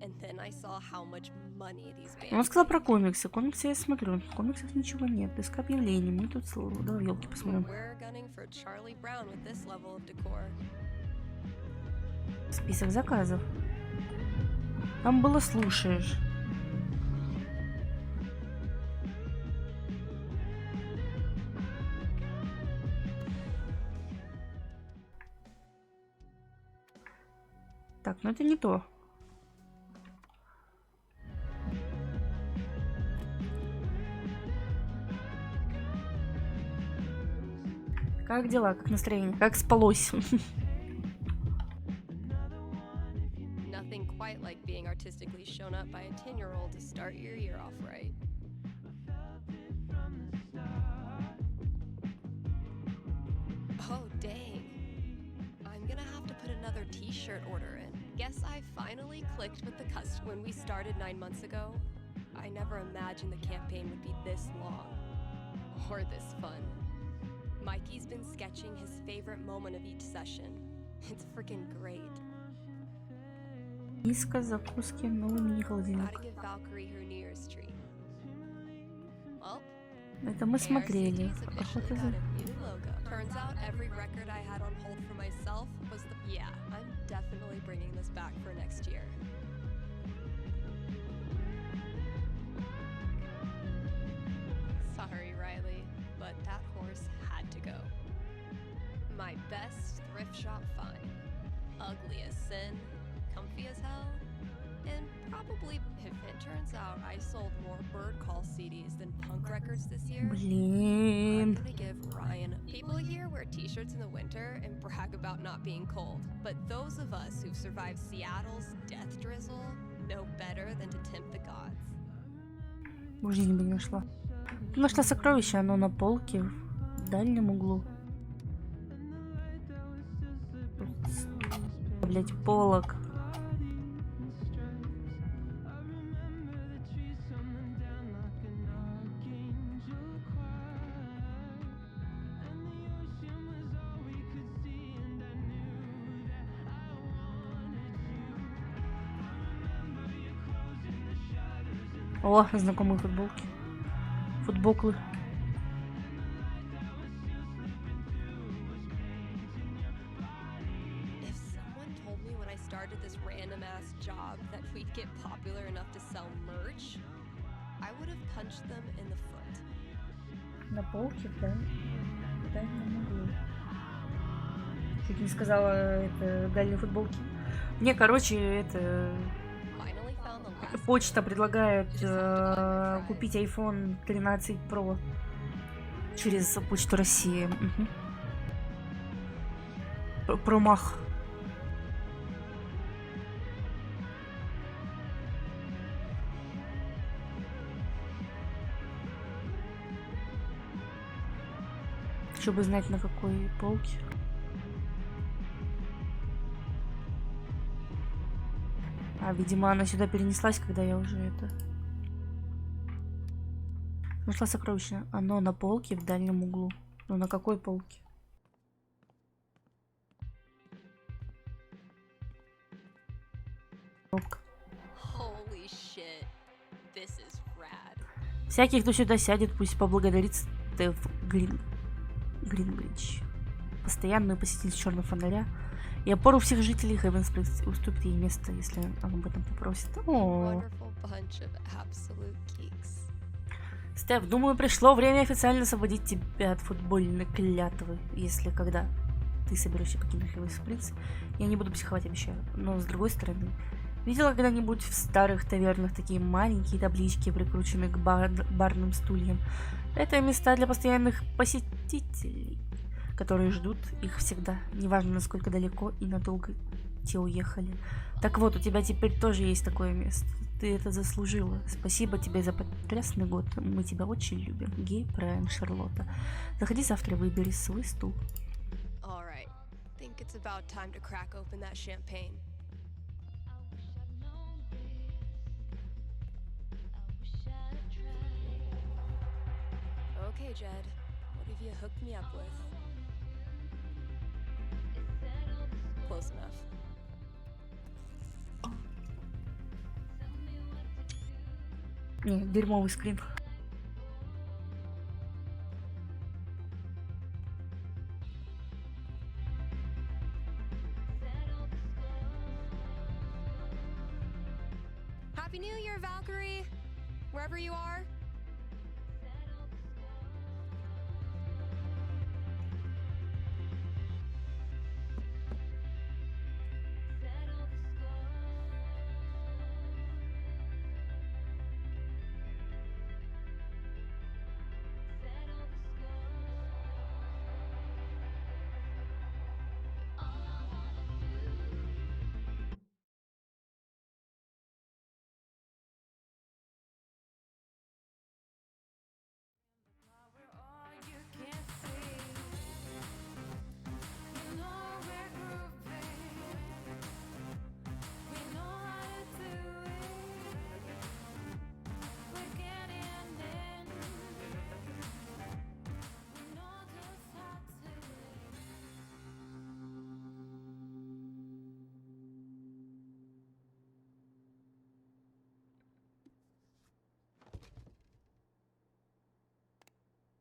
And then I saw how much money these bands. Он сказал про комиксы. Комиксы я смотрю. В комиксах ничего нет. Иск объявлений. Мы тут давай елки посмотрим. We're gunning for Charlie Brown with this level of decor. Список заказов. Там было слушаешь. Так, ну это не то. Как дела? Как настроение? Как спалось? Nothing quite like being artistically shown up by a 10-year-old to start your year off right. Oh, dang. I'm gonna have to put another t-shirt order in. Guess I finally clicked with the customer. When we started 9 months ago, I never imagined the campaign would be this long. Or this fun. Mikey's been sketching his favorite moment of each session. It's freaking great. Миска, закуски, новый мини-холодильник. Gotta give Valkyrie her New Year's treat. Well, Это мы смотрели. Охота за... turns out every record I had on hold for myself was the... Yeah, I'm definitely bringing this back for next year. Sorry, Riley, but that horse had to go. My best thrift shop find. Ugly as sin, comfy as hell, and probably, if it turns out I sold more Bird Call CDs than punk records this year, I'm gonna give Ryan... People here wear t-shirts in the winter and brag about not being cold, but those of us who've survived Seattle's death drizzle know better than to tempt the gods. В жизни бы не нашла. Нашла сокровище, оно на полке в дальнем углу. Блять, полок. О, знакомые футболки. Футбоклы. If someone told me when I started this random-ass job that we'd get popular enough to sell merch, I would have punched them in the foot. На полке в дальнем углу. Чуть не сказала это дальние футболки. Мне, короче, это... Почта предлагает купить iPhone 13 Pro через Почту России. Угу. Промах. Чтобы знать, на какой полке. А, видимо, она сюда перенеслась, когда я уже это... Нашла сокровище. Оно на полке в дальнем углу. Ну, на какой полке? Holy shit. This is rad. Всякий, кто сюда сядет, пусть поблагодарит Стеф Грингрич. Постоянную посетитель черного фонаря. И опору всех жителей Хевен Спрингс уступит ей место, если он об этом попросит. О. Стеф, думаю, пришло время официально освободить тебя от футбольной клятвы, если когда ты соберешься покинуть Хевен Спрингс. Я не буду психовать, обещаю. Но с другой стороны, Видела когда-нибудь в старых тавернах такие маленькие таблички, прикрученные к барным стульям? Это места для постоянных посетителей, которые ждут их всегда, неважно, насколько далеко и надолго те уехали. Так вот, у тебя теперь тоже есть такое место. Ты это заслужила. Спасибо тебе за потрясный год. Мы тебя очень любим. Гей, Брайан, Шарлотта. Заходи завтра и выбери свой стул. All right. Think it's about time to crack open that champagne. Okay, Jed. What have you hooked me up with? Close enough. Не, дерьмовый скрин. Happy New Year, Valkyrie! Wherever you are.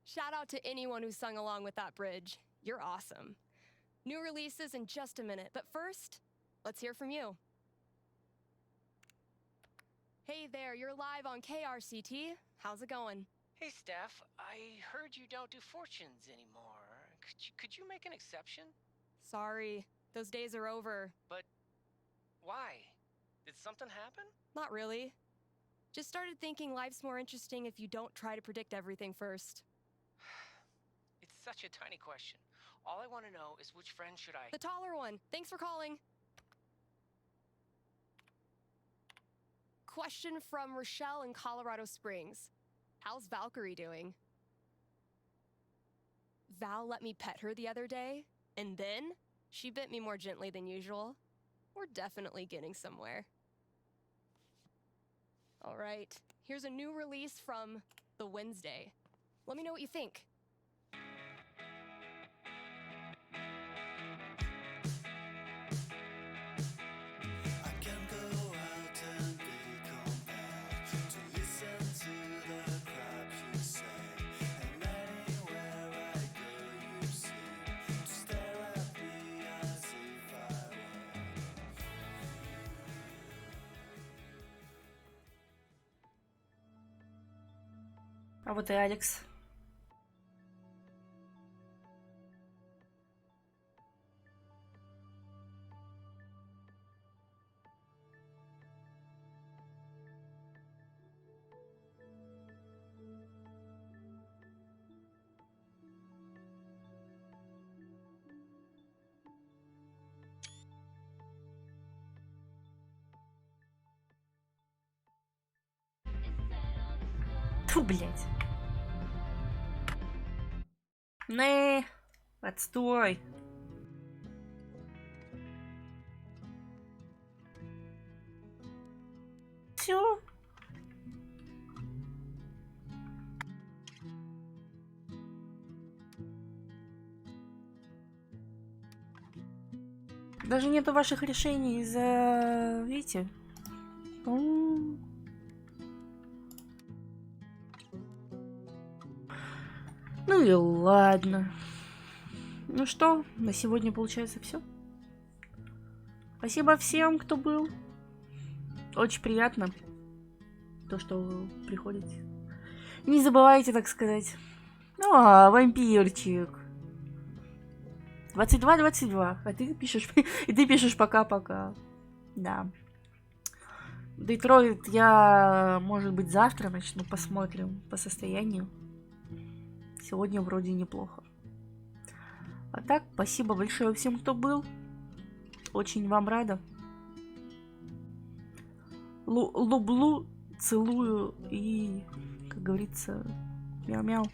Shout out to anyone who sung along with that bridge. You're awesome. New releases in just a minute, but first, let's hear from you. Hey there, you're live on KRCT. How's it going? Hey, Steph, I heard you don't do fortunes anymore. Could you make an exception? Sorry, those days are over. But why? Did something happen? Not really. Just started thinking life's more interesting if you don't try to predict everything first. It's such a tiny question. All I want to know is which friend should I... The taller one. Thanks for calling. Question from Rochelle in Colorado Springs. How's Valkyrie doing? Val let me pet her the other day, and then she bit me more gently than usual. We're definitely getting somewhere. All right, here's a new release from The Wednesday. Let me know what you think. А вот и Алекс. Фу, блядь. Не, отстой. Все. Даже нету ваших решений из-за... Видите? Ну и ладно. Ну что, на сегодня получается все. Спасибо всем, кто был. Очень приятно, то, что вы приходите. Не забывайте, так сказать. Вампирчик. 22-22. А ты пишешь... И ты пишешь пока-пока. Да. Детройт я, может быть, завтра начну, посмотрим по состоянию. Сегодня вроде неплохо. А так, спасибо большое всем, кто был. Очень вам рада. Люблю, целую и, как говорится, мяу-мяу.